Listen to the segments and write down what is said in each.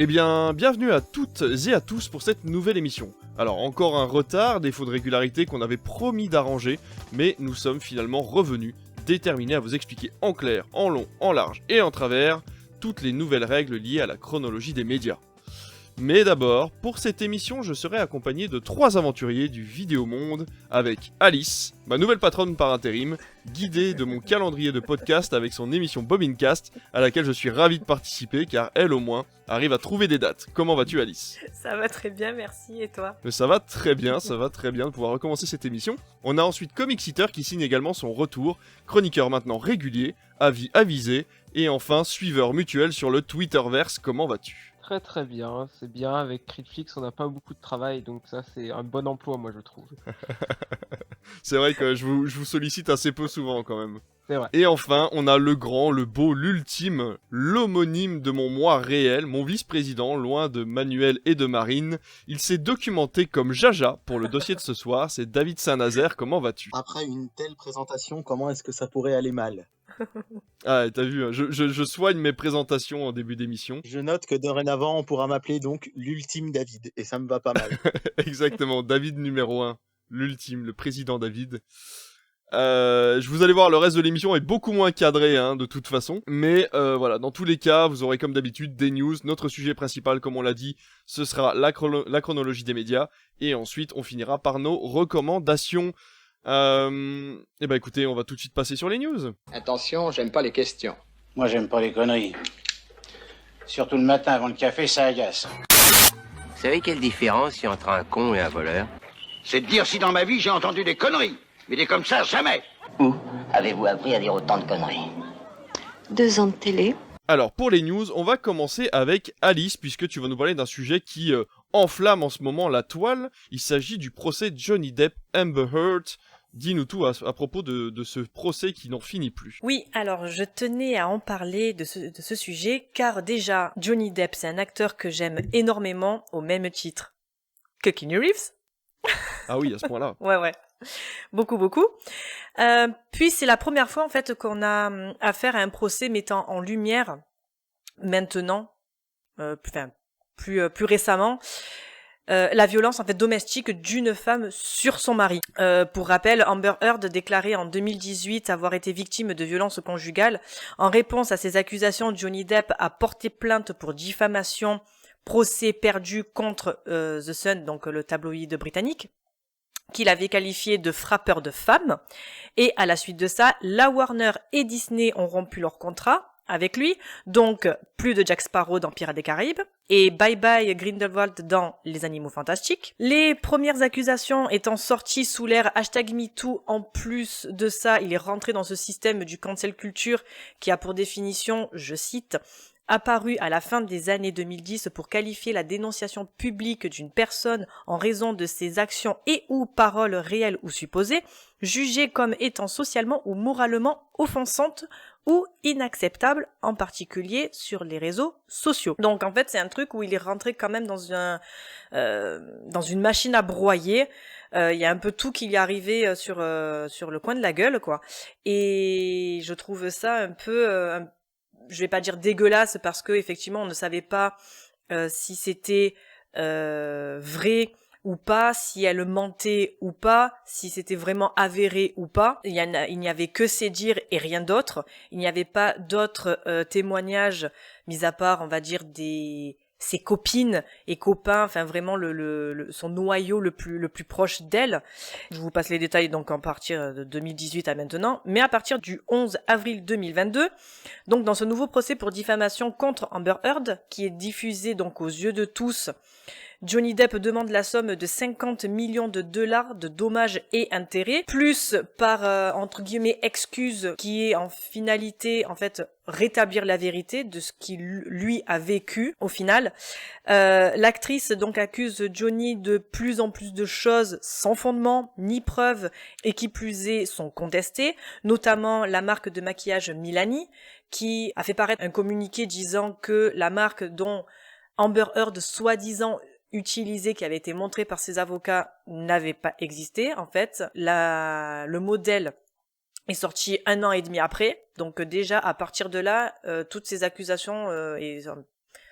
Eh bien, bienvenue à toutes et à tous pour cette nouvelle émission. Alors, encore un retard, défaut de régularité qu'on avait promis d'arranger, mais nous sommes finalement revenus, déterminés à vous expliquer en clair, en long, en large et en travers, toutes les nouvelles règles liées à la chronologie des médias. Mais d'abord, pour cette émission, je serai accompagné de 3 aventuriers du vidéomonde, avec Alice, ma nouvelle patronne par intérim, guidée de mon calendrier de podcast avec son émission Bobincast, à laquelle je suis ravi de participer, car elle au moins arrive à trouver des dates. Comment vas-tu, Alice ? Ça va très bien, merci, et toi ? Ça va très bien de pouvoir recommencer cette émission. On a ensuite Comic Eater qui signe également son retour, chroniqueur maintenant régulier, avis avisé, et enfin suiveur mutuel sur le Twitterverse. Comment vas-tu ? Très bien, c'est bien, avec Critflix on n'a pas beaucoup de travail, donc ça c'est un bon emploi moi je trouve. C'est vrai que je vous sollicite assez peu souvent quand même. C'est vrai. Et enfin, on a le grand, le beau, l'ultime, l'homonyme de mon moi réel, mon vice-président, loin de Manuel et de Marine. Il s'est documenté comme Jaja pour le dossier de ce soir, c'est David Saint-Nazaire, comment vas-tu ? Après une telle présentation, comment est-ce que ça pourrait aller mal ? Ah, t'as vu, hein, je soigne mes présentations en début d'émission. Je note que dorénavant, on pourra m'appeler donc l'ultime David, et ça me va pas mal. Exactement, David numéro 1, l'ultime, le président David. Je vous allez voir, le reste de l'émission est beaucoup moins cadré, hein, de toute façon. Mais voilà, dans tous les cas, vous aurez comme d'habitude des news. Notre sujet principal, comme on l'a dit, ce sera la chronologie des médias. Et ensuite, on finira par nos recommandations. Eh ben écoutez, on va tout de suite passer sur les news. Attention, j'aime pas les questions. Moi, j'aime pas les conneries. Surtout le matin avant le café, ça agace. Vous savez quelle différence il y a entre un con et un voleur ? C'est de dire si dans ma vie j'ai entendu des conneries. Mais des comme ça, jamais. Où avez-vous appris à dire autant de conneries ? 2 ans de télé. Alors, pour les news, on va commencer avec Alice, puisque tu vas nous parler d'un sujet qui enflamme en ce moment la toile. Il s'agit du procès Johnny Depp-Amber Heard. Dis-nous tout à propos de ce procès qui n'en finit plus. Oui, alors je tenais à en parler de ce sujet, car déjà, Johnny Depp, c'est un acteur que j'aime énormément, au même titre que Keanu Reeves. Ah oui, à ce point-là. Ouais. Beaucoup. Puis c'est la première fois en fait qu'on a affaire à un procès mettant en lumière maintenant, plus récemment, la violence en fait domestique d'une femme sur son mari. Pour rappel, Amber Heard déclarait en 2018 avoir été victime de violences conjugales. En réponse à ces accusations, Johnny Depp a porté plainte pour diffamation, procès perdu contre The Sun, donc le tabloïd britannique, qu'il avait qualifié de frappeur de femmes. Et à la suite de ça, la Warner et Disney ont rompu leur contrat avec lui, donc plus de Jack Sparrow dans Pirates des Caraïbes, et bye bye Grindelwald dans Les Animaux Fantastiques. Les premières accusations étant sorties sous l'ère #MeToo, en plus de ça, il est rentré dans ce système du cancel culture qui a pour définition, je cite, apparu à la fin des années 2010 pour qualifier la dénonciation publique d'une personne en raison de ses actions et ou paroles réelles ou supposées, jugées comme étant socialement ou moralement offensantes ou inacceptables, en particulier sur les réseaux sociaux. Donc en fait c'est un truc où il est rentré quand même dans une machine à broyer. Il y a un peu tout qui lui est arrivé sur le coin de la gueule, quoi. Et je trouve ça un peu je vais pas dire dégueulasse parce que effectivement on ne savait pas si c'était vrai ou pas, si elle mentait ou pas, si c'était vraiment avéré ou pas. Il n'y avait que ses dires et rien d'autre. Il n'y avait pas d'autres témoignages, mis à part, on va dire, ses copines et copains, enfin vraiment son noyau le plus proche d'elle. Je vous passe les détails donc à partir de 2018 à maintenant, mais à partir du 11 avril 2022, donc dans ce nouveau procès pour diffamation contre Amber Heard, qui est diffusé donc aux yeux de tous, Johnny Depp demande la somme de 50 millions de dollars de dommages et intérêts, plus par, entre guillemets, excuse, qui est en finalité, en fait, rétablir la vérité de ce qu'il, lui, a vécu, au final. L'actrice, donc, accuse Johnny de plus en plus de choses sans fondement, ni preuve, et qui plus est, sont contestées, notamment la marque de maquillage Milani, qui a fait paraître un communiqué disant que la marque dont Amber Heard, soi-disant, utilisé, qui avait été montré par ses avocats, n'avait pas existé. En fait, le modèle est sorti 1 an et demi après. Donc déjà, à partir de là, toutes ces accusations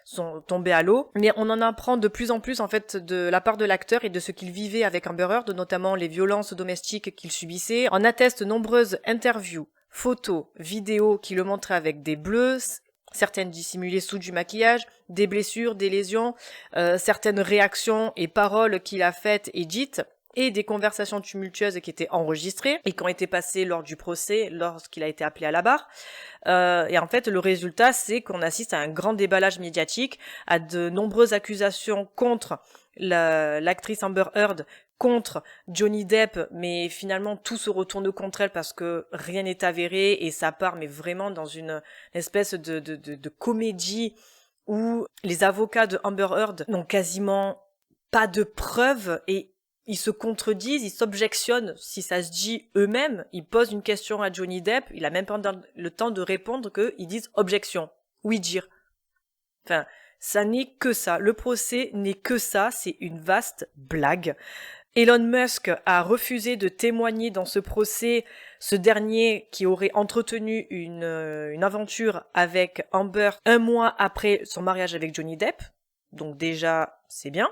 sont tombés à l'eau. Mais on en apprend de plus en plus en fait de la part de l'acteur et de ce qu'il vivait avec Amber Heard, notamment les violences domestiques qu'il subissait. On atteste nombreuses interviews, photos, vidéos qui le montraient avec des bleus, certaines dissimulées sous du maquillage, des blessures, des lésions, certaines réactions et paroles qu'il a faites et dites, et des conversations tumultueuses qui étaient enregistrées et qui ont été passées lors du procès, lorsqu'il a été appelé à la barre. Et en fait, le résultat, c'est qu'on assiste à un grand déballage médiatique, à de nombreuses accusations contre l'actrice Amber Heard, contre Johnny Depp, mais finalement tout se retourne contre elle parce que rien n'est avéré et ça part mais vraiment dans une espèce de comédie où les avocats de Amber Heard n'ont quasiment pas de preuves et ils se contredisent, ils s'objectionnent, si ça se dit eux-mêmes, ils posent une question à Johnny Depp, il a même pas le temps de répondre qu'ils disent objection, oui dire. Enfin, ça n'est que ça, le procès n'est que ça, c'est une vaste blague. Elon Musk a refusé de témoigner dans ce procès, ce dernier qui aurait entretenu une aventure avec Amber 1 mois après son mariage avec Johnny Depp, donc déjà c'est bien.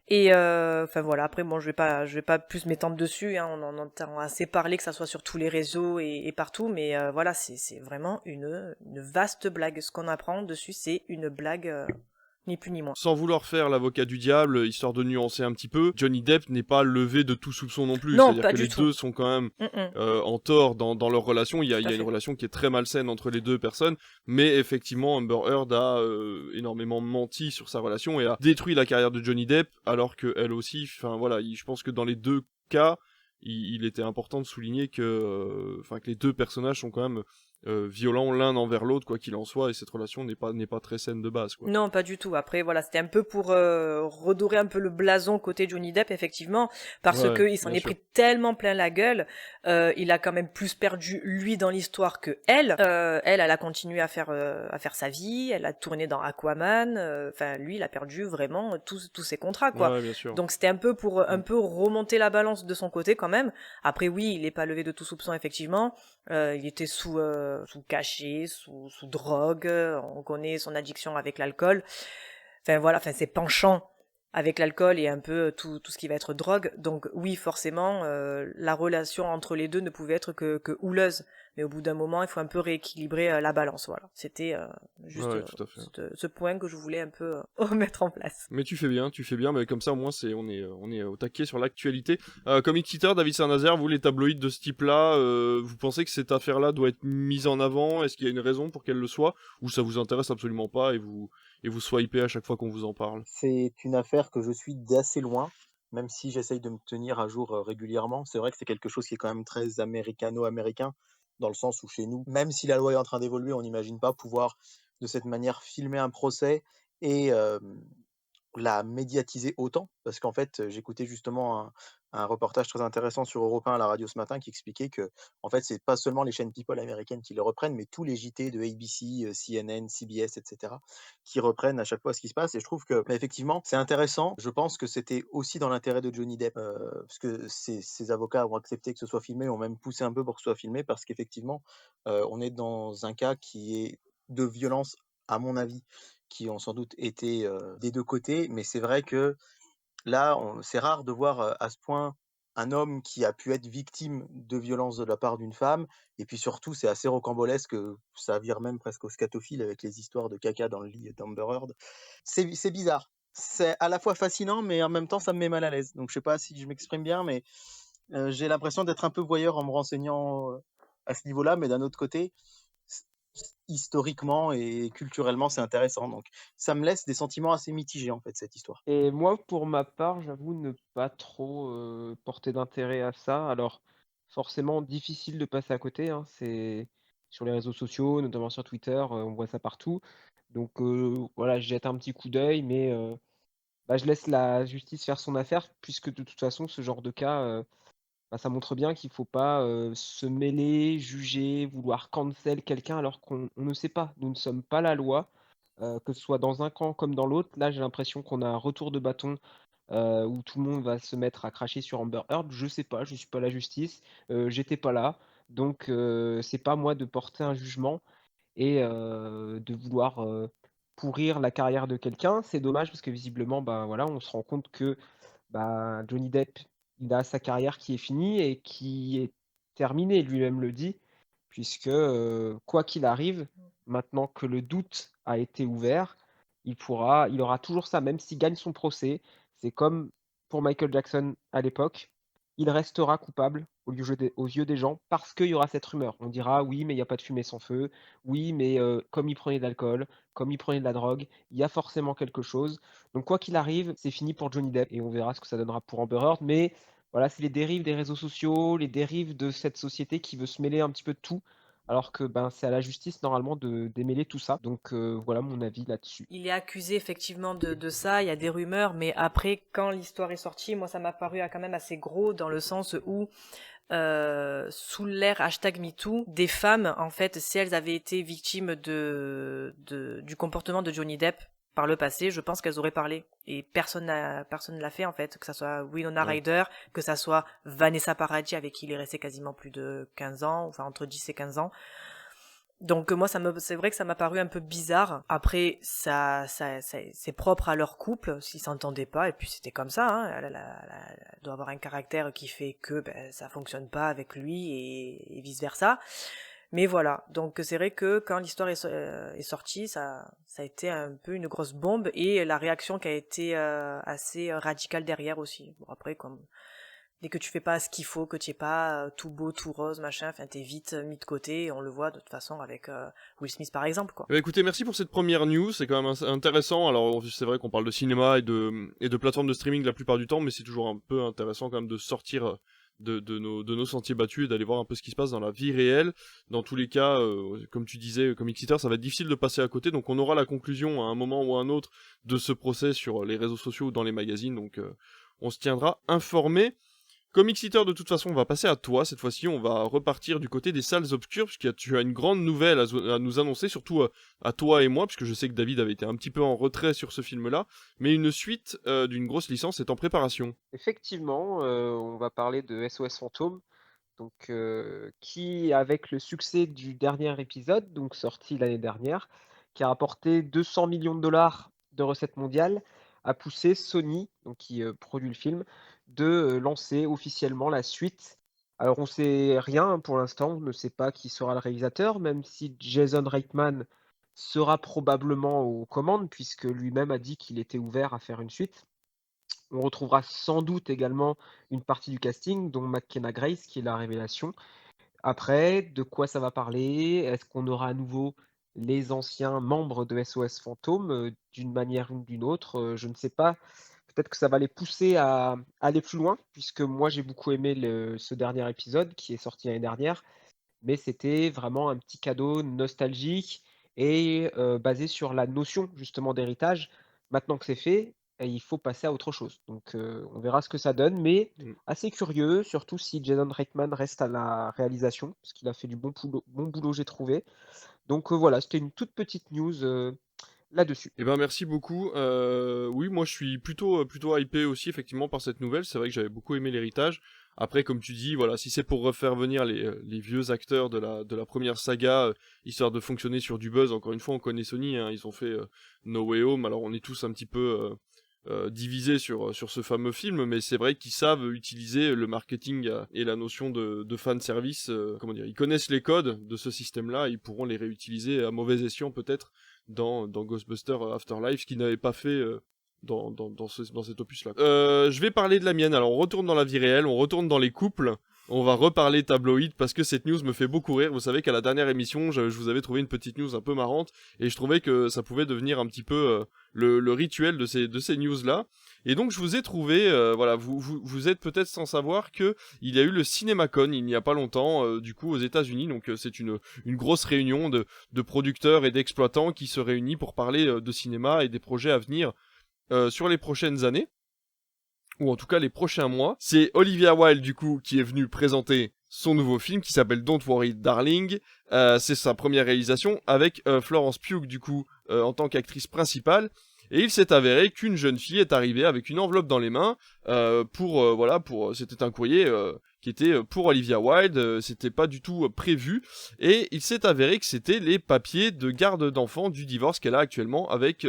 Et enfin voilà, après bon je vais pas plus m'étendre dessus, hein, on en entend assez parler, que ça soit sur tous les réseaux et partout, mais voilà, c'est vraiment une vaste blague. Ce qu'on apprend dessus, c'est une blague, ni plus ni moins. Sans vouloir faire l'avocat du diable, histoire de nuancer un petit peu, Johnny Depp n'est pas levé de tout soupçon non plus. Non, c'est-à-dire pas que du les tout. deux sont quand même en tort dans leur relation. Il y a fait. une relation qui est très malsaine entre les deux personnes, mais effectivement Amber Heard a énormément menti sur sa relation et a détruit la carrière de Johnny Depp, alors que elle aussi. Enfin voilà, je pense que dans les deux cas, il était important de souligner que les deux personnages sont quand même violents l'un envers l'autre, quoi qu'il en soit, et cette relation n'est pas très saine de base, quoi. Non, pas du tout. Après, voilà, c'était un peu pour redorer un peu le blason côté Johnny Depp, effectivement, parce Ouais, que il s'en bien est sûr. pris tellement plein la gueule. Il a quand même plus perdu lui dans l'histoire que elle. Elle a continué à faire sa vie. Elle a tourné dans Aquaman. Enfin, lui, il a perdu vraiment tous ses contrats, quoi. Ouais, bien sûr. Donc c'était un peu pour un peu remonter la balance de son côté quand même. Après, oui, il est pas levé de tout soupçon, effectivement. Il était sous cachet, sous drogue, on connaît son addiction avec l'alcool, enfin voilà, enfin ses penchants avec l'alcool et un peu tout ce qui va être drogue, donc oui forcément la relation entre les deux ne pouvait être que houleuse, mais au bout d'un moment il faut un peu rééquilibrer la balance, voilà, c'était juste Ouais, tout à fait. ce point que je voulais un peu remettre en place. Mais tu fais bien, mais comme ça au moins on est au taquet sur l'actualité. Comme éditeur, David Saint-Nazaire, vous les tabloïds de ce type-là, vous pensez que cette affaire-là doit être mise en avant? Est-ce qu'il y a une raison pour qu'elle le soit? Ou ça vous intéresse absolument pas et vous swipez à chaque fois qu'on vous en parle? C'est une affaire que je suis d'assez loin, même si j'essaye de me tenir à jour régulièrement. C'est vrai que c'est quelque chose qui est quand même très américano-américain, dans le sens où chez nous, même si la loi est en train d'évoluer, on n'imagine pas pouvoir de cette manière filmer un procès et la médiatiser autant. Parce qu'en fait, j'écoutais justement un reportage très intéressant sur Europe 1 à la radio ce matin qui expliquait que, en fait, c'est pas seulement les chaînes People américaines qui le reprennent, mais tous les JT de ABC, CNN, CBS, etc., qui reprennent à chaque fois ce qui se passe. Et je trouve que, bah, effectivement, c'est intéressant. Je pense que c'était aussi dans l'intérêt de Johnny Depp, parce que ses avocats ont accepté que ce soit filmé, ont même poussé un peu pour que ce soit filmé, parce qu'effectivement, on est dans un cas qui est de violence, à mon avis, qui ont sans doute été des deux côtés, mais c'est vrai que là, c'est rare de voir à ce point un homme qui a pu être victime de violences de la part d'une femme, et puis surtout, c'est assez rocambolesque, ça vire même presque au scatophile avec les histoires de caca dans le lit d'Amber Heard. C'est bizarre. C'est à la fois fascinant, mais en même temps, ça me met mal à l'aise. Donc je sais pas si je m'exprime bien, mais j'ai l'impression d'être un peu voyeur en me renseignant à ce niveau-là, mais d'un autre côté, historiquement et culturellement, c'est intéressant. Donc, ça me laisse des sentiments assez mitigés, en fait, cette histoire. Et moi, pour ma part, j'avoue ne pas trop porter d'intérêt à ça. Alors, forcément, difficile de passer à côté, hein. C'est sur les réseaux sociaux, notamment sur Twitter, on voit ça partout. Donc voilà, je jette un petit coup d'œil, mais je laisse la justice faire son affaire, puisque de toute façon, ce genre de cas, ça montre bien qu'il faut pas se mêler, juger, vouloir cancel quelqu'un alors qu'on ne sait pas. Nous ne sommes pas la loi, que ce soit dans un camp comme dans l'autre. Là, j'ai l'impression qu'on a un retour de bâton où tout le monde va se mettre à cracher sur Amber Heard. Je sais pas, je suis pas la justice, j'étais pas là, donc c'est pas à moi de porter un jugement et de vouloir pourrir la carrière de quelqu'un. C'est dommage parce que visiblement, voilà, on se rend compte que Johnny Depp, il a sa carrière qui est finie et qui est terminée, lui-même le dit, puisque quoi qu'il arrive, maintenant que le doute a été ouvert, il aura toujours ça, même s'il gagne son procès. C'est comme pour Michael Jackson à l'époque, il restera coupable aux yeux des gens parce qu'il y aura cette rumeur. On dira oui, mais il n'y a pas de fumée sans feu. Oui, mais comme il prenait de l'alcool, comme il prenait de la drogue, il y a forcément quelque chose. Donc quoi qu'il arrive, c'est fini pour Johnny Depp et on verra ce que ça donnera pour Amber Heard. Mais voilà, c'est les dérives des réseaux sociaux, les dérives de cette société qui veut se mêler un petit peu de tout, alors que c'est à la justice normalement de démêler tout ça. Donc voilà mon avis là-dessus. Il est accusé effectivement de ça, il y a des rumeurs, mais après, quand l'histoire est sortie, moi ça m'a paru quand même assez gros dans le sens où sous l'ère #MeToo, des femmes, en fait, si elles avaient été victimes du comportement de Johnny Depp par le passé, je pense qu'elles auraient parlé. Et personne ne l'a fait, en fait, que ça soit Winona Ryder, que ça soit Vanessa Paradis, avec qui il est resté quasiment plus de 15 ans, enfin entre 10 et 15 ans. Donc moi c'est vrai que ça m'a paru un peu bizarre. Après c'est propre à leur couple, s'ils s'entendaient pas, et puis c'était comme ça, hein. Elle doit avoir un caractère qui fait que ça fonctionne pas avec lui et vice versa. Mais voilà, donc c'est vrai que quand l'histoire est sortie, ça a été un peu une grosse bombe, et la réaction qui a été assez radicale derrière aussi. Bon, après, comme dès que tu fais pas ce qu'il faut, que tu es pas tout beau, tout rose, machin, enfin t'es vite mis de côté, et on le voit de toute façon avec Will Smith par exemple, quoi. Écoutez, merci pour cette première news, c'est quand même intéressant. Alors c'est vrai qu'on parle de cinéma et de plateformes de streaming la plupart du temps, mais c'est toujours un peu intéressant quand même de sortir de nos sentiers battus et d'aller voir un peu ce qui se passe dans la vie réelle. Dans tous les cas, comme tu disais, Comic Hitter, ça va être difficile de passer à côté, donc on aura la conclusion à un moment ou à un autre de ce procès sur les réseaux sociaux ou dans les magazines, donc on se tiendra informé. Comic Hitter, de toute façon, on va passer à toi. Cette fois-ci, on va repartir du côté des salles obscures, puisque tu as une grande nouvelle à nous annoncer, surtout à toi et moi, puisque je sais que David avait été un petit peu en retrait sur ce film-là, mais une suite d'une grosse licence est en préparation. Effectivement, on va parler de SOS Fantôme, donc qui, avec le succès du dernier épisode, donc sorti l'année dernière, qui a rapporté 200 millions de dollars de recettes mondiales, a poussé Sony, donc qui produit le film, de lancer officiellement la suite. Alors on sait rien pour l'instant, on ne sait pas qui sera le réalisateur, même si Jason Reitman sera probablement aux commandes, puisque lui-même a dit qu'il était ouvert à faire une suite. On retrouvera sans doute également une partie du casting, dont McKenna Grace, qui est la révélation. Après, de quoi ça va parler? Est-ce qu'on aura à nouveau les anciens membres de SOS Fantôme d'une manière ou d'une autre? Je ne sais pas. Peut-être que ça va les pousser à aller plus loin, puisque moi j'ai beaucoup aimé ce dernier épisode qui est sorti l'année dernière, mais c'était vraiment un petit cadeau nostalgique et basé sur la notion justement d'héritage. Maintenant que c'est fait, il faut passer à autre chose. Donc on verra ce que ça donne, mais assez curieux, surtout si Jason Reitman reste à la réalisation, parce qu'il a fait du bon boulot j'ai trouvé. Donc voilà, c'était une toute petite news là-dessus. Eh ben merci beaucoup. Oui, moi je suis plutôt hypé aussi effectivement par cette nouvelle. C'est vrai que j'avais beaucoup aimé l'héritage. Après, comme tu dis, voilà, si c'est pour refaire venir les vieux acteurs de la première saga, histoire de fonctionner sur du buzz, encore une fois, on connaît Sony, hein, ils ont fait No Way Home, alors on est tous un petit peu divisés sur ce fameux film, mais c'est vrai qu'ils savent utiliser le marketing et la notion de fan service. Comment dire, ils connaissent les codes de ce système-là, ils pourront les réutiliser à mauvais escient peut-être dans Ghostbusters Afterlife, ce qu'ils n'avaient pas fait dans cet opus-là. Je vais parler de la mienne. Alors on retourne dans la vie réelle, on retourne dans les couples, on va reparler tabloïd parce que cette news me fait beaucoup rire. Vous savez qu'à la dernière émission, je vous avais trouvé une petite news un peu marrante et je trouvais que ça pouvait devenir un petit peu le rituel de ces news-là. Et donc je vous ai trouvé, voilà, vous êtes peut-être sans savoir que il y a eu le CinemaCon il n'y a pas longtemps, du coup aux États-Unis. Donc c'est une grosse réunion de producteurs et d'exploitants qui se réunissent pour parler de cinéma et des projets à venir sur les prochaines années, ou en tout cas les prochains mois. C'est Olivia Wilde du coup qui est venue présenter son nouveau film qui s'appelle Don't Worry Darling. C'est sa première réalisation avec Florence Pugh du coup en tant qu'actrice principale. Et il s'est avéré qu'une jeune fille est arrivée avec une enveloppe dans les mains c'était un courrier qui était pour Olivia Wilde, c'était pas du tout prévu, et il s'est avéré que c'était les papiers de garde d'enfants du divorce qu'elle a actuellement avec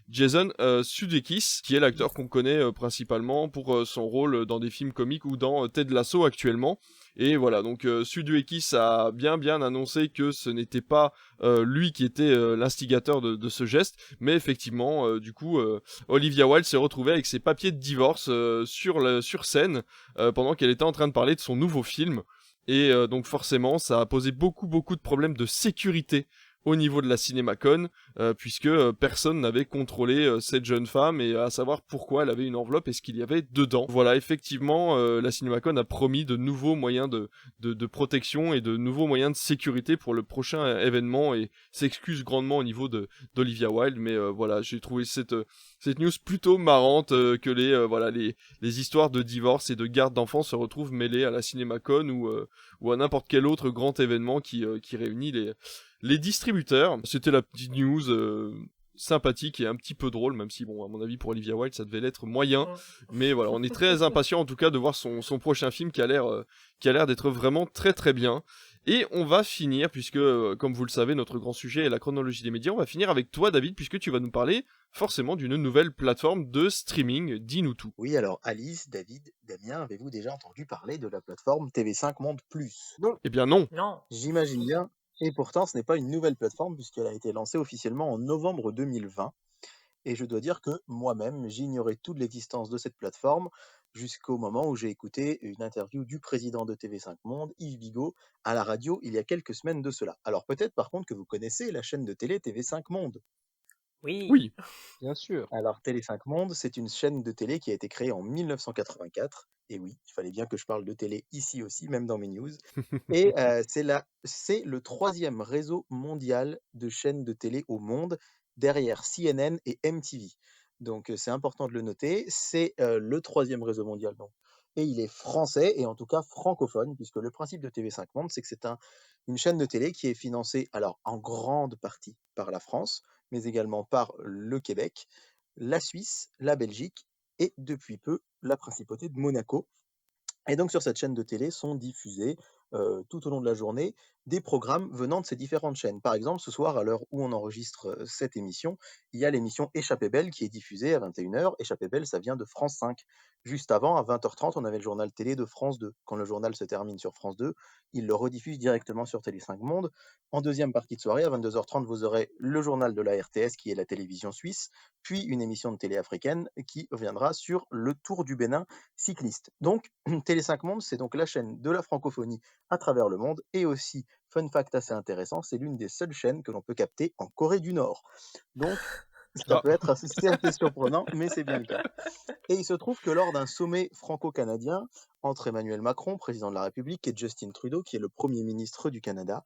Jason Sudeikis, qui est l'acteur qu'on connaît principalement pour son rôle dans des films comiques ou dans Ted Lasso actuellement. Et voilà, donc Sudeikis a bien annoncé que ce n'était pas lui qui était l'instigateur de ce geste, mais effectivement, Olivia Wilde s'est retrouvée avec ses papiers de divorce sur scène pendant qu'elle était en train de parler de son nouveau film. Et donc forcément, ça a posé beaucoup de problèmes de sécurité au niveau de la CinemaCon, puisque personne n'avait contrôlé cette jeune femme et à savoir pourquoi elle avait une enveloppe et ce qu'il y avait dedans. Voilà, effectivement, la CinemaCon a promis de nouveaux moyens de protection et de nouveaux moyens de sécurité pour le prochain événement et s'excuse grandement au niveau d'Olivia Wilde, mais voilà, j'ai trouvé cette news plutôt marrante que les histoires de divorce et de garde d'enfants se retrouvent mêlées à la CinemaCon ou à n'importe quel autre grand événement qui réunit les distributeurs. C'était la petite news sympathique et un petit peu drôle, même si, bon, à mon avis, pour Olivia Wilde, ça devait l'être moyen. Mais voilà, on est très impatient, en tout cas, de voir son prochain film qui a l'air d'être vraiment très bien. Et on va finir, puisque, comme vous le savez, notre grand sujet est la chronologie des médias. On va finir avec toi, David, puisque tu vas nous parler forcément d'une nouvelle plateforme de streaming. Dis-nous tout. Oui, alors Alice, David, Damien, avez-vous déjà entendu parler de la plateforme TV5 Monde Plus? Non. Eh bien non. Non. J'imagine bien. Et pourtant, ce n'est pas une nouvelle plateforme puisqu'elle a été lancée officiellement en novembre 2020. Et je dois dire que moi-même, j'ignorais toute l'existence de cette plateforme jusqu'au moment où j'ai écouté une interview du président de TV5 Monde, Yves Bigot, à la radio il y a quelques semaines de cela. Alors peut-être par contre que vous connaissez la chaîne de télé TV5 Monde. Oui. Oui. Bien sûr. Alors Télé5 Monde, c'est une chaîne de télé qui a été créée en 1984. Et oui, il fallait bien que je parle de télé ici aussi, même dans mes news. Et c'est le 3e réseau mondial de chaînes de télé au monde, derrière CNN et MTV. Donc c'est important de le noter, c'est le 3e réseau mondial. Donc. Et il est français, et en tout cas francophone, puisque le principe de TV5 Monde, c'est que c'est une chaîne de télé qui est financée, alors en grande partie par la France, mais également par le Québec, la Suisse, la Belgique et depuis peu la principauté de Monaco. Et donc sur cette chaîne de télé sont diffusés tout au long de la journée des programmes venant de ces différentes chaînes. Par exemple, ce soir, à l'heure où on enregistre cette émission, il y a l'émission Échappée Belle qui est diffusée à 21h. Échappée Belle, ça vient de France 5. Juste avant, à 20h30, on avait le journal télé de France 2. Quand le journal se termine sur France 2, il le rediffuse directement sur Télé5 Monde. En deuxième partie de soirée, à 22h30, vous aurez le journal de la RTS, qui est la télévision suisse, puis une émission de télé africaine qui reviendra sur le Tour du Bénin cycliste. Donc, Télé5 Monde, c'est donc la chaîne de la francophonie à travers le monde, et aussi, fun fact assez intéressant, c'est l'une des seules chaînes que l'on peut capter en Corée du Nord. Donc, ça peut être assez surprenant, mais c'est bien le cas. Et il se trouve que lors d'un sommet franco-canadien entre Emmanuel Macron, président de la République, et Justin Trudeau, qui est le Premier ministre du Canada,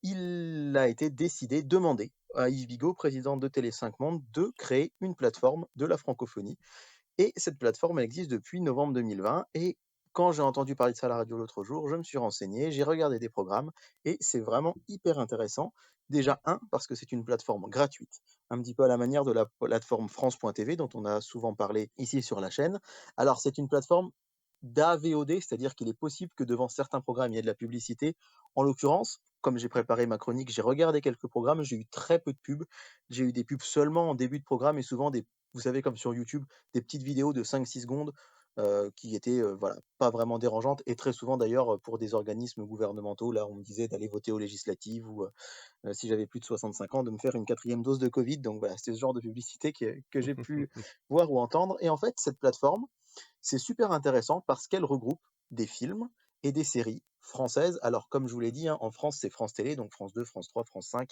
il a été demandé à Yves Bigot, président de Télé5 Monde, de créer une plateforme de la francophonie. Et cette plateforme, elle existe depuis novembre 2020. Et quand j'ai entendu parler de ça à la radio l'autre jour, je me suis renseigné, j'ai regardé des programmes, et c'est vraiment hyper intéressant. Déjà, parce que c'est une plateforme gratuite, un petit peu à la manière de la plateforme France.tv, dont on a souvent parlé ici sur la chaîne. Alors, c'est une plateforme d'AVOD, c'est-à-dire qu'il est possible que devant certains programmes, il y ait de la publicité. En l'occurrence, comme j'ai préparé ma chronique, j'ai regardé quelques programmes, j'ai eu très peu de pubs. J'ai eu des pubs seulement en début de programme et souvent vous savez, comme sur YouTube, des petites vidéos de 5-6 secondes qui étaient voilà, pas vraiment dérangeantes. Et très souvent, d'ailleurs, pour des organismes gouvernementaux, là, on me disait d'aller voter aux législatives ou si j'avais plus de 65 ans, de me faire une 4e dose de Covid. Donc voilà, c'est ce genre de publicité que j'ai pu voir ou entendre. Et en fait, cette plateforme, c'est super intéressant parce qu'elle regroupe des films et des séries françaises. Alors, comme je vous l'ai dit, en France, c'est France Télé, donc France 2, France 3, France 5,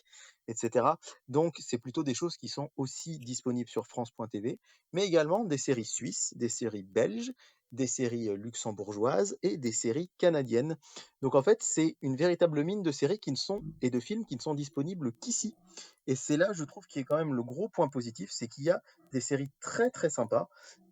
etc. Donc, c'est plutôt des choses qui sont aussi disponibles sur France.tv, mais également des séries suisses, des séries belges, des séries luxembourgeoises et des séries canadiennes. Donc, en fait, c'est une véritable mine de séries et de films qui ne sont disponibles qu'ici. Et c'est là, je trouve, qui est quand même le gros point positif, c'est qu'il y a des séries très très sympas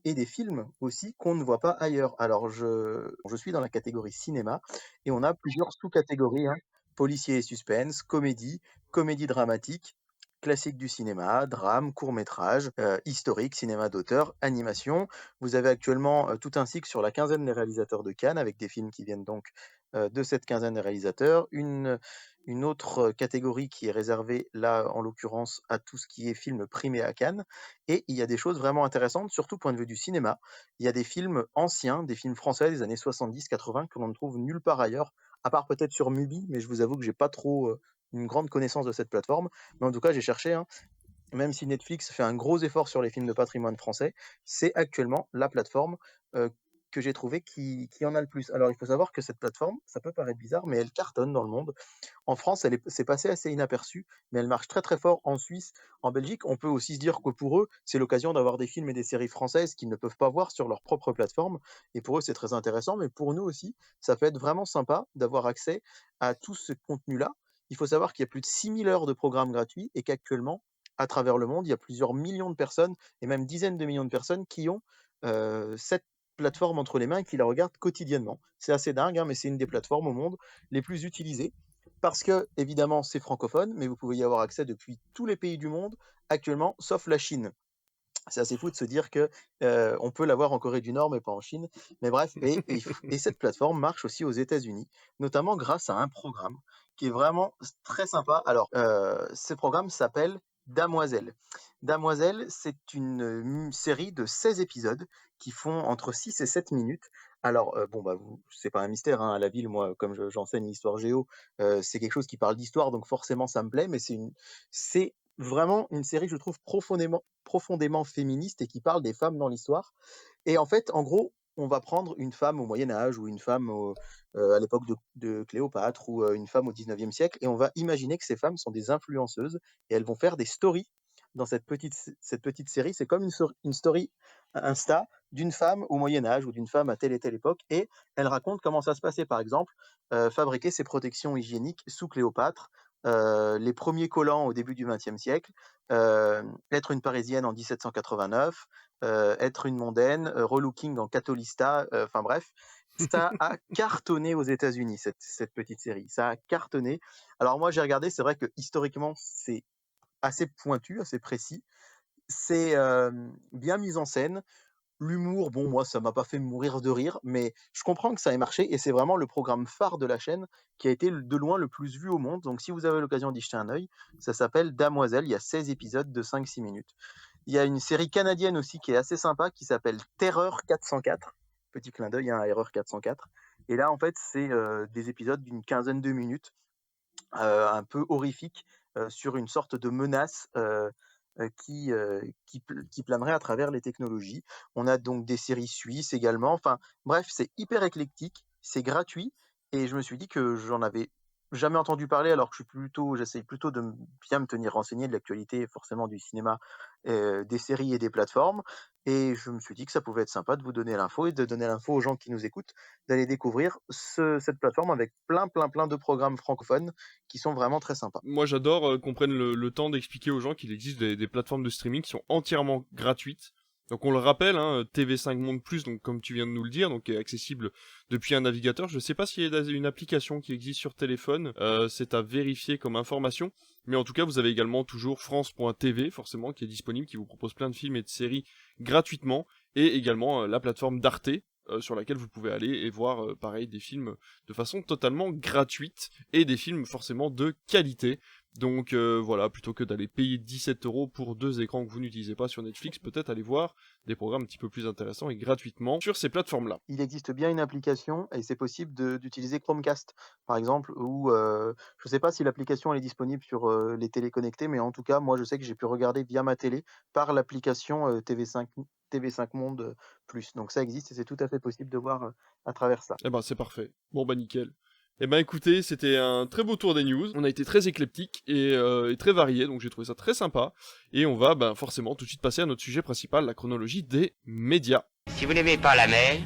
et des films aussi qu'on ne voit pas ailleurs. Alors, je suis dans la catégorie cinéma et on a plusieurs sous-catégories, policier et suspense, comédie, comédie dramatique, classiques du cinéma, drame, court-métrage, historique, cinéma d'auteur, animation. Vous avez actuellement tout un cycle sur la quinzaine des réalisateurs de Cannes, avec des films qui viennent donc de cette quinzaine de réalisateurs. Une autre catégorie qui est réservée, là, en l'occurrence, à tout ce qui est film primé à Cannes. Et il y a des choses vraiment intéressantes, surtout point de vue du cinéma. Il y a des films anciens, des films français des années 70-80 que l'on ne trouve nulle part ailleurs, à part peut-être sur Mubi, mais je vous avoue que j'ai pas trop une grande connaissance de cette plateforme. Mais en tout cas, j'ai cherché, hein, même si Netflix fait un gros effort sur les films de patrimoine français, c'est actuellement la plateforme que j'ai trouvé qui en a le plus. Alors, il faut savoir que cette plateforme, ça peut paraître bizarre, mais elle cartonne dans le monde. En France, c'est passé assez inaperçu, mais elle marche très très fort en Suisse, en Belgique. On peut aussi se dire que pour eux, c'est l'occasion d'avoir des films et des séries françaises qu'ils ne peuvent pas voir sur leur propre plateforme. Et pour eux, c'est très intéressant, mais pour nous aussi, ça peut être vraiment sympa d'avoir accès à tout ce contenu-là. Il faut savoir qu'il y a plus de 6000 heures de programmes gratuits et qu'actuellement, à travers le monde, il y a plusieurs millions de personnes et même dizaines de millions de personnes qui ont cette plateforme entre les mains et qui la regardent quotidiennement. C'est assez dingue, hein, mais c'est une des plateformes au monde les plus utilisées parce que, évidemment, c'est francophone, mais vous pouvez y avoir accès depuis tous les pays du monde actuellement, sauf la Chine. C'est assez fou de se dire que on peut l'avoir en Corée du Nord, mais pas en Chine. Mais bref, et cette plateforme marche aussi aux États-Unis, notamment grâce à un programme qui est vraiment très sympa. Alors, ce programme s'appelle Damoiselle. Damoiselle, c'est une série de 16 épisodes qui font entre 6 et 7 minutes. Alors, bon, bah, c'est pas un mystère, hein, à la ville, moi, comme j'enseigne l'histoire géo, c'est quelque chose qui parle d'histoire, donc forcément ça me plaît, mais c'est vraiment une série que je trouve profondément féministe et qui parle des femmes dans l'histoire. Et en fait, en gros, on va prendre une femme au Moyen Âge ou une femme à l'époque de Cléopâtre ou une femme au 19e siècle et on va imaginer que ces femmes sont des influenceuses et elles vont faire des stories dans cette petite série. C'est comme une story Insta d'une femme au Moyen Âge ou d'une femme à telle et telle époque et elle raconte comment ça se passait. Par exemple, fabriquer ses protections hygiéniques sous Cléopâtre, les premiers collants au début du XXe siècle, être une Parisienne en 1789, être une mondaine, relooking en Catholista, enfin bref, ça a cartonné aux États-Unis cette petite série. Ça a cartonné. Alors moi j'ai regardé, c'est vrai que historiquement c'est assez pointu, assez précis. C'est bien mis en scène. L'humour, bon, moi, ça m'a pas fait mourir de rire, mais je comprends que ça ait marché et c'est vraiment le programme phare de la chaîne qui a été de loin le plus vu au monde. Donc, si vous avez l'occasion d'y jeter un œil, ça s'appelle Damoiselle. Il y a 16 épisodes de 5-6 minutes. Il y a une série canadienne aussi qui est assez sympa qui s'appelle Terreur 404. Petit clin d'œil, hein, Erreur 404. Et là, en fait, c'est des épisodes d'une quinzaine de minutes, un peu horrifiques, sur une sorte de menace qui planerait à travers les technologies. On a donc des séries suisses également. Enfin, bref, c'est hyper éclectique, c'est gratuit, et je me suis dit que j'en avais jamais entendu parler, alors que j'essaye plutôt de bien me tenir renseigné de l'actualité, forcément du cinéma, des séries et des plateformes. Et je me suis dit que ça pouvait être sympa de vous donner l'info et de donner l'info aux gens qui nous écoutent, d'aller découvrir cette plateforme avec plein de programmes francophones qui sont vraiment très sympas. Moi j'adore qu'on prenne le temps d'expliquer aux gens qu'il existe des plateformes de streaming qui sont entièrement gratuites. Donc on le rappelle, hein, TV5 Monde Plus, donc comme tu viens de nous le dire, donc est accessible depuis un navigateur. Je sais pas s'il y a une application qui existe sur téléphone, c'est à vérifier comme information. Mais en tout cas, vous avez également toujours France.tv, forcément, qui est disponible, qui vous propose plein de films et de séries gratuitement, et également la plateforme d'Arte, sur laquelle vous pouvez aller et voir, pareil, des films de façon totalement gratuite, et des films forcément de qualité. Donc voilà, plutôt que d'aller payer 17 € pour 2 écrans que vous n'utilisez pas sur Netflix, peut-être aller voir des programmes un petit peu plus intéressants et gratuitement sur ces plateformes-là. Il existe bien une application et c'est possible d'utiliser Chromecast, par exemple, ou je ne sais pas si l'application elle est disponible sur les télés connectées, mais en tout cas, moi je sais que j'ai pu regarder via ma télé par l'application TV5 Monde Plus. Donc ça existe et c'est tout à fait possible de voir à travers ça. Eh ben c'est parfait. Bon bah nickel. Eh ben écoutez, c'était un très beau tour des news, on a été très éclectique et très varié, donc j'ai trouvé ça très sympa, et on va forcément tout de suite passer à notre sujet principal, la chronologie des médias. Si vous n'aimez pas la mer,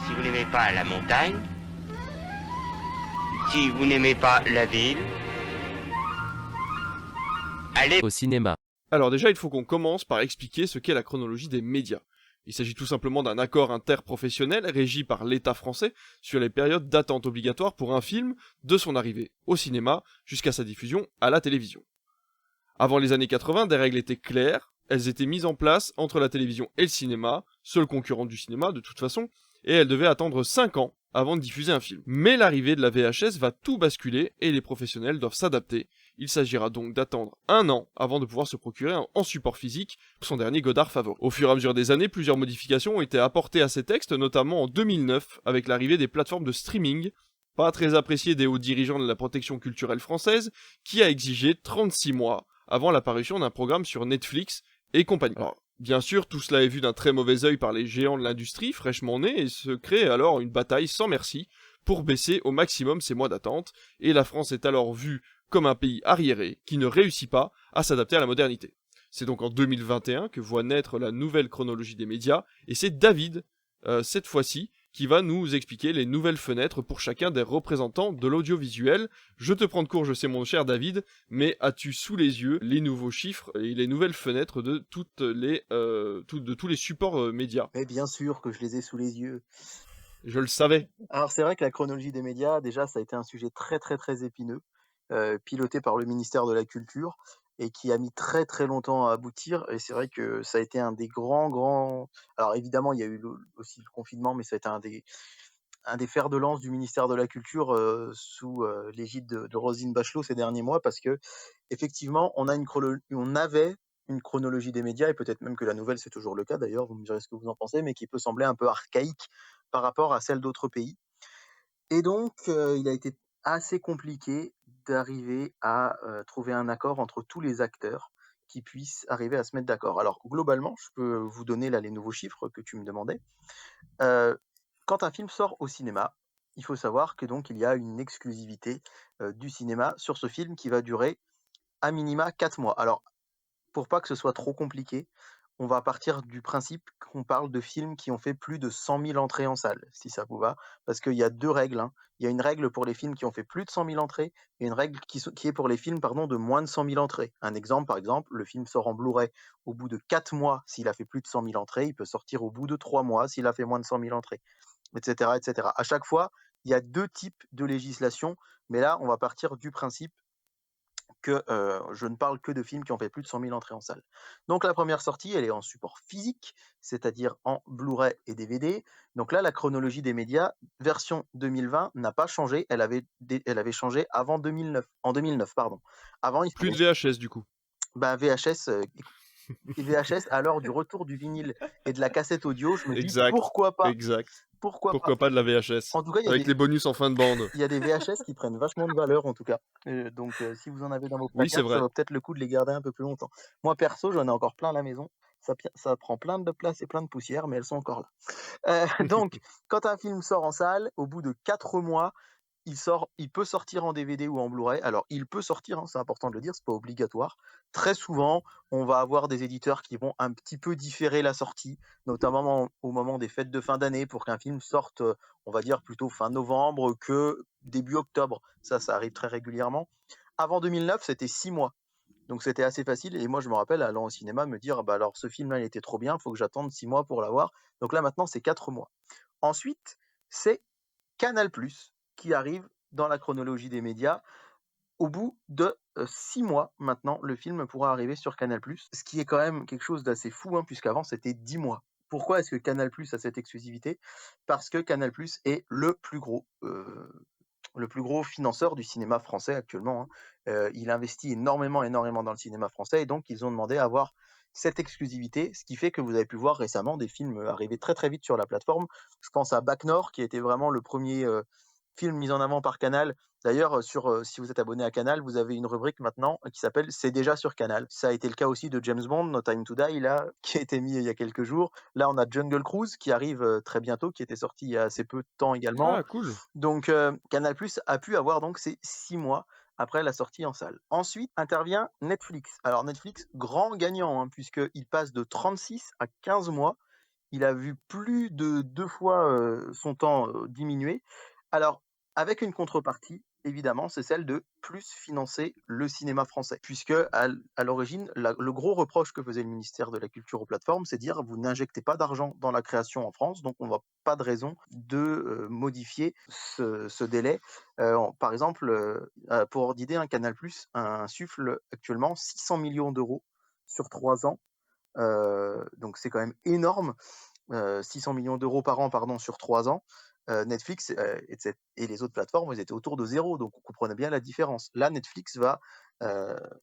si vous n'aimez pas la montagne, si vous n'aimez pas la ville, allez au cinéma. Alors déjà, il faut qu'on commence par expliquer ce qu'est la chronologie des médias. Il s'agit tout simplement d'un accord interprofessionnel régi par l'État français sur les périodes d'attente obligatoires pour un film de son arrivée au cinéma jusqu'à sa diffusion à la télévision. Avant les années 80, des règles étaient claires, elles étaient mises en place entre la télévision et le cinéma, seul concurrent du cinéma de toute façon, et elles devaient attendre 5 ans avant de diffuser un film. Mais l'arrivée de la VHS va tout basculer et les professionnels doivent s'adapter. Il s'agira donc d'attendre 1 an avant de pouvoir se procurer en support physique son dernier Godard favori. Au fur et à mesure des années, plusieurs modifications ont été apportées à ces textes, notamment en 2009 avec l'arrivée des plateformes de streaming, pas très appréciées des hauts dirigeants de la protection culturelle française, qui a exigé 36 mois avant l'apparition d'un programme sur Netflix et compagnie. Alors, bien sûr, tout cela est vu d'un très mauvais œil par les géants de l'industrie, fraîchement nés, et se crée alors une bataille sans merci pour baisser au maximum ces mois d'attente, et la France est alors vue comme un pays arriéré qui ne réussit pas à s'adapter à la modernité. C'est donc en 2021 que voit naître la nouvelle chronologie des médias, et c'est David, cette fois-ci, qui va nous expliquer les nouvelles fenêtres pour chacun des représentants de l'audiovisuel. Je te prends de court, je sais mon cher David, mais as-tu sous les yeux les nouveaux chiffres et les nouvelles fenêtres de tous les supports médias? Mais bien sûr que je les ai sous les yeux. Je le savais. Alors c'est vrai que la chronologie des médias, déjà, ça a été un sujet très très très épineux, piloté par le ministère de la Culture et qui a mis très très longtemps à aboutir. Et c'est vrai que ça a été un des grands. Alors évidemment, il y a eu aussi le confinement, mais ça a été un des fers de lance du ministère de la Culture sous l'égide de Roselyne Bachelot ces derniers mois, parce que effectivement, on avait une chronologie des médias, et peut-être même que la nouvelle, c'est toujours le cas d'ailleurs, vous me direz ce que vous en pensez, mais qui peut sembler un peu archaïque par rapport à celle d'autres pays. Et donc, il a été assez compliqué d'arriver à trouver un accord entre tous les acteurs qui puissent arriver à se mettre d'accord. Alors, globalement, je peux vous donner là les nouveaux chiffres que tu me demandais. Quand un film sort au cinéma, il faut savoir que donc il y a une exclusivité du cinéma sur ce film qui va durer à minima 4 mois. Alors, pour pas que ce soit trop compliqué, on va partir du principe qu'on parle de films qui ont fait plus de 100 000 entrées en salle, si ça vous va. Parce qu'il y a 2 règles, hein. Il y a une règle pour les films qui ont fait plus de 100 000 entrées et une règle qui est pour les films de moins de 100 000 entrées. Un exemple, par exemple, le film sort en Blu-ray au bout de 4 mois s'il a fait plus de 100 000 entrées, il peut sortir au bout de 3 mois s'il a fait moins de 100 000 entrées, etc., etc. À chaque fois, il y a 2 types de législation, mais là, on va partir du principe que je ne parle que de films qui ont fait plus de 100 000 entrées en salle. Donc la première sortie, elle est en support physique, c'est-à-dire en Blu-ray et DVD. Donc là, la chronologie des médias, version 2020, n'a pas changé. Elle avait changé avant 2009. En 2009, pardon. Avant, il Plus de fallait... VHS du coup. VHS, et VHS, à l'heure du retour du vinyle et de la cassette audio, je me dis Exact. pourquoi pas. Exact. Pourquoi Pourquoi pas de la VHS? En tout cas, Avec les bonus en fin de bande. il y a des VHS qui prennent vachement de valeur, en tout cas. Donc, si vous en avez dans vos Oui, c'est placards, ça vrai. vaut peut-être le coup de les garder un peu plus longtemps. Moi, perso, j'en ai encore plein à la maison. Ça prend plein de place et plein de poussière, mais elles sont encore là. Donc, quand un film sort en salle, au bout de 4 mois, il peut sortir en DVD ou en Blu-ray. Alors, il peut sortir, hein, c'est important de le dire, c'est pas obligatoire. Très souvent, on va avoir des éditeurs qui vont un petit peu différer la sortie, notamment au moment des fêtes de fin d'année, pour qu'un film sorte, on va dire, plutôt fin novembre que début octobre. Ça arrive très régulièrement. Avant 2009, c'était 6 mois. Donc, c'était assez facile. Et moi, je me rappelle, allant au cinéma, me dire, bah alors, ce film-là, il était trop bien, il faut que j'attende 6 mois pour l'avoir. Donc là, maintenant, c'est 4 mois. Ensuite, c'est Canal+, qui arrive dans la chronologie des médias. Au bout de 6 mois, maintenant, le film pourra arriver sur Canal+, ce qui est quand même quelque chose d'assez fou, hein, puisqu'avant, c'était 10 mois. Pourquoi est-ce que Canal+ a cette exclusivité? Parce que Canal+ est le plus gros financeur du cinéma français actuellement, hein. Il investit énormément dans le cinéma français, et donc ils ont demandé à avoir cette exclusivité, ce qui fait que vous avez pu voir récemment des films arriver très très vite sur la plateforme. Je pense à Bac Nord, qui était vraiment le premier film mis en avant par Canal. D'ailleurs, si vous êtes abonné à Canal, vous avez une rubrique maintenant qui s'appelle C'est déjà sur Canal. Ça a été le cas aussi de James Bond, No Time to Die, là, qui a été mis il y a quelques jours. Là, on a Jungle Cruise qui arrive très bientôt, qui était sorti il y a assez peu de temps également. Ah, cool. Donc, Canal+ a pu avoir donc ces 6 mois après la sortie en salle. Ensuite intervient Netflix. Alors Netflix, grand gagnant, hein, puisqu'il passe de 36 à 15 mois. Il a vu plus de 2 fois son temps diminuer. Alors, avec une contrepartie, évidemment, c'est celle de plus financer le cinéma français. Puisque à l'origine, le gros reproche que faisait le ministère de la Culture aux plateformes, c'est de dire vous n'injectez pas d'argent dans la création en France, donc on ne voit pas de raison de modifier ce délai. Par exemple, pour ordre d'idée, un Canal+, insuffle actuellement 600 millions d'euros sur 3 ans. Donc c'est quand même énorme. 600 millions d'euros par an, pardon, sur 3 ans. Netflix et les autres plateformes, ils étaient autour de zéro, donc on comprenait bien la différence. Là, Netflix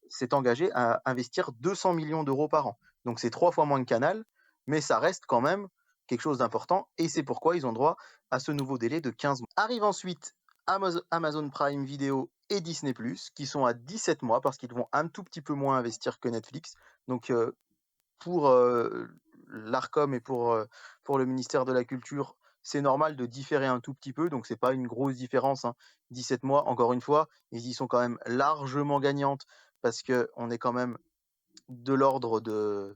s'est engagé à investir 200 millions d'euros par an. Donc c'est 3 fois moins que Canal, mais ça reste quand même quelque chose d'important, et c'est pourquoi ils ont droit à ce nouveau délai de 15 mois. Arrive ensuite Amazon Prime Video et Disney+, qui sont à 17 mois, parce qu'ils vont un tout petit peu moins investir que Netflix. Donc pour l'Arcom et pour le ministère de la Culture, c'est normal de différer un tout petit peu, donc c'est pas une grosse différence, hein. 17 mois, encore une fois, ils y sont quand même largement gagnantes, parce qu'on est quand même de l'ordre de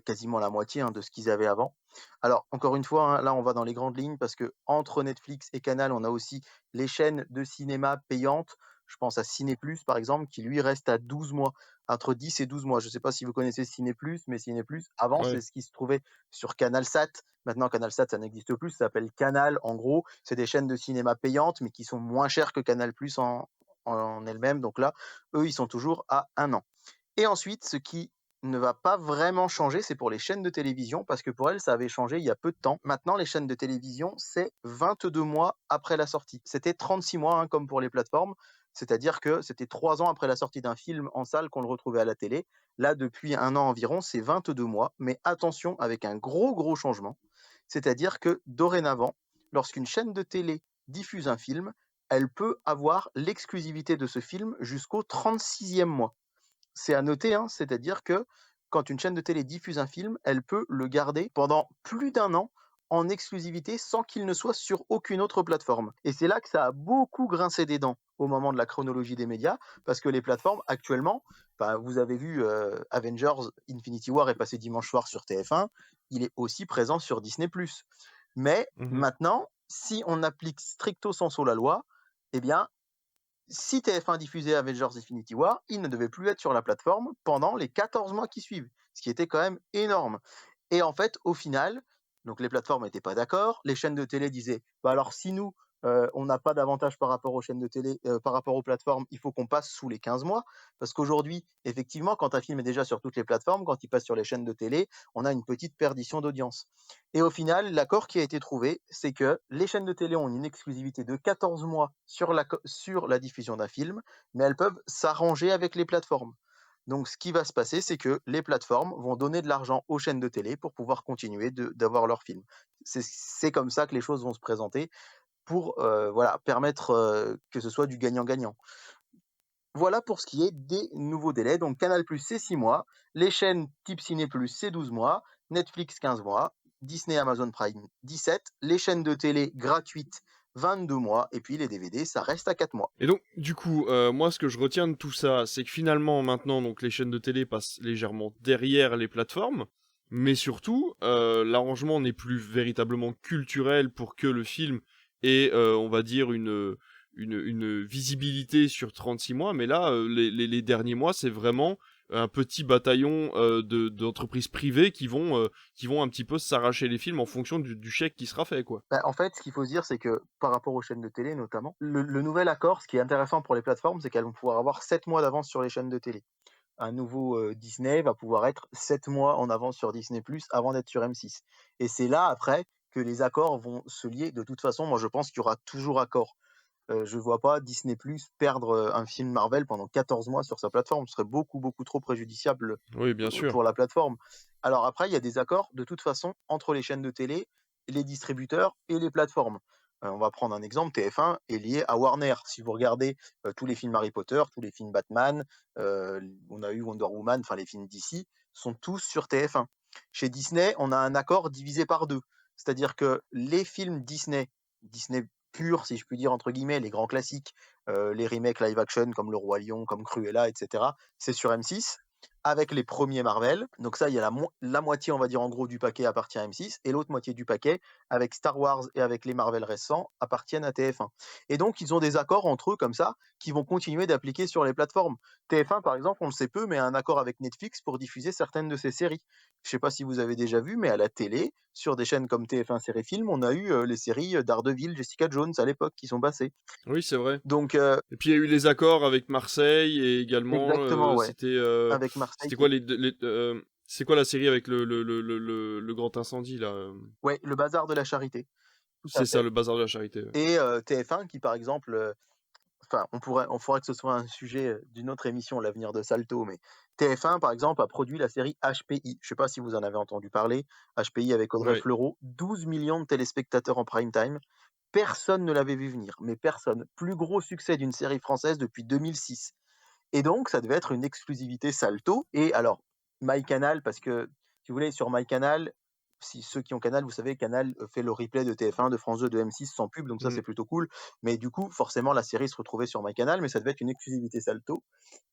quasiment la moitié, hein, de ce qu'ils avaient avant. Alors, encore une fois, hein, là, on va dans les grandes lignes, parce que entre Netflix et Canal, on a aussi les chaînes de cinéma payantes. Je pense à Ciné+, par exemple, qui lui reste à 12 mois, entre 10 et 12 mois. Je ne sais pas si vous connaissez Ciné+, mais Ciné+, avant, c'est Ouais. ce qui se trouvait sur CanalSat. Maintenant, CanalSat, ça n'existe plus, ça s'appelle Canal. En gros, c'est des chaînes de cinéma payantes, mais qui sont moins chères que Canal+, en elles-mêmes. Donc là, eux, ils sont toujours à 1 an. Et ensuite, ce qui ne va pas vraiment changer, c'est pour les chaînes de télévision, parce que pour elles, ça avait changé il y a peu de temps. Maintenant, les chaînes de télévision, c'est 22 mois après la sortie. C'était 36 mois, hein, comme pour les plateformes, c'est-à-dire que c'était 3 ans après la sortie d'un film en salle qu'on le retrouvait à la télé. Là, depuis 1 an environ, c'est 22 mois, mais attention, avec un gros changement, c'est-à-dire que dorénavant, lorsqu'une chaîne de télé diffuse un film, elle peut avoir l'exclusivité de ce film jusqu'au 36e mois. C'est à noter, hein, c'est-à-dire que quand une chaîne de télé diffuse un film, elle peut le garder pendant plus d'1 an en exclusivité sans qu'il ne soit sur aucune autre plateforme. Et c'est là que ça a beaucoup grincé des dents au moment de la chronologie des médias, parce que les plateformes actuellement, vous avez vu Avengers Infinity War est passé dimanche soir sur TF1, il est aussi présent sur Disney+. Mais Mmh. maintenant, si on applique stricto sensu la loi, eh bien, si TF1 diffusait Avengers Infinity War, il ne devait plus être sur la plateforme pendant les 14 mois qui suivent, ce qui était quand même énorme. Et en fait, au final, donc les plateformes n'étaient pas d'accord, les chaînes de télé disaient alors si nous, on n'a pas d'avantage par rapport aux chaînes de télé, par rapport aux plateformes, il faut qu'on passe sous les 15 mois, parce qu'aujourd'hui, effectivement, quand un film est déjà sur toutes les plateformes, quand il passe sur les chaînes de télé, on a une petite perdition d'audience. Et au final, l'accord qui a été trouvé, c'est que les chaînes de télé ont une exclusivité de 14 mois sur la diffusion d'un film, mais elles peuvent s'arranger avec les plateformes. Donc, ce qui va se passer, c'est que les plateformes vont donner de l'argent aux chaînes de télé pour pouvoir continuer d'avoir leurs films. C'est comme ça que les choses vont se présenter pour permettre que ce soit du gagnant-gagnant. Voilà pour ce qui est des nouveaux délais. Donc Canal+, c'est 6 mois. Les chaînes type Ciné+, c'est 12 mois. Netflix, 15 mois. Disney, Amazon Prime, 17. Les chaînes de télé gratuites, 22 mois. Et puis les DVD, ça reste à 4 mois. Et donc, du coup, moi, ce que je retiens de tout ça, c'est que finalement, maintenant, donc, les chaînes de télé passent légèrement derrière les plateformes, mais surtout, l'arrangement n'est plus véritablement culturel pour que le film ait, on va dire, une visibilité sur 36 mois, mais là, les derniers mois, c'est vraiment un petit bataillon d'entreprises privées qui vont un petit peu s'arracher les films en fonction du chèque qui sera fait, quoi. En fait, ce qu'il faut se dire, c'est que par rapport aux chaînes de télé notamment, le nouvel accord, ce qui est intéressant pour les plateformes, c'est qu'elles vont pouvoir avoir 7 mois d'avance sur les chaînes de télé. Un nouveau Disney va pouvoir être 7 mois en avance sur Disney+ avant d'être sur M6. Et c'est là, après, que les accords vont se lier. De toute façon, moi, je pense qu'il y aura toujours accord. Je vois pas Disney+ perdre un film Marvel pendant 14 mois sur sa plateforme. Ce serait beaucoup trop préjudiciable Oui, bien sûr. pour la plateforme. Alors après, il y a des accords, de toute façon, entre les chaînes de télé, les distributeurs et les plateformes. On va prendre un exemple, TF1 est lié à Warner. Si vous regardez tous les films Harry Potter, tous les films Batman, on a eu Wonder Woman, enfin les films DC, sont tous sur TF1. Chez Disney, on a un accord divisé par 2. C'est-à-dire que les films Disney purs, si je puis dire, entre guillemets, les grands classiques, les remakes live action comme Le Roi Lion, comme Cruella, etc., c'est sur M6. avec les premiers Marvel. Donc ça, il y a la moitié, on va dire en gros, du paquet appartient à M6, et l'autre moitié du paquet, avec Star Wars et avec les Marvel récents, appartiennent à TF1. Et donc, ils ont des accords entre eux comme ça, qui vont continuer d'appliquer sur les plateformes. TF1, par exemple, on le sait peu, mais a un accord avec Netflix pour diffuser certaines de ses séries. Je sais pas si vous avez déjà vu, mais à la télé, sur des chaînes comme TF1 Série Film, on a eu les séries Daredevil, Jessica Jones à l'époque qui sont passées. Oui, c'est vrai. Donc, Et puis il y a eu les accords avec Marseille et également exactement, ouais. c'était Avec Marseille. quoi c'est quoi la série avec le grand incendie là Ouais, le bazar de la charité. Tout à C'est ça, fait. le bazar de la charité. Ouais. Et TF1 qui, par exemple, enfin, on faudrait que ce soit un sujet d'une autre émission, l'avenir de Salto, mais TF1, par exemple, a produit la série HPI. Je sais pas si vous en avez entendu parler. HPI avec Audrey Ouais. Fleurot, 12 millions de téléspectateurs en prime time. Personne ne l'avait vu venir, mais personne. Plus gros succès d'une série française depuis 2006. Et donc, ça devait être une exclusivité Salto. Et alors, MyCanal, parce que, si vous voulez, sur MyCanal, si ceux qui ont Canal, vous savez, Canal fait le replay de TF1, de France 2, de M6 sans pub, donc ça, Mm. c'est plutôt cool. Mais du coup, forcément, la série se retrouvait sur MyCanal, mais ça devait être une exclusivité Salto.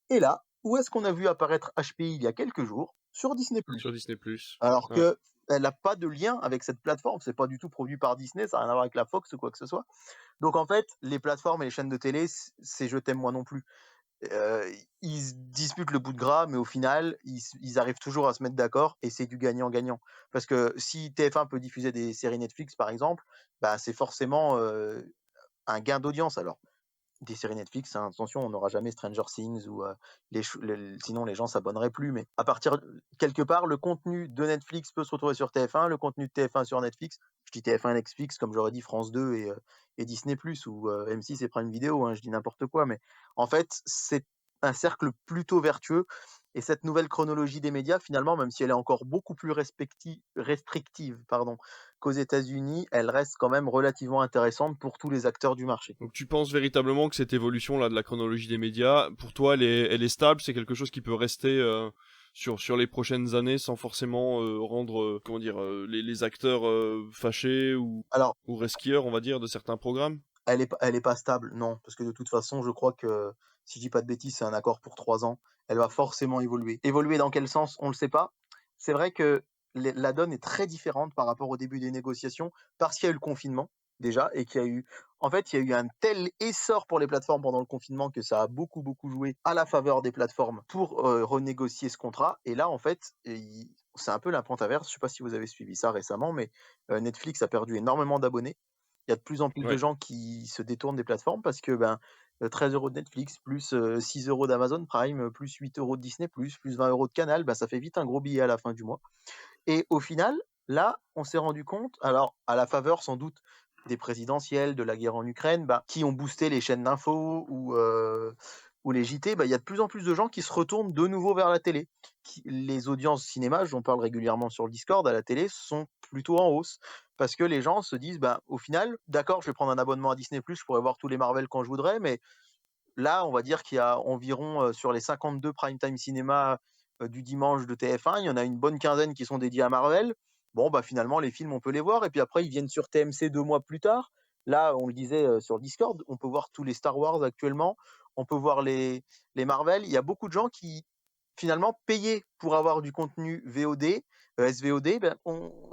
Et là, où est-ce qu'on a vu apparaître HPI il y a quelques jours? Sur Disney+. Sur Disney+. Alors Ouais. que elle n'a pas de lien avec cette plateforme, c'est pas du tout produit par Disney, ça n'a rien à voir avec la Fox ou quoi que ce soit. Donc en fait, les plateformes et les chaînes de télé, c'est je t'aime moi non plus. Ils se disputent le bout de gras, mais au final, ils arrivent toujours à se mettre d'accord et c'est du gagnant-gagnant. Parce que si TF1 peut diffuser des séries Netflix, par exemple, bah, c'est forcément un gain d'audience. Alors, des séries Netflix, hein, attention, on n'aura jamais Stranger Things ou sinon les gens s'abonneraient plus. Mais à partir quelque part, le contenu de Netflix peut se retrouver sur TF1, le contenu de TF1 sur Netflix. Je dis TF1 Netflix comme j'aurais dit France 2 et Disney+ ou M6 et Prime Video, hein, je dis n'importe quoi. Mais en fait, c'est un cercle plutôt vertueux. Et cette nouvelle chronologie des médias, finalement, même si elle est encore beaucoup plus restrictive, qu'aux États-Unis, elle reste quand même relativement intéressante pour tous les acteurs du marché. Donc tu penses véritablement que cette évolution là de la chronologie des médias, pour toi, elle est stable, c'est quelque chose qui peut rester sur les prochaines années sans forcément rendre les acteurs fâchés ou resquilleurs, on va dire, de certains programmes? Elle est pas stable, non, parce que de toute façon, je crois que, si je dis pas de bêtises, c'est un accord pour 3 ans. Elle va forcément évoluer. Évoluer dans quel sens? On le sait pas. C'est vrai que la donne est très différente par rapport au début des négociations, parce qu'il y a eu le confinement, déjà, et qu'il y a eu en fait, il y a eu un tel essor pour les plateformes pendant le confinement que ça a beaucoup, beaucoup joué à la faveur des plateformes pour renégocier ce contrat. Et là, en fait, c'est un peu la pente inverse. Je sais pas si vous avez suivi ça récemment, mais Netflix a perdu énormément d'abonnés. Il y a de plus en plus de gens qui se détournent des plateformes parce que 13 € de Netflix, plus 6 € d'Amazon Prime, plus 8 € de Disney+, plus 20 € de Canal, ça fait vite un gros billet à la fin du mois. Et au final, là, on s'est rendu compte, alors à la faveur sans doute des présidentielles, de la guerre en Ukraine, qui ont boosté les chaînes d'infos ou les JT, il y a de plus en plus de gens qui se retournent de nouveau vers la télé. Les audiences cinéma, j'en parle régulièrement sur le Discord, à la télé, sont plutôt en hausse. Parce que les gens se disent, au final, d'accord, je vais prendre un abonnement à Disney+, je pourrais voir tous les Marvel quand je voudrais, mais là, on va dire qu'il y a environ, sur les 52 prime time cinéma du dimanche de TF1, il y en a une bonne quinzaine qui sont dédiés à Marvel. Bon, finalement, les films, on peut les voir, et puis après, ils viennent sur TMC 2 mois plus tard. Là, on le disait sur le Discord, on peut voir tous les Star Wars actuellement, on peut voir les Marvel. Il y a beaucoup de gens qui, finalement, payaient pour avoir du contenu VOD, SVOD.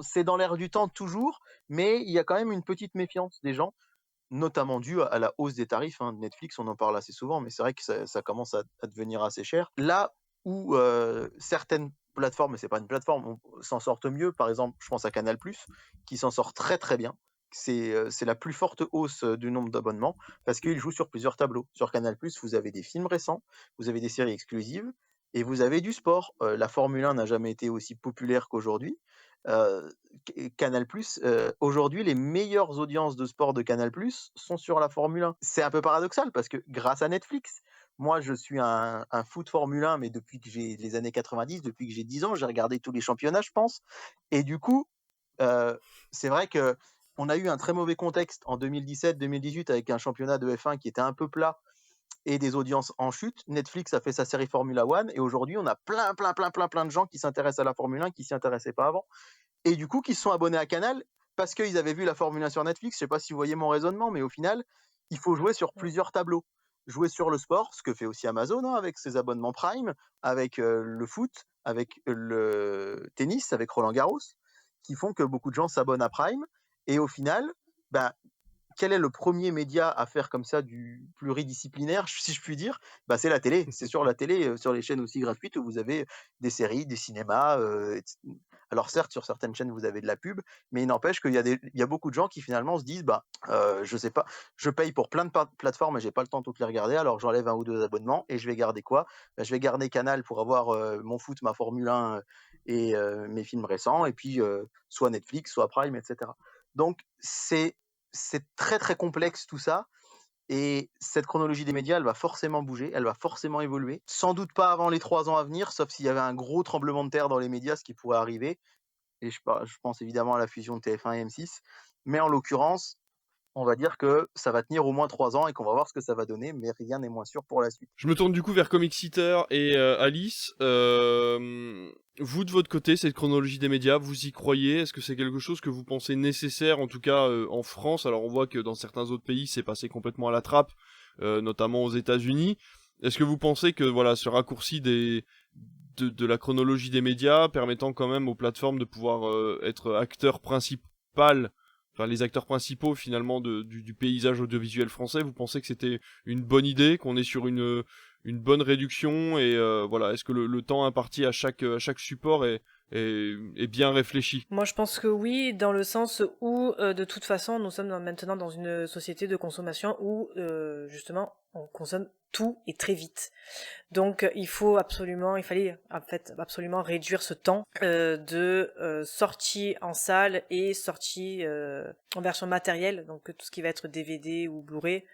C'est dans l'air du temps toujours, mais il y a quand même une petite méfiance des gens, notamment due à la hausse des tarifs de Netflix. On en parle assez souvent, mais c'est vrai que ça commence à devenir assez cher. Là où certaines plateformes, mais c'est pas une plateforme, s'en sortent mieux, par exemple, je pense à Canal+, qui s'en sort très très bien. C'est la plus forte hausse du nombre d'abonnements, parce qu'il joue sur plusieurs tableaux. Sur Canal+, vous avez des films récents, vous avez des séries exclusives, et vous avez du sport. La Formule 1 n'a jamais été aussi populaire qu'aujourd'hui. Canal+, aujourd'hui, les meilleures audiences de sport de Canal+ sont sur la Formule 1. C'est un peu paradoxal parce que grâce à Netflix, moi je suis un foot Formule 1, mais depuis que j'ai les années 90, depuis que j'ai 10 ans, j'ai regardé tous les championnats, je pense. Et du coup, c'est vrai que on a eu un très mauvais contexte en 2017-2018 avec un championnat de F1 qui était un peu plat et des audiences en chute. Netflix a fait sa série Formula One et aujourd'hui, on a plein de gens qui s'intéressent à la Formule 1 qui s'y intéressaient pas avant et du coup qui se sont abonnés à Canal parce qu'ils avaient vu la Formule 1 sur Netflix. Je sais pas si vous voyez mon raisonnement, mais au final, il faut jouer sur plusieurs tableaux. jouer sur le sport, ce que fait aussi Amazon, hein, avec ses abonnements Prime, avec le foot, avec le tennis, avec Roland-Garros, qui font que beaucoup de gens s'abonnent à Prime. Et au final, bah, quel est le premier média à faire comme ça du pluridisciplinaire, si je puis dire? Bah, c'est la télé. C'est sur la télé, sur les chaînes aussi gratuites où vous avez des séries, des cinémas, alors certes, sur certaines chaînes, vous avez de la pub, mais il n'empêche qu'il y a beaucoup de gens qui finalement se disent: «Bah, je sais pas, je paye pour plein de plateformes et j'ai pas le temps de toutes les regarder, alors j'enlève 1 ou 2 abonnements et je vais garder quoi? Bah, je vais garder Canal pour avoir, mon foot, ma Formule 1, et mes films récents et puis, soit Netflix, soit Prime et cetera». Donc c'est très, très complexe tout ça et cette chronologie des médias, elle va forcément bouger, elle va forcément évoluer. Sans doute pas avant les 3 ans à venir, sauf s'il y avait un gros tremblement de terre dans les médias, ce qui pourrait arriver et je pense évidemment à la fusion de TF1 et M6. Mais en l'occurrence, on va dire que ça va tenir au moins 3 ans et qu'on va voir ce que ça va donner, mais rien n'est moins sûr pour la suite. Je me tourne du coup vers Comic Seater et Alice. Vous, de votre côté, cette chronologie des médias, vous y croyez? Est-ce que c'est quelque chose que vous pensez nécessaire, en tout cas en France? Alors on voit que dans certains autres pays, c'est passé complètement à la trappe, notamment aux États-Unis. Est-ce que vous pensez que voilà, ce raccourci de la chronologie des médias, permettant quand même aux plateformes de pouvoir être acteurs principaux, enfin les acteurs principaux finalement du paysage audiovisuel français, vous pensez que c'était une bonne idée, qu'on est sur une bonne réduction et voilà, est-ce que le temps imparti à chaque support est bien réfléchi? Moi, je pense que oui, dans le sens où, de toute façon, nous sommes maintenant dans une société de consommation où, justement, on consomme tout et très vite. Donc, il fallait en fait absolument réduire ce temps de sortie en salle et sortie en version matérielle, donc tout ce qui va être DVD ou Blu-ray.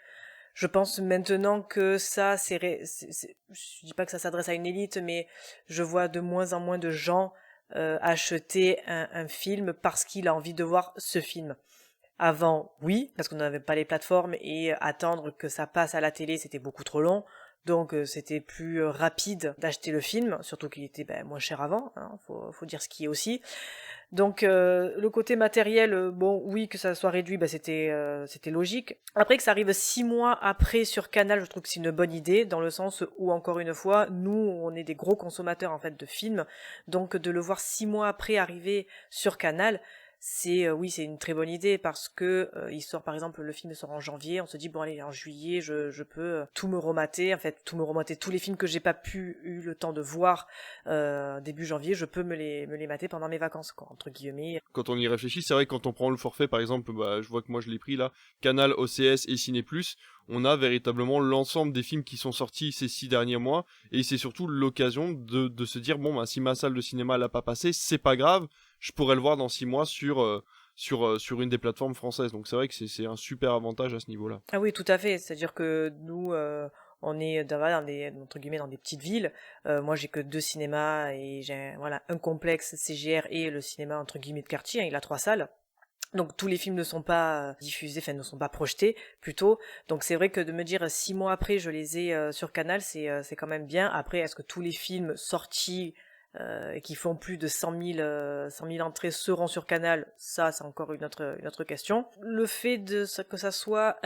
Je pense maintenant que ça, je dis pas que ça s'adresse à une élite, mais je vois de moins en moins de gens acheter un film parce qu'il a envie de voir ce film. Avant, oui, parce qu'on n'avait pas les plateformes et attendre que ça passe à la télé, c'était beaucoup trop long. Donc c'était plus rapide d'acheter le film, surtout qu'il était moins cher avant, hein, faut dire ce qui est aussi. Donc le côté matériel, bon oui que ça soit réduit, c'était logique. Après que ça arrive 6 mois après sur Canal, je trouve que c'est une bonne idée, dans le sens où encore une fois, nous on est des gros consommateurs en fait de films, donc de le voir 6 mois après arriver sur Canal, c'est une très bonne idée parce que il sort par exemple, le film sort en janvier, on se dit bon allez en juillet je peux tout me remater, tous les films que j'ai pas eu le temps de voir début janvier, je peux me les mater pendant mes vacances quoi, entre guillemets. Quand on y réfléchit, c'est vrai que quand on prend le forfait par exemple, je vois que moi je l'ai pris là, Canal, OCS et Ciné+, on a véritablement l'ensemble des films qui sont sortis ces 6 derniers mois, et c'est surtout l'occasion de se dire bon si ma salle de cinéma l'a pas passé, c'est pas grave, je pourrais le voir dans 6 mois sur une des plateformes françaises. Donc c'est vrai que c'est un super avantage à ce niveau-là. Ah oui, tout à fait. C'est-à-dire que nous, on est dans des, entre guillemets, dans des petites villes. Moi, j'ai que 2 cinémas et j'ai un complexe CGR et le cinéma entre guillemets de quartier. Hein, il a 3 salles. Donc tous les films ne sont pas diffusés, ne sont pas projetés plutôt. Donc c'est vrai que de me dire 6 mois après je les ai sur Canal, c'est quand même bien. Après, est-ce que tous les films sortis qui font plus de 100 000 entrées seront sur Canal, ça c'est encore une autre question. Le fait que ça soit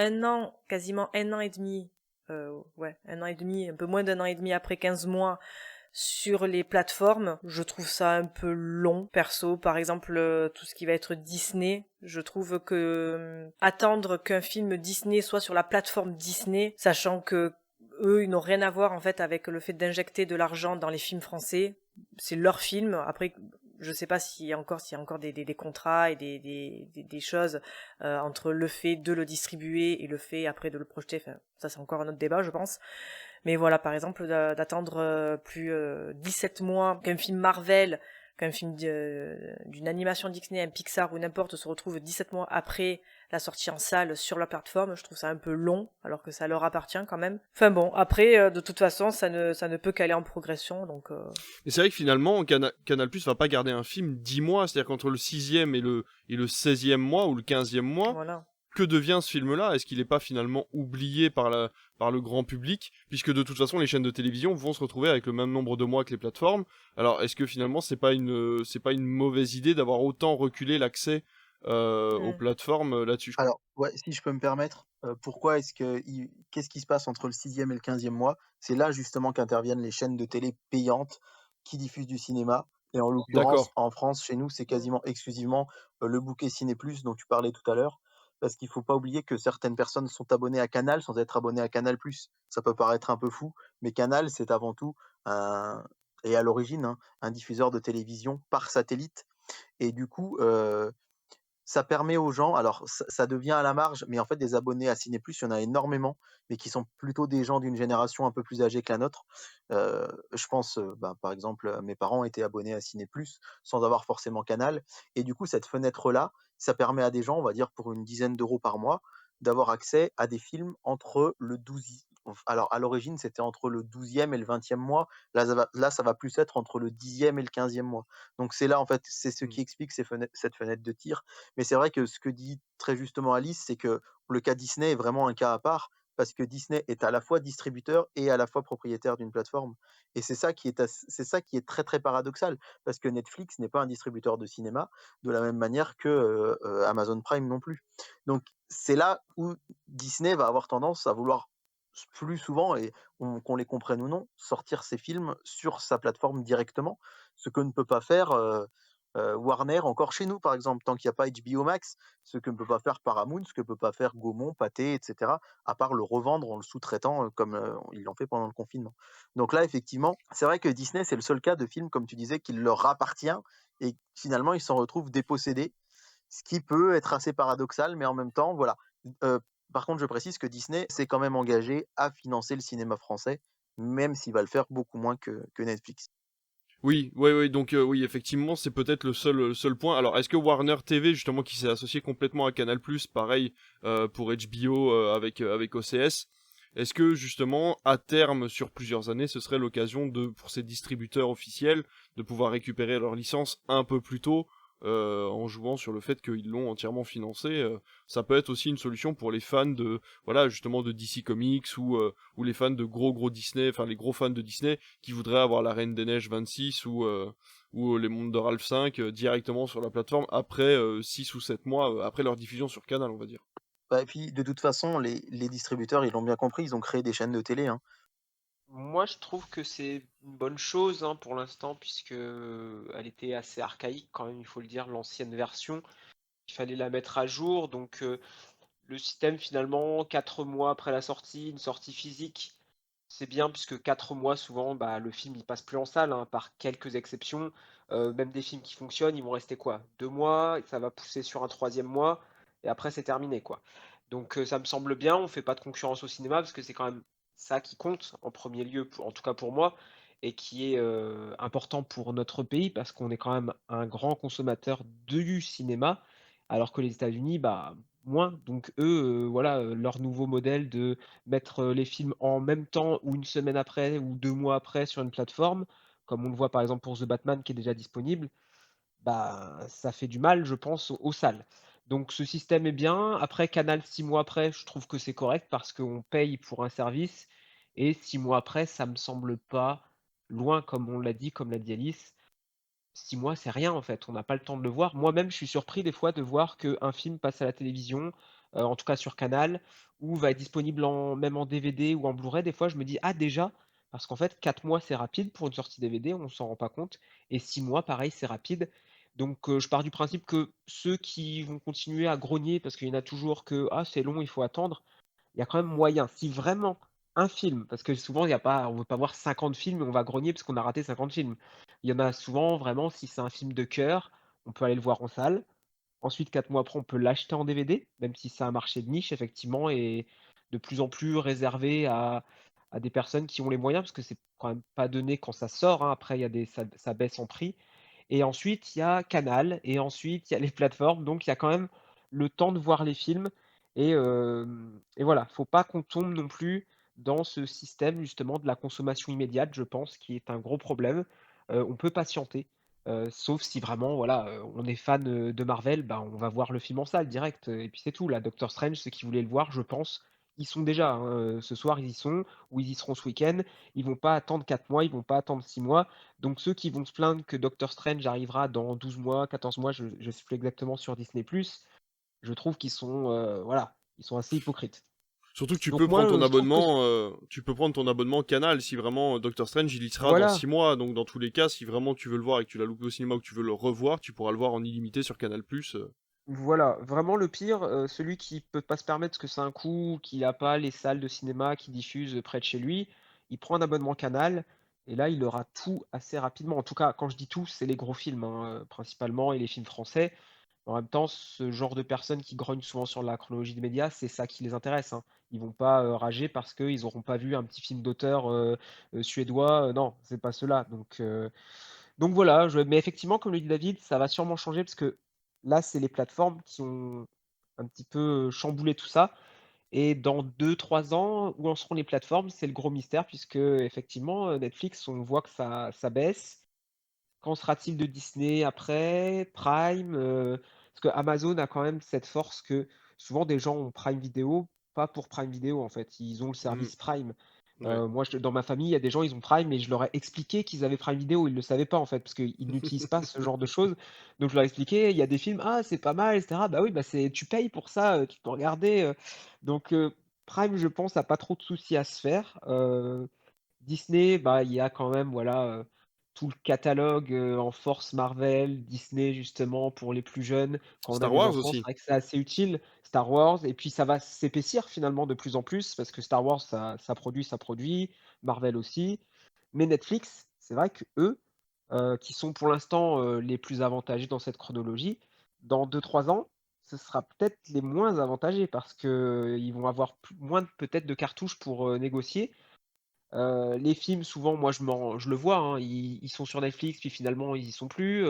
quasiment un an et demi, un an et demi, un peu moins d'un an et demi après 15 mois sur les plateformes, je trouve ça un peu long. Perso, par exemple, tout ce qui va être Disney, je trouve que attendre qu'un film Disney soit sur la plateforme Disney, sachant que eux, ils n'ont rien à voir en fait avec le fait d'injecter de l'argent dans les films français. C'est leur film. Après, je sais pas s'il y a encore des contrats et des choses entre le fait de le distribuer et le fait après de le projeter. Enfin, ça c'est encore un autre débat, je pense. Mais voilà, par exemple, d'attendre plus 17 mois qu'un film Marvel, qu'un film d'une animation Disney, un Pixar ou n'importe se retrouve 17 mois après la sortie en salle sur la plateforme, je trouve ça un peu long, alors que ça leur appartient quand même. Enfin bon, après, de toute façon, ça ne peut qu'aller en progression, donc... Et c'est vrai que finalement, Canal+ va pas garder un film 10 mois, c'est-à-dire qu'entre le 6e et le 16e mois, ou le 15e mois, voilà. Que devient ce film-là? Est-ce qu'il n'est pas finalement oublié par le grand public, puisque de toute façon les chaînes de télévision vont se retrouver avec le même nombre de mois que les plateformes? Alors est-ce que finalement c'est pas une mauvaise idée d'avoir autant reculé l'accès aux plateformes là-dessus? Alors ouais, si je peux me permettre, pourquoi est-ce que qu'est-ce qui se passe entre le 6e et le 15e mois? C'est là justement qu'interviennent les chaînes de télé payantes qui diffusent du cinéma. Et en l'occurrence, D'accord. en France, chez nous, c'est quasiment exclusivement le bouquet Ciné+ dont tu parlais tout à l'heure. Parce qu'il faut pas oublier que certaines personnes sont abonnées à Canal sans être abonnées à Canal+. Ça peut paraître un peu fou, mais Canal, c'est avant tout un, et à l'origine, hein, un diffuseur de télévision par satellite. Et du coup, ça permet aux gens, alors ça devient à la marge, mais en fait des abonnés à Ciné+, il y en a énormément, mais qui sont plutôt des gens d'une génération un peu plus âgée que la nôtre. Je pense, par exemple, mes parents étaient abonnés à Ciné+, sans avoir forcément Canal, et du coup cette fenêtre-là, ça permet à des gens, on va dire pour une dizaine d'euros par mois, d'avoir accès à des films entre le 12 alors à l'origine c'était entre le 12e et le 20e mois, là ça va plus être entre le 10e et le 15e mois. Donc c'est là en fait, c'est ce Mmh. qui explique cette fenêtre de tir. Mais c'est vrai que ce que dit très justement Alice, c'est que le cas Disney est vraiment un cas à part, parce que Disney est à la fois distributeur et à la fois propriétaire d'une plateforme. Et c'est ça qui est très très paradoxal, parce que Netflix n'est pas un distributeur de cinéma de la même manière que Amazon Prime non plus. Donc c'est là où Disney va avoir tendance à vouloir plus souvent, et qu'on les comprenne ou non, sortir ses films sur sa plateforme directement, ce que ne peut pas faire Warner encore chez nous, par exemple, tant qu'il y a pas HBO Max, ce que ne peut pas faire Paramount, ce que peut pas faire Gaumont, Pathé, et cetera, à part le revendre en le sous-traitant, comme, ils l'ont fait pendant le confinement. Donc là, effectivement, c'est vrai que Disney, c'est le seul cas de film, comme tu disais, qui leur appartient et finalement, ils s'en retrouvent dépossédés, ce qui peut être assez paradoxal, mais en même temps, voilà. Heu, Par contre, je précise que Disney s'est quand même engagé à financer le cinéma français, même s'il va le faire beaucoup moins que Netflix. Oui, ouais, ouais, donc oui, effectivement, c'est peut-être le seul point. Alors, est-ce que Warner TV, justement, qui s'est associé complètement à Canal+, pareil pour HBO avec OCS, est-ce que justement, à terme, sur plusieurs années, ce serait l'occasion pour ces distributeurs officiels de pouvoir récupérer leur licence un peu plus tôt en jouant sur le fait qu'ils l'ont entièrement financé ça peut être aussi une solution pour les fans de, voilà, justement de DC Comics ou les fans de gros Disney, enfin les gros fans de Disney qui voudraient avoir la Reine des Neiges 26 ou les Mondes de Ralph 5 directement sur la plateforme après 6 ou 7 mois après leur diffusion sur Canal, on va dire. Bah, et puis, de toute façon, les distributeurs, ils l'ont bien compris, ils ont créé des chaînes de télé, hein. Moi, je trouve que c'est une bonne chose hein, pour l'instant, puisque elle était assez archaïque quand même, il faut le dire, l'ancienne version. Il fallait la mettre à jour, donc le système finalement, 4 mois après la sortie, une sortie physique, c'est bien puisque 4 mois souvent, bah, le film il passe plus en salle, hein, par quelques exceptions. Même des films qui fonctionnent, ils vont rester quoi? 2 mois, ça va pousser sur un troisième mois, et après c'est terminé quoi. Donc ça me semble bien, on fait pas de concurrence au cinéma parce que c'est quand même ça qui compte en premier lieu, en tout cas pour moi, et qui est important pour notre pays parce qu'on est quand même un grand consommateur du cinéma, alors que les États-Unis, bah moins. Donc eux, voilà, leur nouveau modèle de mettre, les films en même temps ou une semaine après ou 2 mois après sur une plateforme, comme on le voit par exemple pour The Batman qui est déjà disponible, bah, ça fait du mal je pense aux salles. Donc ce système est bien. Après Canal 6 mois après, je trouve que c'est correct parce qu'on paye pour un service et 6 mois après, ça me semble pas loin comme on l'a dit, comme l'a dit Alice. 6 mois, c'est rien en fait, on n'a pas le temps de le voir. Moi-même, je suis surpris des fois de voir qu'un film passe à la télévision, en tout cas sur Canal, ou va être disponible même en DVD ou en Blu-ray. Des fois, je me dis: «Ah déjà?» parce qu'en fait 4 mois, c'est rapide pour une sortie DVD, on s'en rend pas compte et 6 mois, pareil, c'est rapide. Donc je pars du principe que ceux qui vont continuer à grogner parce qu'il y en a toujours que: «Ah c'est long, il faut attendre», il y a quand même moyen. Si vraiment un film, parce que souvent il y a pas on veut pas voir 50 films et on va grogner parce qu'on a raté 50 films. Il y en a souvent vraiment si c'est un film de cœur, on peut aller le voir en salle. Ensuite 4 mois après, on peut l'acheter en DVD, même si c'est un marché de niche effectivement et de plus en plus réservé à des personnes qui ont les moyens, parce que c'est quand même pas donné quand ça sort, hein. Après il y a des ça baisse en prix et ensuite il y a Canal et ensuite il y a les plateformes, donc il y a quand même le temps de voir les films et voilà, faut pas qu'on tombe non plus dans ce système justement de la consommation immédiate, je pense, qui est un gros problème. On peut patienter, sauf si vraiment voilà, on est fan, de Marvel, bah, on va voir le film en salle direct, et puis c'est tout. Là, Doctor Strange, ceux qui voulaient le voir, je pense, ils sont déjà, hein, ce soir ils y sont ou ils y seront ce week-end. Ils vont pas attendre 4 mois, ils vont pas attendre 6 mois. Donc ceux qui vont se plaindre que Doctor Strange arrivera dans 12 mois, 14 mois, je sais plus exactement sur Disney+, je trouve qu'ils sont, voilà, ils sont assez hypocrites. Surtout que tu Donc peux prendre moi, ton je trouve que abonnement, tu peux prendre ton abonnement Canal si vraiment Doctor Strange il y sera dans voilà. 6 mois. Donc dans tous les cas, si vraiment tu veux le voir et que tu l'as loupé au cinéma ou que tu veux le revoir, tu pourras le voir en illimité sur Canal+. Voilà, vraiment le pire, celui qui peut pas se permettre parce que c'est un coût, qui a pas les salles de cinéma qui diffusent près de chez lui, il prend un abonnement Canal et là, il aura tout assez rapidement. En tout cas, quand je dis tout, c'est les gros films, hein, principalement et les films français. En même temps, ce genre de personnes qui grognent souvent sur la chronologie des médias, c'est ça qui les intéresse, hein. Ils vont pas, rager parce qu'ils auront pas vu un petit film d'auteur, suédois, non, c'est pas cela. Donc voilà, mais effectivement, comme le dit David, ça va sûrement changer parce que là, c'est les plateformes qui ont un petit peu chamboulé tout ça. Et dans 2, 3 ans, où en seront les plateformes? C'est le gros mystère, puisque effectivement, Netflix, on voit que ça baisse. Qu'en sera-t-il de Disney après? Prime? Parce que Amazon a quand même cette force que souvent des gens ont Prime Video, pas pour Prime Video en fait, ils ont le Mm. service Prime. Ouais. Moi, dans ma famille, il y a des gens, ils ont Prime, et je leur ai expliqué qu'ils avaient Prime Video, ils le savaient pas en fait, parce qu'ils n'utilisent pas ce genre de choses. Donc je leur ai expliqué, il y a des films, ah c'est pas mal, etc. Bah oui, bah tu payes pour ça, tu peux regarder. Donc Prime, je pense, a pas trop de soucis à se faire. Disney, bah, il y a quand même voilà, tout le catalogue en force Marvel, Disney justement pour les plus jeunes. Quand on a Star des Wars enfants, c'est aussi. vrai que c'est assez utile. Star Wars, et puis ça va s'épaissir finalement de plus en plus parce que Star Wars, ça produit, Marvel aussi. Mais Netflix, c'est vrai que eux, qui sont pour l'instant les plus avantagés dans cette chronologie, dans 2, 3 ans, ce sera peut-être les moins avantagés parce que ils vont avoir moins peut-être de cartouches pour négocier. Les films, souvent, moi, je le vois, hein, ils sont sur Netflix, puis finalement, ils y sont plus.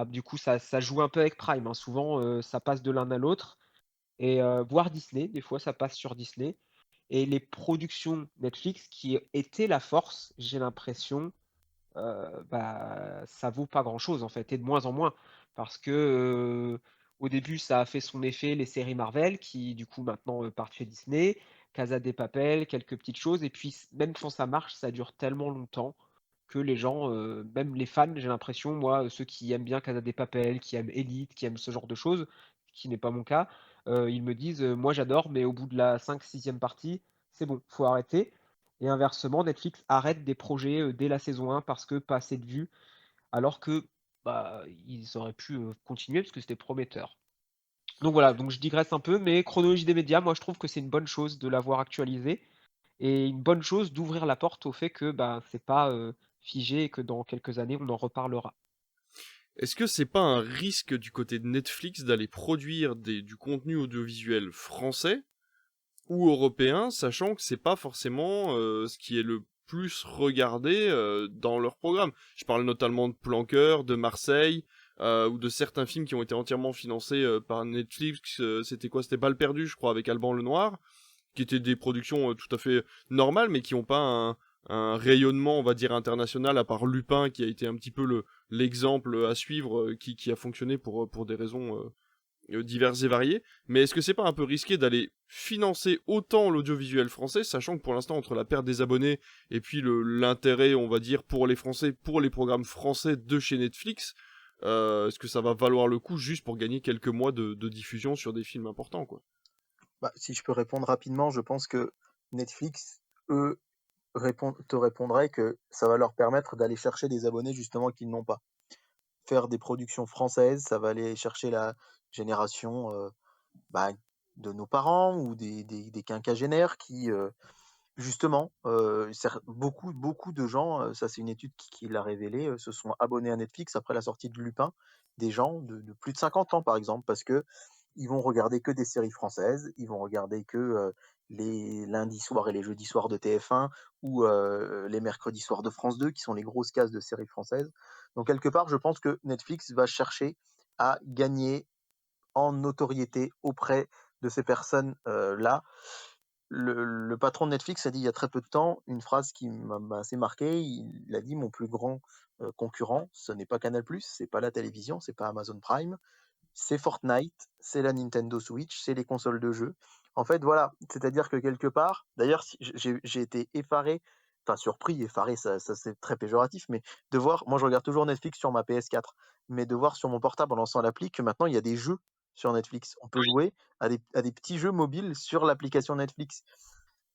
Du coup, ça joue un peu avec Prime, hein. Souvent, ça passe de l'un à l'autre. Et voire Disney, des fois, ça passe sur Disney. Et les productions Netflix, qui étaient la force, j'ai l'impression, bah, ça vaut pas grand-chose, en fait, et de moins en moins. Parce que au début, ça a fait son effet, les séries Marvel, qui du coup maintenant partent chez Disney, Casa de Papel, quelques petites choses, et puis même quand ça marche, ça dure tellement longtemps que les gens, même les fans, j'ai l'impression, moi, ceux qui aiment bien Casa de Papel, qui aiment Elite, qui aiment ce genre de choses, qui n'est pas mon cas, ils me disent, moi j'adore, mais au bout de la 5, 6e partie, c'est bon, faut arrêter. Et inversement, Netflix arrête des projets dès la saison 1 parce que pas assez de vues, alors que bah, ils auraient pu continuer parce que c'était prometteur. Donc voilà, donc je digresse un peu, mais chronologie des médias, moi je trouve que c'est une bonne chose de l'avoir actualisé et une bonne chose d'ouvrir la porte au fait que bah, c'est pas figé et que dans quelques années on en reparlera. Est-ce que c'est pas un risque du côté de Netflix d'aller produire du contenu audiovisuel français ou européen, sachant que c'est pas forcément ce qui est le plus regardé dans leur programme? Je parle notamment de Planqueur, de Marseille, ou de certains films qui ont été entièrement financés par Netflix. C'était quoi? C'était Balle perdue, je crois, avec Alban Lenoir, qui étaient des productions tout à fait normales, mais qui n'ont pas un rayonnement, on va dire, international, à part Lupin, qui a été un petit peu l'exemple à suivre, qui a fonctionné pour des raisons diverses et variées. Mais est-ce que c'est pas un peu risqué d'aller financer autant l'audiovisuel français, sachant que pour l'instant, entre la perte des abonnés et puis l'intérêt, on va dire, pour les Français, pour les programmes français de chez Netflix, est-ce que ça va valoir le coup juste pour gagner quelques mois de diffusion sur des films importants, quoi? Bah, si je peux répondre rapidement, je pense que Netflix, eux, te répondraient que ça va leur permettre d'aller chercher des abonnés justement qu'ils n'ont pas. Faire des productions françaises, ça va aller chercher la génération bah, de nos parents ou des quinquagénaires qui, justement, beaucoup de gens, ça c'est une étude qui l'a révélé, se sont abonnés à Netflix après la sortie de Lupin, des gens de plus de 50 ans par exemple, parce que ils vont regarder que des séries françaises, ils vont regarder que, les lundis soirs et les jeudis soirs de TF1 ou, les mercredis soirs de France 2 qui sont les grosses cases de séries françaises. Donc quelque part, je pense que Netflix va chercher à gagner en notoriété auprès de ces personnes, là. Le patron de Netflix a dit il y a très peu de temps une phrase qui m'a assez marqué. Il a dit: «Mon plus grand, concurrent, ce n'est pas Canal+, c'est pas la télévision, c'est pas Amazon Prime, c'est Fortnite, c'est la Nintendo Switch, c'est les consoles de jeux». En fait, voilà, c'est-à-dire que quelque part d'ailleurs si j'ai été effaré, enfin surpris, effaré ça c'est très péjoratif, mais de voir moi je regarde toujours Netflix sur ma PS4, mais de voir sur mon portable en lançant l'appli que maintenant il y a des jeux sur Netflix. On peut jouer à des petits jeux mobiles sur l'application Netflix.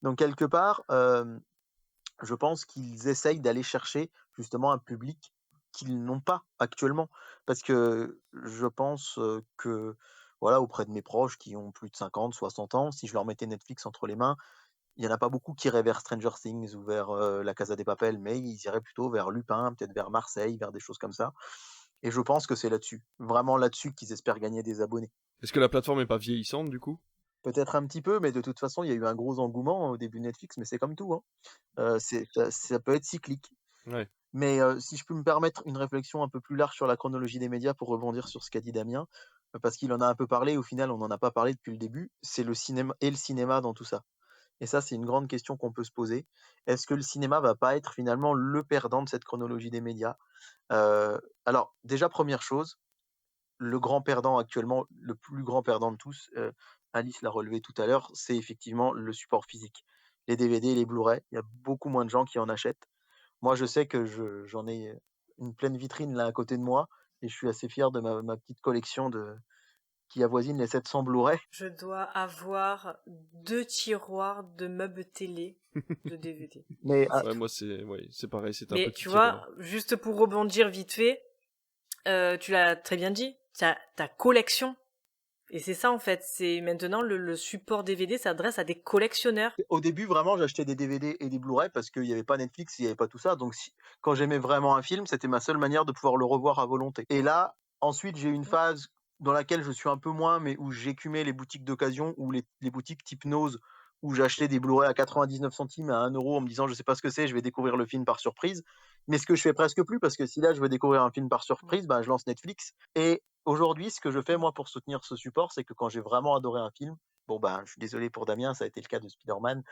Donc quelque part, je pense qu'ils essayent d'aller chercher justement un public qu'ils n'ont pas actuellement. Parce que je pense que, voilà, auprès de mes proches qui ont plus de 50, 60 ans, si je leur mettais Netflix entre les mains, il n'y en a pas beaucoup qui iraient vers Stranger Things ou vers La Casa des Papel, mais ils iraient plutôt vers Lupin, peut-être vers Marseille, vers des choses comme ça. Et je pense que c'est là-dessus, vraiment là-dessus qu'ils espèrent gagner des abonnés. Est-ce que la plateforme est pas vieillissante du coup? Peut-être un petit peu, mais de toute façon, il y a eu un gros engouement au début de Netflix, mais c'est comme tout, hein. Ça peut être cyclique. Ouais. Mais si je peux me permettre une réflexion un peu plus large sur la chronologie des médias pour rebondir sur ce qu'a dit Damien, parce qu'il en a un peu parlé, au final, on n'en a pas parlé depuis le début, c'est le cinéma dans tout ça. Et ça, c'est une grande question qu'on peut se poser. Est-ce que le cinéma va pas être finalement le perdant de cette chronologie des médias? Alors, déjà, première chose, le grand perdant actuellement, le plus grand perdant de tous, Alice l'a relevé tout à l'heure, c'est effectivement le support physique. Les DVD et les Blu-ray, il y a beaucoup moins de gens qui en achètent. Moi, je sais que j'en ai une pleine vitrine là à côté de moi et je suis assez fier de ma petite collection qui avoisine les 700 Blu-ray. Je dois avoir 2 tiroirs de meubles télé de DVD. Mais Ouais, moi c'est pareil, c'est un Mais petit tu tiroir. vois, juste pour rebondir vite fait, tu l'as très bien dit, ta collection. Et c'est ça en fait, c'est maintenant le support DVD s'adresse à des collectionneurs. au début, vraiment, j'achetais des DVD et des Blu-ray parce qu'il n'y avait pas Netflix, il n'y avait pas tout ça. Donc, quand j'aimais vraiment un film, c'était ma seule manière de pouvoir le revoir à volonté. Et là, ensuite, j'ai eu une phase dans laquelle je suis un peu moins, mais où j'écumais les boutiques d'occasion ou les boutiques type Nose, où j'achetais des Blu-ray à 99 centimes à 1 euro en me disant, je sais pas ce que c'est, je vais découvrir le film par surprise. Mais ce que je fais presque plus, parce que si là, je veux découvrir un film par surprise, bah, je lance Netflix. Et aujourd'hui, ce que je fais, moi, pour soutenir ce support, c'est que quand j'ai vraiment adoré un film, bon, ben, je suis désolé pour Damien, ça a été le cas de Spider-Man.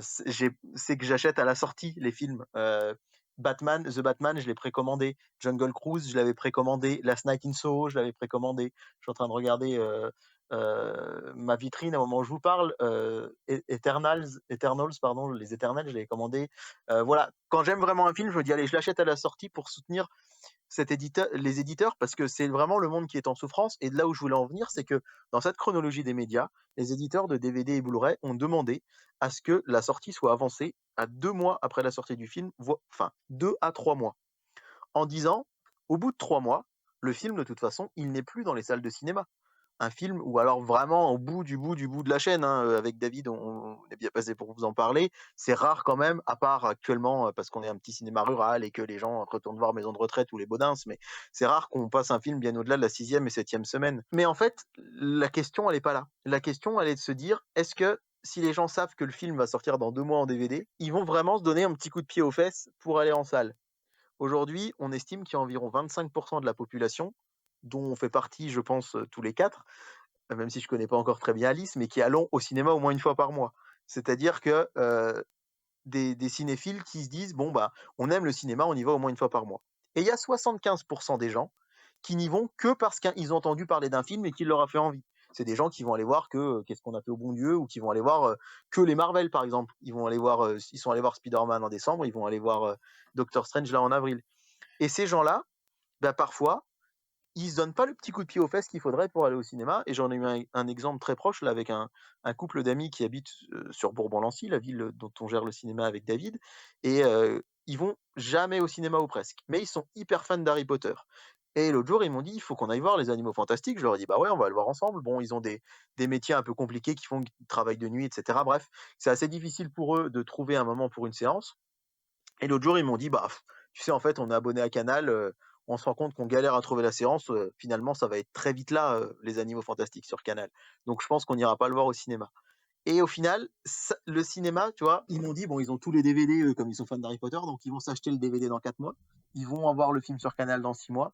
C'est que j'achète à la sortie les films. The Batman, je l'ai précommandé. Jungle Cruise, je l'avais précommandé. Last Night in Soho, je l'avais précommandé. Je suis en train de regarder ma vitrine au moment où je vous parle. Eternals, pardon, les Eternals, je l'avais commandé. Voilà, quand j'aime vraiment un film, je me dis, allez, je l'achète à la sortie pour soutenir les éditeurs, parce que c'est vraiment le monde qui est en souffrance. Et de là où je voulais en venir, c'est que dans cette chronologie des médias, les éditeurs de DVD et Blu-ray ont demandé à ce que la sortie soit avancée à 2 mois après la sortie du film, enfin 2 à 3 mois, en disant, au bout de 3 mois, le film, de toute façon, il n'est plus dans les salles de cinéma. Un film, ou alors vraiment au bout de la chaîne, hein, avec David, on est bien passé pour vous en parler. C'est rare quand même, à part actuellement, parce qu'on est un petit cinéma rural et que les gens retournent voir Maison de retraite ou Les Baudins, mais c'est rare qu'on passe un film bien au-delà de la 6e et 7e semaine. Mais en fait, la question, elle est pas là. La question, elle est de se dire, est-ce que si les gens savent que le film va sortir dans 2 mois en DVD, ils vont vraiment se donner un petit coup de pied aux fesses pour aller en salle? Aujourd'hui, on estime qu'il y a environ 25% de la population, dont on fait partie, je pense, tous les 4, même si je connais pas encore très bien Alice, mais qui allons au cinéma au moins une fois par mois. C'est-à-dire que des cinéphiles qui se disent, bon, bah, on aime le cinéma, on y va au moins une fois par mois. Et il y a 75% des gens qui n'y vont que parce qu'ils ont entendu parler d'un film et qu'il leur a fait envie. C'est des gens qui vont aller voir que Qu'est-ce qu'on a fait au bon Dieu, ou qui vont aller voir que les Marvel, par exemple. Ils sont allés voir Spider-Man en décembre, ils vont aller voir Doctor Strange là en avril. Et ces gens-là, bah, parfois, ils se donnent pas le petit coup de pied aux fesses qu'il faudrait pour aller au cinéma. Et j'en ai eu un exemple très proche là avec un couple d'amis qui habitent sur Bourbon-Lancy, la ville dont on gère le cinéma avec David. Et ils vont jamais au cinéma ou presque, mais ils sont hyper fans d'Harry Potter. Et l'autre jour, ils m'ont dit, il faut qu'on aille voir les Animaux Fantastiques. Je leur ai dit, bah ouais, on va le voir ensemble. Bon, ils ont des métiers un peu compliqués qui font qu'ils travaillent de nuit, etc. Bref, c'est assez difficile pour eux de trouver un moment pour une séance. Et l'autre jour, ils m'ont dit, bah, tu sais, en fait, on est abonné à Canal, on se rend compte qu'on galère à trouver la séance, finalement, ça va être très vite là, les Animaux Fantastiques sur Canal. Donc je pense qu'on n'ira pas le voir au cinéma. Et au final, le cinéma, tu vois, ils m'ont dit, bon, ils ont tous les DVD, comme ils sont fans d'Harry Potter, donc ils vont s'acheter le DVD dans 4 mois. Ils vont avoir le film sur Canal dans 6 mois.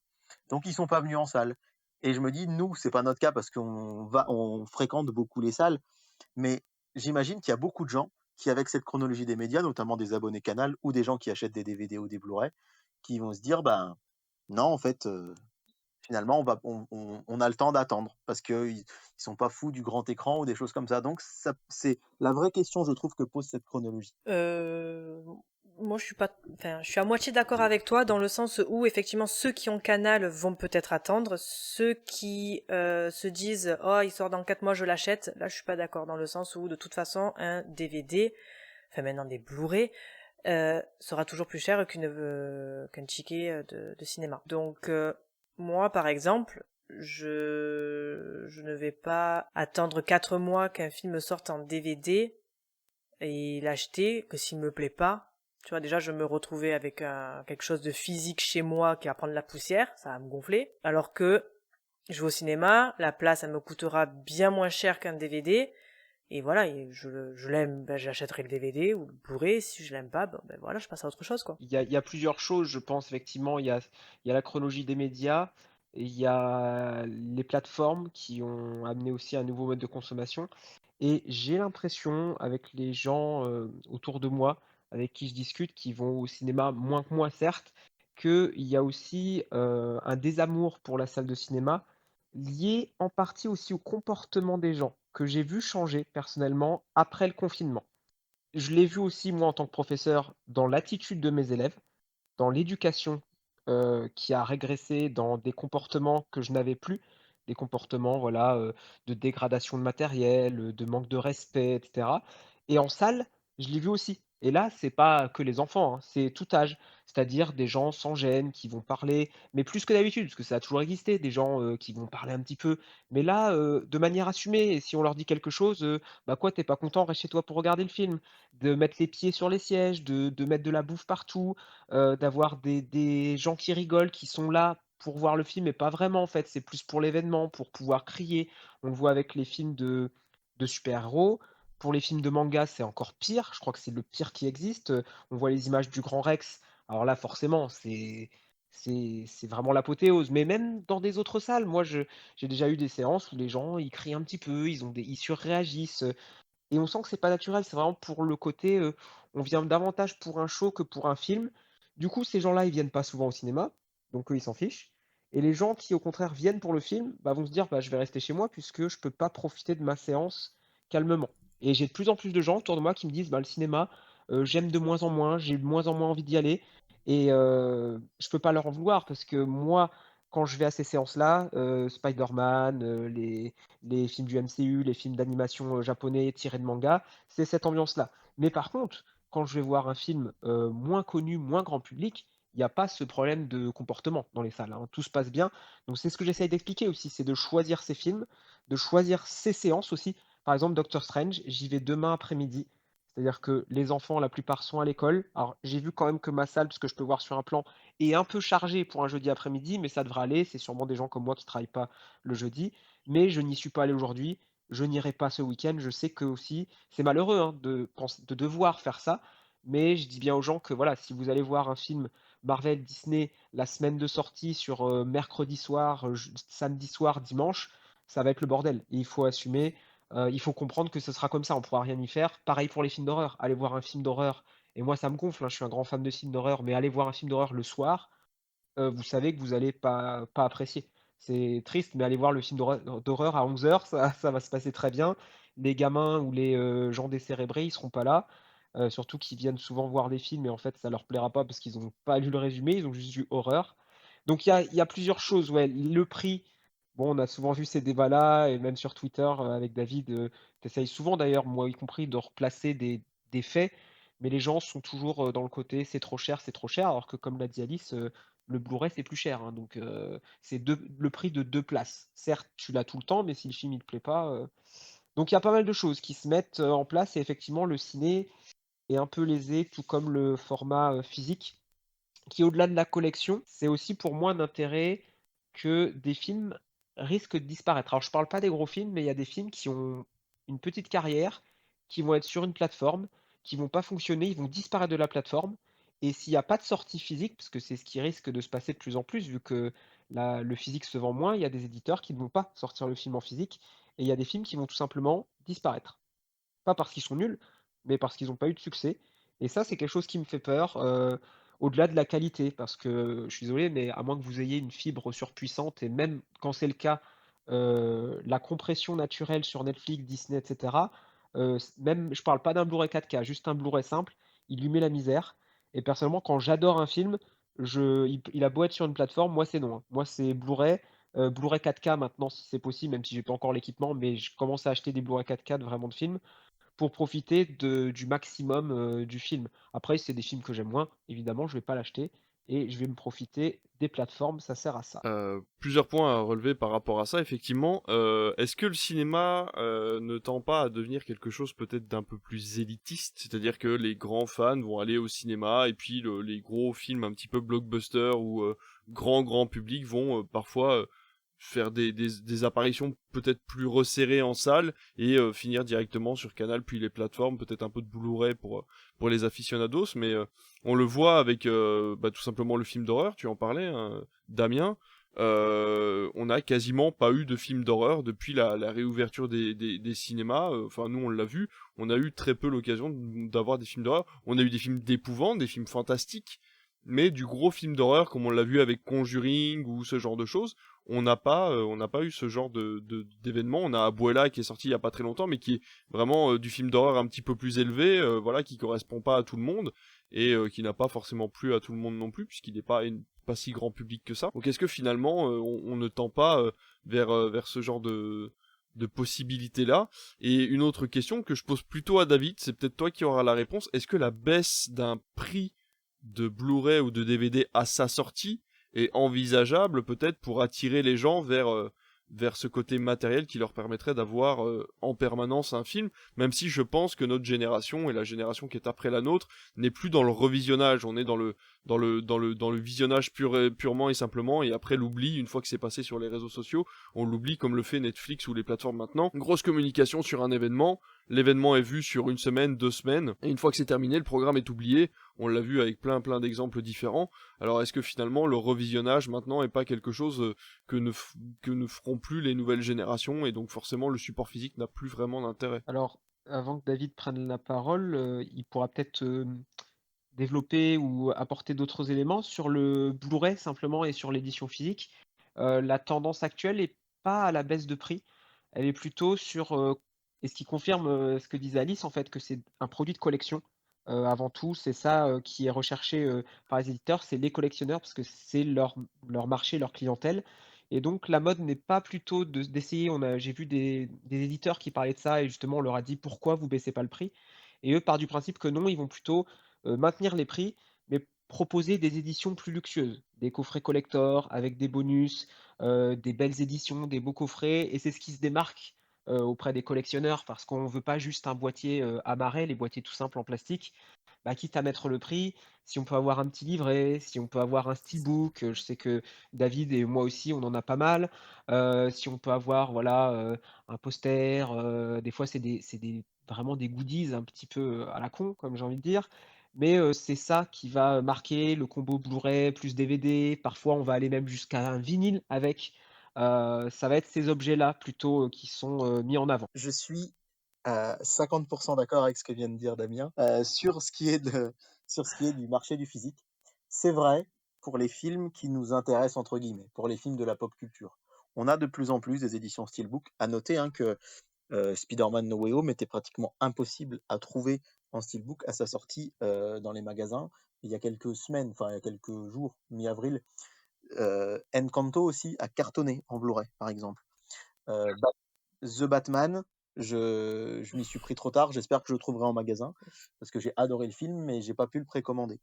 Donc ils sont pas venus en salle. Et je me dis, nous, c'est pas notre cas parce on fréquente beaucoup les salles. Mais j'imagine qu'il y a beaucoup de gens qui, avec cette chronologie des médias, notamment des abonnés Canal ou des gens qui achètent des DVD ou des Blu-ray, qui vont se dire, ben, non, en fait, finalement, on a le temps d'attendre parce qu'ils sont pas fous du grand écran ou des choses comme ça. Donc, c'est la vraie question, je trouve, que pose cette chronologie. moi, je suis à moitié d'accord avec toi dans le sens où effectivement ceux qui ont Canal vont peut-être attendre, ceux qui se disent oh il sort dans 4 mois je l'achète, là je suis pas d'accord dans le sens où de toute façon un DVD, enfin maintenant des Blu-ray sera toujours plus cher qu'un ticket de cinéma. Donc moi par exemple je ne vais pas attendre 4 mois qu'un film sorte en DVD et l'acheter que s'il me plaît pas. Tu vois, déjà, je me retrouvais avec quelque chose de physique chez moi qui va prendre la poussière, ça va me gonfler. Alors que je vais au cinéma, la place, elle me coûtera bien moins cher qu'un DVD. Et voilà, et je l'aime, ben, j'achèterai le DVD ou le Blu-ray. Si je l'aime pas, ben voilà, je passe à autre chose, quoi. Il y a plusieurs choses, je pense, effectivement. Il y a la chronologie des médias, et il y a les plateformes qui ont amené aussi un nouveau mode de consommation. Et j'ai l'impression, avec les gens autour de moi, avec qui je discute, qui vont au cinéma moins que moi, certes, qu'il y a aussi un désamour pour la salle de cinéma, lié en partie aussi au comportement des gens, que j'ai vu changer personnellement après le confinement. Je l'ai vu aussi, moi, en tant que professeur, dans l'attitude de mes élèves, dans l'éducation qui a régressé dans des comportements que je n'avais plus, des comportements voilà, de dégradation de matériel, de manque de respect, et cetera. Et en salle, je l'ai vu aussi. Et là, c'est pas que les enfants, hein, c'est tout âge. C'est-à-dire des gens sans gêne qui vont parler, mais plus que d'habitude, parce que ça a toujours existé, des gens qui vont parler un petit peu. Mais là, de manière assumée, et si on leur dit quelque chose, bah quoi, t'es pas content, reste chez toi pour regarder le film. De mettre les pieds sur les sièges, de mettre de la bouffe partout, d'avoir des gens qui rigolent, qui sont là pour voir le film, mais pas vraiment en fait, c'est plus pour l'événement, pour pouvoir crier. On le voit avec les films de super-héros. Pour les films de manga, c'est encore pire. Je crois que c'est le pire qui existe. On voit les images du Grand Rex. Alors là, forcément, c'est vraiment l'apothéose. Mais même dans des autres salles, moi, j'ai déjà eu des séances où les gens, ils crient un petit peu, ils surréagissent. Et on sent que c'est pas naturel, c'est vraiment pour le côté, on vient davantage pour un show que pour un film. Du coup, ces gens-là, ils viennent pas souvent au cinéma, donc eux, ils s'en fichent. Et les gens qui, au contraire, viennent pour le film, bah, vont se dire, bah, je vais rester chez moi puisque je peux pas profiter de ma séance calmement. Et j'ai de plus en plus de gens autour de moi qui me disent, bah, le cinéma, j'aime de moins en moins, j'ai de moins en moins envie d'y aller. Et je peux pas leur en vouloir parce que moi, quand je vais à ces séances-là, Spider-Man, les films du MCU, les films d'animation japonais tirés de manga, c'est cette ambiance-là. Mais par contre, quand je vais voir un film moins connu, moins grand public, il n'y a pas ce problème de comportement dans les salles, hein. Tout se passe bien. Donc c'est ce que j'essaye d'expliquer aussi, c'est de choisir ses films, de choisir ses séances aussi. Par exemple, Doctor Strange, j'y vais demain après-midi. C'est-à-dire que les enfants, la plupart, sont à l'école. Alors j'ai vu quand même que ma salle, parce que je peux voir sur un plan, est un peu chargée pour un jeudi après-midi, mais ça devrait aller. C'est sûrement des gens comme moi qui ne travaillent pas le jeudi, mais je n'y suis pas allé aujourd'hui, je n'irai pas ce week-end. Je sais que aussi, c'est malheureux hein, de devoir faire ça, mais je dis bien aux gens que voilà, si vous allez voir un film Marvel, Disney, la semaine de sortie sur mercredi soir, samedi soir, dimanche, ça va être le bordel. Et il faut assumer, il faut comprendre que ce sera comme ça, on pourra rien y faire. Pareil pour les films d'horreur, allez voir un film d'horreur, et moi ça me gonfle, hein, je suis un grand fan de films d'horreur, mais allez voir un film d'horreur le soir, vous savez que vous allez pas apprécier. C'est triste, mais allez voir le film d'horreur à 11 h, ça va se passer très bien. Les gamins ou les gens décérébrés, ils seront pas là. Surtout qu'ils viennent souvent voir des films et en fait ça leur plaira pas parce qu'ils n'ont pas lu le résumé, ils ont juste vu horreur. Donc il y a plusieurs choses, ouais. Le prix, bon, on a souvent vu ces débats-là, et même sur Twitter avec David, t'essayes souvent d'ailleurs, moi y compris, de replacer des faits, mais les gens sont toujours dans le côté c'est trop cher, alors que comme l'a dit Alice, le Blu-ray c'est plus cher, hein, donc c'est le prix de 2 places. Certes, tu l'as tout le temps, mais si le film il te plaît pas. Donc il y a pas mal de choses qui se mettent en place, et effectivement le ciné est un peu lésé, tout comme le format physique, qui au-delà de la collection, c'est aussi pour moi un intérêt que des films risquent de disparaître. Alors je parle pas des gros films, mais il y a des films qui ont une petite carrière, qui vont être sur une plateforme, qui vont pas fonctionner, ils vont disparaître de la plateforme. Et s'il n'y a pas de sortie physique, parce que c'est ce qui risque de se passer de plus en plus, vu que le physique se vend moins, il y a des éditeurs qui ne vont pas sortir le film en physique, et il y a des films qui vont tout simplement disparaître. Pas parce qu'ils sont nuls, mais parce qu'ils n'ont pas eu de succès. Et ça, c'est quelque chose qui me fait peur, au-delà de la qualité, parce que je suis désolé, mais à moins que vous ayez une fibre surpuissante, et même quand c'est le cas, la compression naturelle sur Netflix, Disney, etc., même, je parle pas d'un Blu-ray 4K, juste un Blu-ray simple, il lui met la misère. Et personnellement, quand j'adore un film, il a beau être sur une plateforme, moi c'est non, hein. Moi c'est Blu-ray, Blu-ray 4K maintenant c'est possible, même si j'ai pas encore l'équipement, mais je commence à acheter des Blu-ray 4K vraiment de films pour profiter du maximum du film. Après, c'est des films que j'aime moins, évidemment, je vais pas l'acheter et je vais me profiter des plateformes, ça sert à ça. Plusieurs points à relever par rapport à ça, effectivement. Est-ce que le cinéma ne tend pas à devenir quelque chose peut-être d'un peu plus élitiste? C'est-à-dire que les grands fans vont aller au cinéma et puis les gros films un petit peu blockbuster ou grand public vont parfois faire des apparitions peut-être plus resserrées en salle et finir directement sur Canal puis les plateformes, peut-être un peu de Blu-ray pour les aficionados, mais on le voit avec tout simplement le film d'horreur, tu en parlais, hein, Damien. On n'a quasiment pas eu de film d'horreur depuis la réouverture des cinémas. Enfin, nous, on l'a vu. On a eu très peu l'occasion d'avoir des films d'horreur. On a eu des films d'épouvante, des films fantastiques, mais du gros film d'horreur, comme on l'a vu avec Conjuring ou ce genre de choses, on n'a pas eu ce genre d'événement. On a Abuela qui est sorti il y a pas très longtemps, mais qui est vraiment du film d'horreur un petit peu plus élevé, voilà, qui correspond pas à tout le monde et qui n'a pas forcément plu à tout le monde non plus, puisqu'il n'est pas si grand public que ça. Donc est-ce que finalement on ne tend pas vers ce genre de possibilités-là? Et une autre question que je pose plutôt à David, c'est peut-être toi qui auras la réponse. Est-ce que la baisse d'un prix de Blu-ray ou de DVD à sa sortie est envisageable peut-être pour attirer les gens vers ce côté matériel qui leur permettrait d'avoir en permanence un film, même si je pense que notre génération et la génération qui est après la nôtre n'est plus dans le revisionnage, on est dans le visionnage purement et simplement, et après l'oubli, une fois que c'est passé sur les réseaux sociaux, on l'oublie comme le fait Netflix ou les plateformes maintenant. Grosse communication sur un événement, l'événement est vu sur une semaine, 2 semaines, et une fois que c'est terminé, le programme est oublié. On l'a vu avec plein d'exemples différents. Alors est-ce que finalement le revisionnage maintenant est pas quelque chose que ne feront plus les nouvelles générations, et donc forcément le support physique n'a plus vraiment d'intérêt? Alors, avant que David prenne la parole, il pourra peut-être développer ou apporter d'autres éléments sur le Blu-ray simplement et sur l'édition physique. La tendance actuelle est pas à la baisse de prix, elle est plutôt sur, et ce qui confirme, ce que disait Alice en fait, que c'est un produit de collection. Avant tout, c'est ça, qui est recherché, par les éditeurs, c'est les collectionneurs parce que c'est leur marché, leur clientèle et donc la mode n'est pas plutôt d'essayer j'ai vu des éditeurs qui parlaient de ça et justement on leur a dit: «Pourquoi vous baissez pas le prix?» et eux partent du principe que non, ils vont plutôt maintenir les prix, mais proposer des éditions plus luxueuses, des coffrets collector avec des bonus, des belles éditions, des beaux coffrets et c'est ce qui se démarque, auprès des collectionneurs parce qu'on ne veut pas juste un boîtier, amarré, les boîtiers tout simples en plastique. Bah, quitte à mettre le prix, si on peut avoir un petit livret, si on peut avoir un steelbook, je sais que David et moi aussi on en a pas mal, si on peut avoir voilà, un poster, des fois c'est des vraiment des goodies un petit peu, à la con comme j'ai envie de dire. Mais, c'est ça qui va marquer le combo Blu-ray plus DVD. Parfois on va aller même jusqu'à un vinyle avec. Ça va être ces objets-là plutôt, qui sont, mis en avant. Je suis à 50 d'accord avec ce que vient de dire Damien, sur ce qui est du marché du physique. C'est vrai pour les films qui «nous intéressent» entre guillemets, pour les films de la pop culture. On a de plus en plus des éditions steelbook. À noter, hein, que, Spider-Man: No Way Home était pratiquement impossible à trouver en steelbook à sa sortie, dans les magasins, il y a quelques semaines, enfin il y a quelques jours, mi-avril. Encanto aussi a cartonné en Blu-ray, par exemple. Bat The Batman, je m'y suis pris trop tard, j'espère que je le trouverai en magasin, parce que j'ai adoré le film, mais j'ai pas pu le précommander.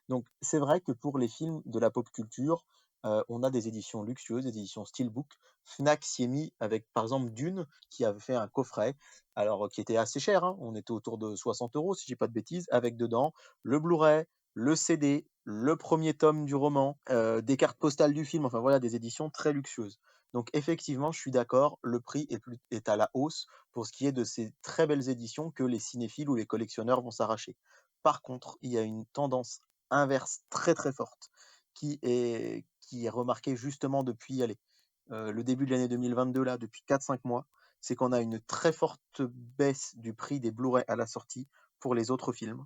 Donc c'est vrai que pour les films de la pop culture, on a des éditions luxueuses, des éditions steelbook. Fnac s'y est mis avec, par exemple, Dune, qui avait fait un coffret, alors qui était assez cher, hein, on était autour de 60 € si je dis pas de bêtises, avec dedans le Blu-ray, le CD, le premier tome du roman, des cartes postales du film, enfin voilà, des éditions très luxueuses. Donc effectivement, je suis d'accord, le prix est à la hausse pour ce qui est de ces très belles éditions que les cinéphiles ou les collectionneurs vont s'arracher. Par contre, il y a une tendance inverse très, très forte qui est remarquée justement depuis, allez, le début de l'année 2022 là, depuis 4-5 mois. C'est qu'on a une très forte baisse du prix des Blu-ray à la sortie pour les autres films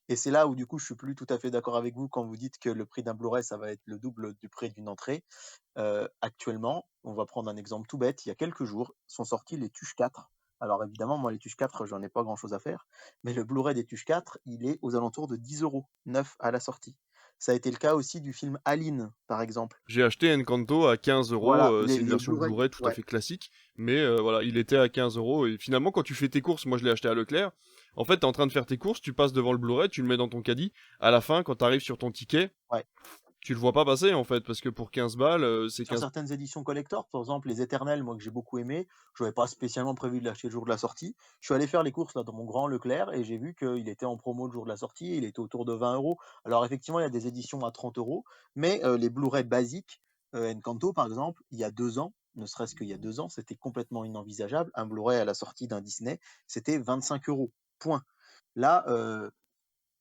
et c'est là où du coup je suis plus tout à fait d'accord avec vous quand vous dites que le prix d'un Blu-ray, ça va être le double du prix d'une entrée. Actuellement, on va prendre un exemple tout bête, il y a quelques jours sont sortis les Tuches 4 Alors évidemment, moi les Tuches 4, j'en ai pas grand chose à faire, mais le Blu-ray des Tuches 4, il est aux alentours de 10 €, neuf à la sortie. Ça a été le cas aussi du film Aline, par exemple. J'ai acheté Encanto à 15 Voilà, €, c'est une les version Blu-ray, Blu-ray tout à ouais. fait classique, mais voilà, il était à 15 € et finalement quand tu fais tes courses, moi je l'ai acheté à Leclerc, en fait t'es en train de faire tes courses, tu passes devant le Blu-ray, tu le mets dans ton caddie, à la fin quand t'arrives sur ton ticket, Ouais. tu le vois pas passer en fait, parce que pour 15 balles, c'est Sur 15... certaines éditions collector, par exemple les Éternels, moi que j'ai beaucoup aimé, je n'avais pas spécialement prévu de l'acheter le jour de la sortie. Je suis allé faire les courses là dans mon grand Leclerc et j'ai vu qu'il était en promo le jour de la sortie, il était autour de 20 €. Alors effectivement, il y a des éditions à 30 €, mais les Blu-ray basiques, Encanto par exemple, il y a 2 ans, ne serait-ce qu'il y a 2 ans, c'était complètement inenvisageable. Un Blu-ray à la sortie d'un Disney, c'était 25 €, point. Là,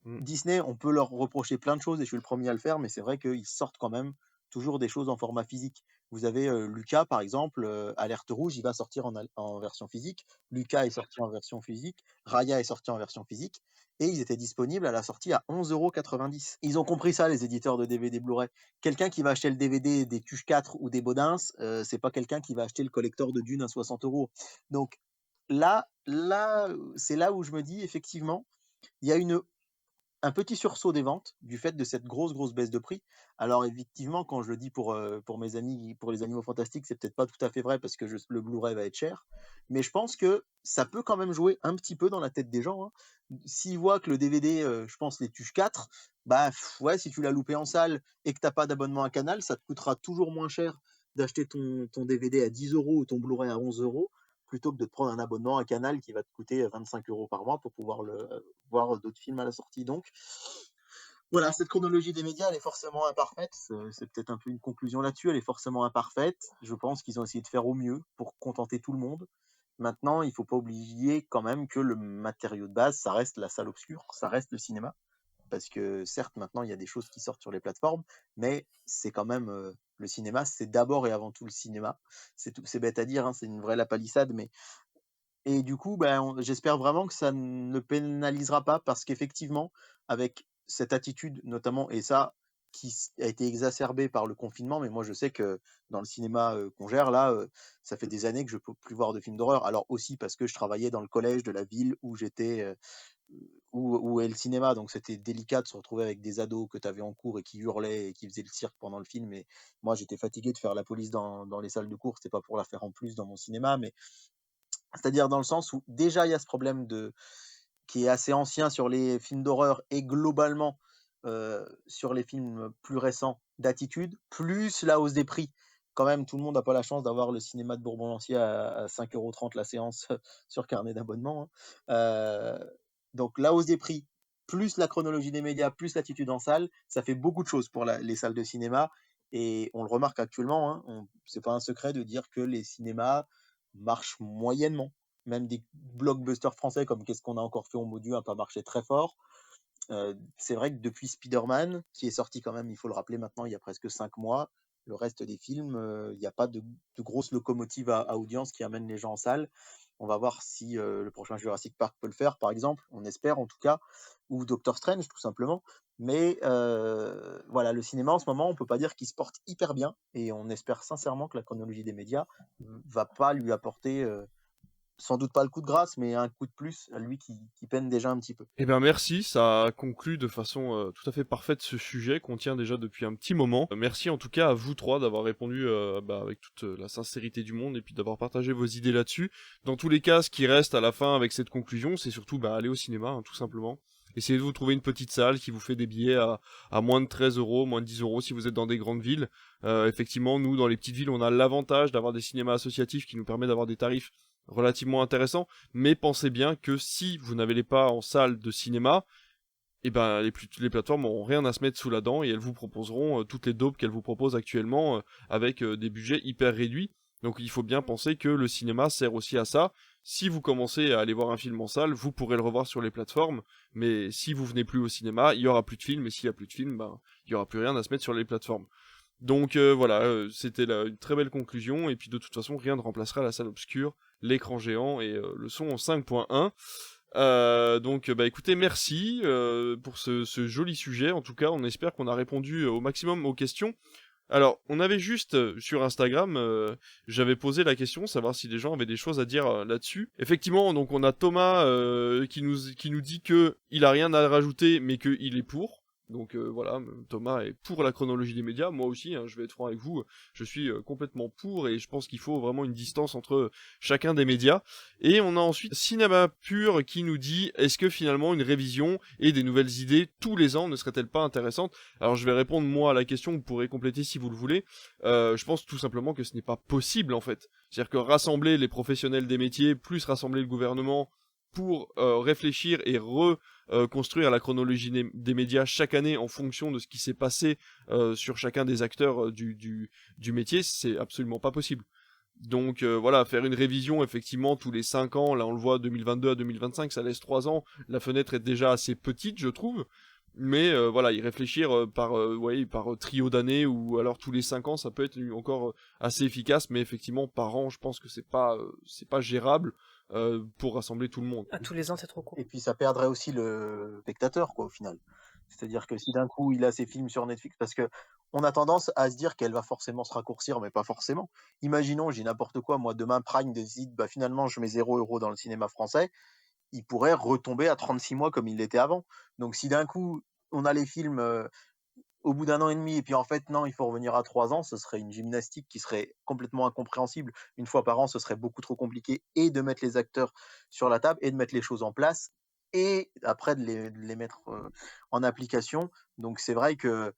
Mmh. Disney, on peut leur reprocher plein de choses et je suis le premier à le faire, mais c'est vrai qu'ils sortent quand même toujours des choses en format physique. Vous avez Lucas, par exemple, Alerte Rouge, il va sortir en version physique. Lucas est sorti en version physique. Raya est sorti en version physique. Et ils étaient disponibles à la sortie à 11,90 €. Ils ont compris ça, les éditeurs de DVD Blu-ray. Quelqu'un qui va acheter le DVD des Tuches 4 ou des Baudins, c'est pas quelqu'un qui va acheter le collector de Dune à 60 €. Donc là, c'est là où je me dis, effectivement, il y a un petit sursaut des ventes du fait de cette grosse baisse de prix. Alors effectivement, quand je le dis pour mes amis, pour les Animaux Fantastiques, c'est peut-être pas tout à fait vrai parce que le Blu-ray va être cher, mais je pense que ça peut quand même jouer un petit peu dans la tête des gens, hein. S'ils voient que le DVD, je pense les Tuches 4, bah ouais, si tu l'as loupé en salle et que t'as pas d'abonnement à Canal, ça te coûtera toujours moins cher d'acheter ton DVD à 10 € ou ton Blu-ray à 11 € plutôt que de te prendre un abonnement à Canal qui va te coûter 25 € par mois pour pouvoir voir d'autres films à la sortie. Donc, voilà, cette chronologie des médias, elle est forcément imparfaite. C'est peut-être un peu une conclusion là-dessus. Elle est forcément imparfaite. Je pense qu'ils ont essayé de faire au mieux pour contenter tout le monde. Maintenant, il ne faut pas oublier quand même que le matériau de base, ça reste la salle obscure, ça reste le cinéma. Parce que certes, maintenant, il y a des choses qui sortent sur les plateformes, mais c'est quand même le cinéma, c'est d'abord et avant tout le cinéma. C'est bête à dire, hein, c'est une vraie lapalissade, mais et du coup, ben, j'espère vraiment que ça ne le pénalisera pas parce qu'effectivement, avec cette attitude notamment, et ça a été exacerbé par le confinement, mais moi je sais que dans le cinéma qu'on gère là, ça fait des années que je peux plus voir de films d'horreur. Alors aussi parce que je travaillais dans le collège de la ville où j'étais, où est le cinéma, donc c'était délicat de se retrouver avec des ados que tu avais en cours et qui hurlaient et qui faisaient le cirque pendant le film. Et moi j'étais fatigué de faire la police dans les salles de cours, c'était pas pour la faire en plus dans mon cinéma, mais c'est-à-dire dans le sens où déjà il y a ce problème qui est assez ancien sur les films d'horreur et globalement sur les films plus récents d'attitude, plus la hausse des prix. Quand même, tout le monde n'a pas la chance d'avoir le cinéma de Bourbon-Lancier à 5,30 € la séance sur carnet d'abonnement, hein. Donc la hausse des prix, plus la chronologie des médias, plus l'attitude en salle, ça fait beaucoup de choses pour les salles de cinéma. Et on le remarque actuellement, hein, c'est pas un secret de dire que les cinémas marchent moyennement. Même des blockbusters français comme Qu'est-ce qu'on a encore fait au Modu n'a pas marché très fort. C'est vrai que depuis Spider-Man, qui est sorti quand même, il faut le rappeler maintenant, il y a presque 5 mois, le reste des films, il n'y a pas de grosse locomotive à audience qui amène les gens en salle. On va voir si le prochain Jurassic Park peut le faire, par exemple, on espère en tout cas, ou Doctor Strange tout simplement. Mais voilà, le cinéma en ce moment, on peut pas dire qu'il se porte hyper bien, et on espère sincèrement que la chronologie des médias va pas lui apporter sans doute pas le coup de grâce, mais un coup de plus à lui qui peine déjà un petit peu. Eh ben merci, ça conclut de façon tout à fait parfaite ce sujet qu'on tient déjà depuis un petit moment. Merci en tout cas à vous trois d'avoir répondu avec toute la sincérité du monde et puis d'avoir partagé vos idées là-dessus. Dans tous les cas, ce qui reste à la fin avec cette conclusion, c'est surtout aller au cinéma, hein, tout simplement. Essayez de vous trouver une petite salle qui vous fait des billets à moins de 13 €, moins de 10 € si vous êtes dans des grandes villes. Effectivement, nous, dans les petites villes, on a l'avantage d'avoir des cinémas associatifs qui nous permettent d'avoir des tarifs relativement intéressants, mais pensez bien que si vous n'avez pas en salle de cinéma, et ben les plateformes n'auront rien à se mettre sous la dent et elles vous proposeront toutes les daubes qu'elles vous proposent actuellement avec des budgets hyper réduits. Donc il faut bien penser que le cinéma sert aussi à ça. Si vous commencez à aller voir un film en salle, vous pourrez le revoir sur les plateformes, mais si vous venez plus au cinéma, il y aura plus de films, et s'il y a plus de films, il y aura plus rien à se mettre sur les plateformes. Donc voilà, c'était une très belle conclusion, et puis de toute façon, rien ne remplacera la salle obscure, l'écran géant et le son en 5.1. Donc écoutez, merci pour ce joli sujet. En tout cas, on espère qu'on a répondu au maximum aux questions. Alors, on avait juste sur Instagram, j'avais posé la question, savoir si les gens avaient des choses à dire là-dessus. Effectivement, donc on a Thomas qui nous dit que il a rien à rajouter, mais qu'il est pour. Donc voilà, Thomas est pour la chronologie des médias, moi aussi, hein, je vais être franc avec vous, je suis complètement pour et je pense qu'il faut vraiment une distance entre chacun des médias. Et on a ensuite Cinéma Pur qui nous dit, est-ce que finalement une révision et des nouvelles idées tous les ans ne serait-elle pas intéressante? Alors je vais répondre moi à la question, vous pourrez compléter si vous le voulez. Je pense tout simplement que ce n'est pas possible en fait. C'est-à-dire que rassembler les professionnels des métiers, plus rassembler le gouvernement pour réfléchir et construire la chronologie des médias chaque année en fonction de ce qui s'est passé sur chacun des acteurs du métier, c'est absolument pas possible. Donc voilà, faire une révision effectivement tous les 5 ans, là on le voit 2022 à 2025, ça laisse 3 ans, la fenêtre est déjà assez petite je trouve, mais voilà, y réfléchir par trio d'années ou alors tous les 5 ans, ça peut être encore assez efficace, mais effectivement par an, je pense que c'est pas gérable pour rassembler tout le monde. À tous les ans, c'est trop court. Et puis ça perdrait aussi le spectateur, quoi, au final. C'est-à-dire que si d'un coup il a ses films sur Netflix, parce que on a tendance à se dire qu'elle va forcément se raccourcir, mais pas forcément. Imaginons, j'ai n'importe quoi, moi demain Prime décide, bah finalement je mets 0 € dans le cinéma français, il pourrait retomber à 36 mois comme il l'était avant. Donc si d'un coup on a les films au bout d'1 an et demi, et puis en fait non, il faut revenir à 3 ans, ce serait une gymnastique qui serait complètement incompréhensible. Une fois par an, ce serait beaucoup trop compliqué et de mettre les acteurs sur la table et de mettre les choses en place et après de les mettre en application. Donc c'est vrai que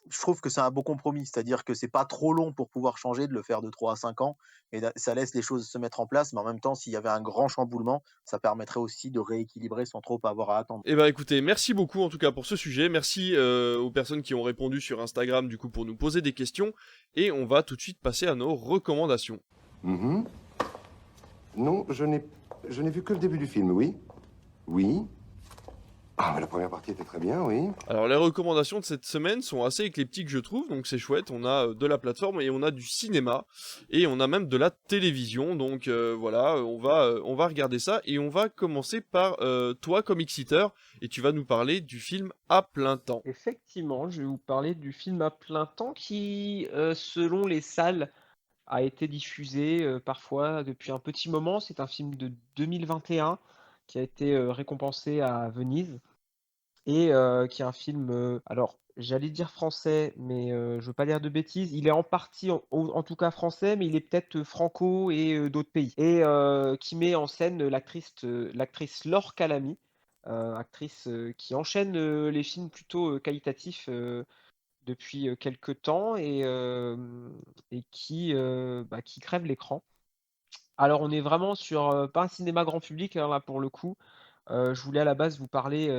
je trouve que c'est un beau compromis, c'est-à-dire que c'est pas trop long pour pouvoir changer, de le faire de 3 à 5 ans et ça laisse les choses se mettre en place, mais en même temps, s'il y avait un grand chamboulement, ça permettrait aussi de rééquilibrer sans trop avoir à attendre. Eh ben écoutez, merci beaucoup en tout cas pour ce sujet, merci aux personnes qui ont répondu sur Instagram du coup pour nous poser des questions, et on va tout de suite passer à nos recommandations. Non, je n'ai vu que le début du film, oui. Oui. Ah, mais la première partie était très bien, oui. Alors les recommandations de cette semaine sont assez éclectiques je trouve, donc c'est chouette, on a de la plateforme et on a du cinéma, et on a même de la télévision, donc voilà, on va regarder ça, et on va commencer par toi Comic Seater, et tu vas nous parler du film À plein temps. Effectivement, je vais vous parler du film À plein temps qui, selon les salles, a été diffusé parfois depuis un petit moment. C'est un film de 2021 qui a été récompensé à Venise et qui est un film, alors j'allais dire français, mais je veux pas dire de bêtises. Il est en partie, en tout cas français, mais il est peut-être franco et d'autres pays. Et qui met en scène l'actrice Laure Calamy, actrice qui enchaîne les films plutôt qualitatifs depuis quelque temps et qui crève l'écran. Alors on est vraiment sur pas un cinéma grand public, hein, là pour le coup. Je voulais à la base vous parler,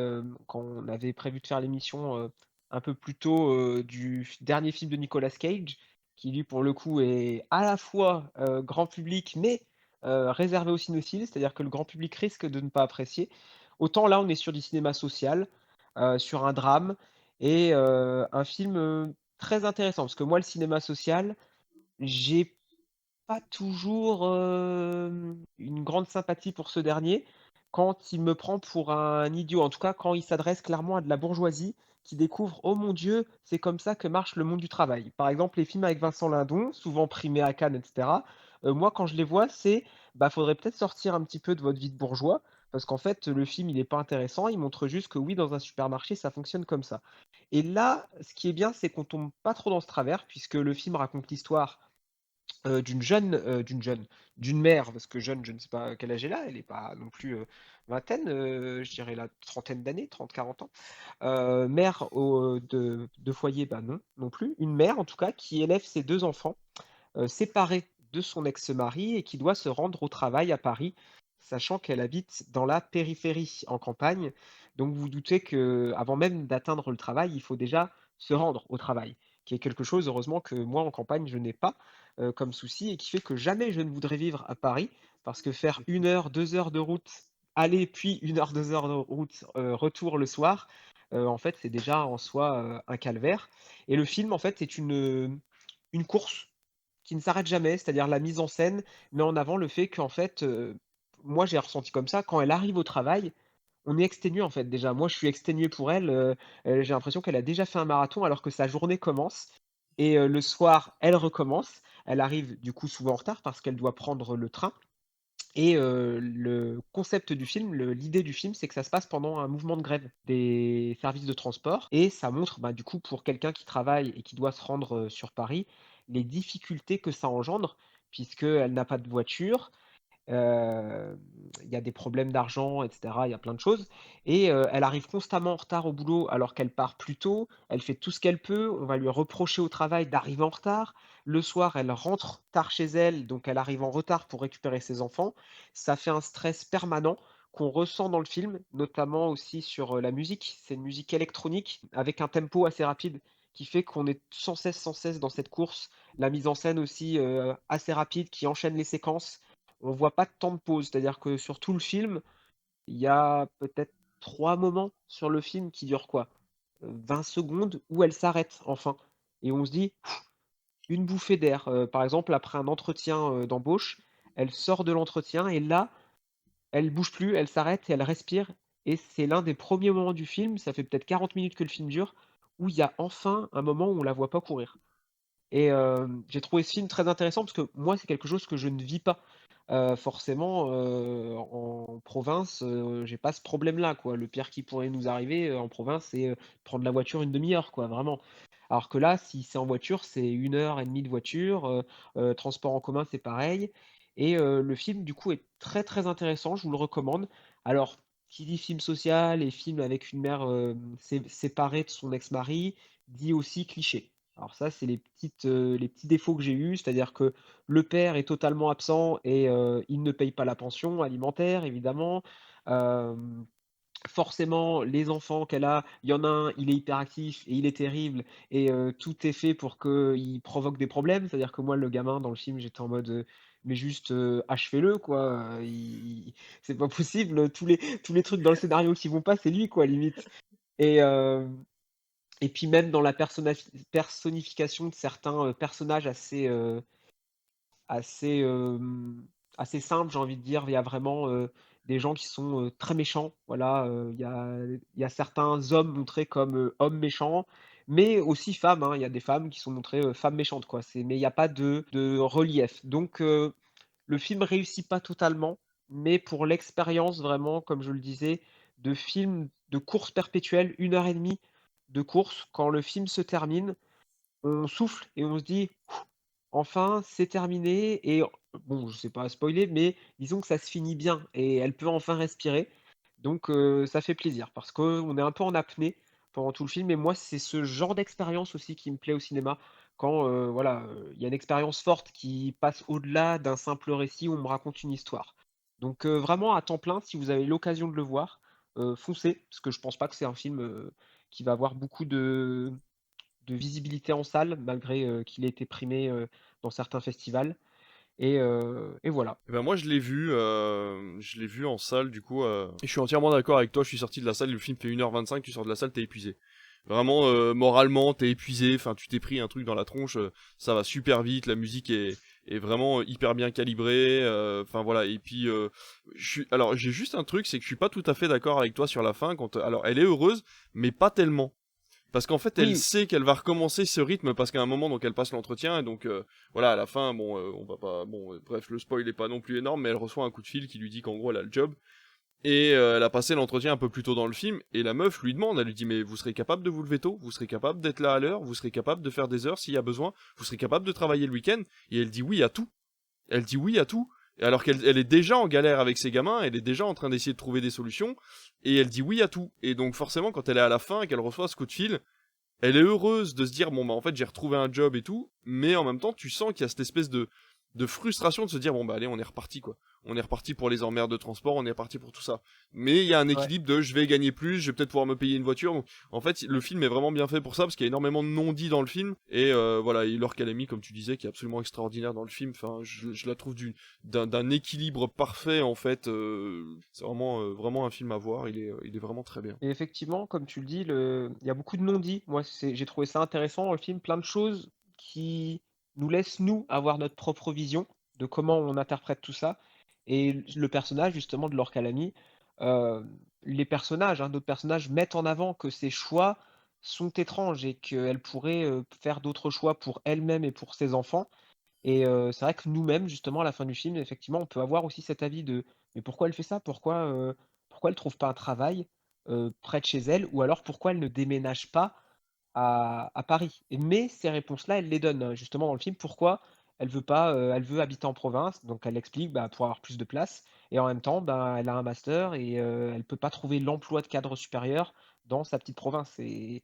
quand on avait prévu de faire l'émission, un peu plus tôt, du dernier film de Nicolas Cage, qui lui pour le coup est à la fois grand public, mais réservé aux cinéphiles, c'est-à-dire que le grand public risque de ne pas apprécier. Autant là on est sur du cinéma social, sur un drame et un film très intéressant. Parce que moi le cinéma social, j'ai pas toujours une grande sympathie pour ce dernier, quand il me prend pour un idiot. En tout cas, quand il s'adresse clairement à de la bourgeoisie qui découvre: «Oh mon Dieu, c'est comme ça que marche le monde du travail». Par exemple, les films avec Vincent Lindon, souvent primés à Cannes et cetera, moi quand je les vois, c'est: «Bah, faudrait peut-être sortir un petit peu de votre vie de bourgeois», parce qu'en fait, le film, il est pas intéressant. Il montre juste que oui, dans un supermarché, ça fonctionne comme ça. Et là, ce qui est bien, c'est qu'on tombe pas trop dans ce travers, puisque le film raconte l'histoire d'une mère, parce que jeune, je ne sais pas quel âge elle a, elle est pas non plus, vingtaine, je dirais la trentaine d'années, 30, 40 ans. Mère de foyer, bah non plus. Une mère en tout cas qui élève ses 2 enfants, séparée de son ex-mari et qui doit se rendre au travail à Paris, sachant qu'elle habite dans la périphérie, en campagne. Donc vous vous doutez qu'avant même d'atteindre le travail, il faut déjà se rendre au travail, qui est quelque chose heureusement que moi en campagne je n'ai pas, comme souci et qui fait que jamais je ne voudrais vivre à Paris. Parce que faire 1 heure, 2 heures de route aller, puis 1 heure, 2 heures de route, retour le soir, en fait, c'est déjà en soi, un calvaire. Et le film en fait est une course qui ne s'arrête jamais, c'est-à-dire la mise en scène met en avant le fait qu'en fait, moi j'ai ressenti comme ça, quand elle arrive au travail, on est exténué en fait déjà. Moi je suis exténué pour elle, j'ai l'impression qu'elle a déjà fait un marathon alors que sa journée commence Et le soir, elle recommence. Elle arrive du coup souvent en retard parce qu'elle doit prendre le train. Et le concept du film, l'idée du film, c'est que ça se passe pendant un mouvement de grève des services de transport et ça montre, bah, du coup, pour quelqu'un qui travaille et qui doit se rendre, sur Paris, les difficultés que ça engendre puisqu'elle n'a pas de voiture. Il y a des problèmes d'argent et cetera, il y a plein de choses et elle arrive constamment en retard au boulot alors qu'elle part plus tôt. Elle fait tout ce qu'elle peut. On va lui reprocher au travail d'arriver en retard. Le soir, elle rentre tard chez elle, donc elle arrive en retard pour récupérer ses enfants. Ça fait un stress permanent qu'on ressent dans le film, notamment aussi sur, la musique. C'est une musique électronique avec un tempo assez rapide qui fait qu'on est sans cesse dans cette course. La mise en scène aussi, assez rapide qui enchaîne les séquences. On voit pas de temps de pause, c'est-à-dire que sur tout le film, il y a peut-être 3 moments sur le film qui durent quoi? 20 secondes où elle s'arrête enfin et on se dit: «Une bouffée d'air». Par exemple, après un entretien, d'embauche, elle sort de l'entretien et là, elle bouge plus, elle s'arrête et elle respire et c'est l'un des premiers moments du film, ça fait peut-être 40 minutes que le film dure, où il y a enfin un moment où on la voit pas courir. Et j'ai trouvé ce film très intéressant parce que moi, c'est quelque chose que je ne vis pas. Forcément, en province, j'ai pas ce problème-là, quoi. Le pire qui pourrait nous arriver, en province, c'est, prendre la voiture une demi heure, quoi, vraiment. Alors que là, si c'est en voiture, c'est 1 heure et demie de voiture, transport en commun, c'est pareil et le film, du coup, est très, très intéressant, je vous le recommande. Alors, qui dit film social et film avec une mère, séparée de son ex-mari, dit aussi cliché. Alors ça, c'est les petits défauts que j'ai eus, c'est-à-dire que le père est totalement absent et il ne paye pas la pension alimentaire évidemment. Hem, Forcément les enfants qu'elle a, il y en a un, il est hyperactif et il est terrible et tout est fait pour qu'il provoque des problèmes. C'est-à-dire que moi le gamin dans le film, j'étais en mode, mais juste, achevez-le quoi, c'est pas possible, tous les trucs dans le scénario qui vont pas, c'est lui quoi limite et et puis même dans la personnification de certains, personnages assez, assez simples, j'ai envie de dire. Il y a vraiment, des gens qui sont, très méchants. Voilà, il y a certains hommes montrés comme, hommes méchants, mais aussi femmes, hein. Il y a des femmes qui sont montrées, femmes méchantes, quoi. Mais il y a pas de relief. Donc, le film réussit pas totalement, mais pour l'expérience vraiment, comme je le disais, de film de course perpétuelle, 1 heure et demie de course, quand le film se termine, on souffle et on se dit: «Enfin, c'est terminé» et bon, je sais pas spoiler, mais disons que ça se finit bien et elle peut enfin respirer. Donc ça fait plaisir parce qu'on est un peu en apnée pendant tout le film et moi, c'est ce genre d'expérience aussi qui me plaît au cinéma. Quand, voilà, il y a une expérience forte qui passe au-delà d'un simple récit où on me raconte une histoire. Donc vraiment à temps plein, si vous avez l'occasion de le voir, foncez, parce que je pense pas que c'est un film, qui va avoir beaucoup de visibilité en salle malgré, qu'il ait été primé, dans certains festivals et voilà. Eh ben moi je l'ai vu en salle du coup, et je suis entièrement d'accord avec toi, je suis sorti de la salle, le film fait 1h25, tu sors de la salle, t'es épuisé. Vraiment, moralement, t'es épuisé, enfin tu t'es pris un truc dans la tronche, ça va super vite, la musique est vraiment hyper bien calibrée, enfin voilà, et puis alors j'ai juste un truc, c'est que je suis pas tout à fait d'accord avec toi sur la fin, alors elle est heureuse, mais pas tellement. Parce qu'en fait, elle Oui, sait qu'elle va recommencer ce rythme parce qu'à un moment, donc elle passe l'entretien et donc voilà, à la fin, bon, on va pas, bon, bref, le spoil est pas non plus énorme, mais elle reçoit un coup de fil qui lui dit qu'en gros elle a le job et elle a passé l'entretien un peu plus tôt dans le film et la meuf lui demande, elle lui dit mais vous serez capable de vous lever tôt, vous serez capable d'être là à l'heure, vous serez capable de faire des heures s'il y a besoin, vous serez capable de travailler le week-end et elle dit oui à tout. Elle dit oui à tout. Alors qu'elle est déjà en galère avec ses gamins, elle est déjà en train d'essayer de trouver des solutions, et elle dit oui à tout. Et donc forcément, quand elle est à la fin et qu'elle reçoit ce coup de fil, elle est heureuse de se dire bon bah en fait j'ai retrouvé un job et tout, mais en même temps tu sens qu'il y a cette espèce de frustration de se dire bon bah allez on est reparti quoi. On est reparti pour les emmerdes de transport, on est reparti pour tout ça. Mais il y a un ouais. équilibre de je vais gagner plus, je vais peut-être pouvoir me payer une voiture. Donc, en fait le film est vraiment bien fait pour ça parce qu'il y a énormément de non-dits dans le film et voilà, et Laure Calamy comme tu disais qui est absolument extraordinaire dans le film. Enfin je la trouve d'un équilibre parfait en fait. C'est vraiment vraiment un film à voir. Il est vraiment très bien. Et effectivement, comme tu le dis, il y a beaucoup de non-dits. Moi, j'ai trouvé ça intéressant dans le film, plein de choses qui nous laissent, nous, avoir notre propre vision de comment on interprète tout ça. Et le personnage, justement, de Laure Calamy, les personnages, hein, d'autres personnages mettent en avant que ces choix sont étranges et qu'elle pourrait faire d'autres choix pour elle-même et pour ses enfants. Et c'est vrai que nous-mêmes, justement, à la fin du film, effectivement, on peut avoir aussi cet avis de mais pourquoi elle fait ça? Pourquoi elle trouve pas un travail près de chez elle? Ou alors pourquoi elle ne déménage pas à Paris? Mais ces réponses-là, elle les donne justement dans le film. Pourquoi elle veut pas, elle veut habiter en province, donc elle explique, bah, pour avoir plus de place et en même temps, ben, elle a un master et elle peut pas trouver l'emploi de cadre supérieur dans sa petite province et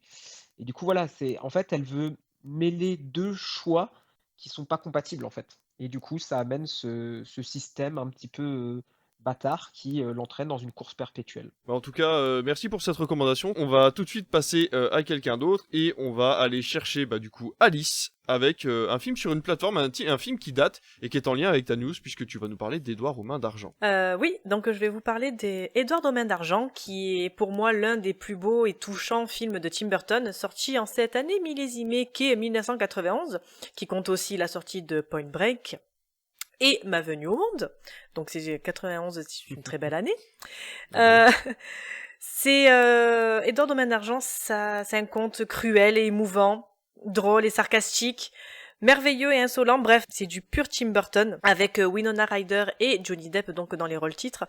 du coup, voilà, c'est en fait, elle veut mêler 2 choix qui sont pas compatibles, en fait et du coup, ça amène ce système un petit peu, bâtard qui, l'entraîne dans une course perpétuelle. Bah, en tout cas, merci pour cette recommandation. On va tout de suite passer à quelqu'un d'autre et on va aller chercher bah, du coup Alice avec un film sur une plateforme, un film qui date et qui est en lien avec ta news puisque tu vas nous parler d'Édouard aux mains d'argent. Oui, donc je vais vous parler d'Édouard aux mains d'argent, qui est pour moi l'un des plus beaux et touchants films de Tim Burton, sorti en cette année millésimée qu'est 1991, qui compte aussi la sortie de Point Break et Ma venue au monde. Donc c'est 91, c'est une très belle année. Édouard aux mains d'argent, ça, c'est un conte cruel et émouvant, drôle et sarcastique, merveilleux et insolent, bref, c'est du pur Tim Burton, avec Winona Ryder et Johnny Depp donc dans les rôles titres.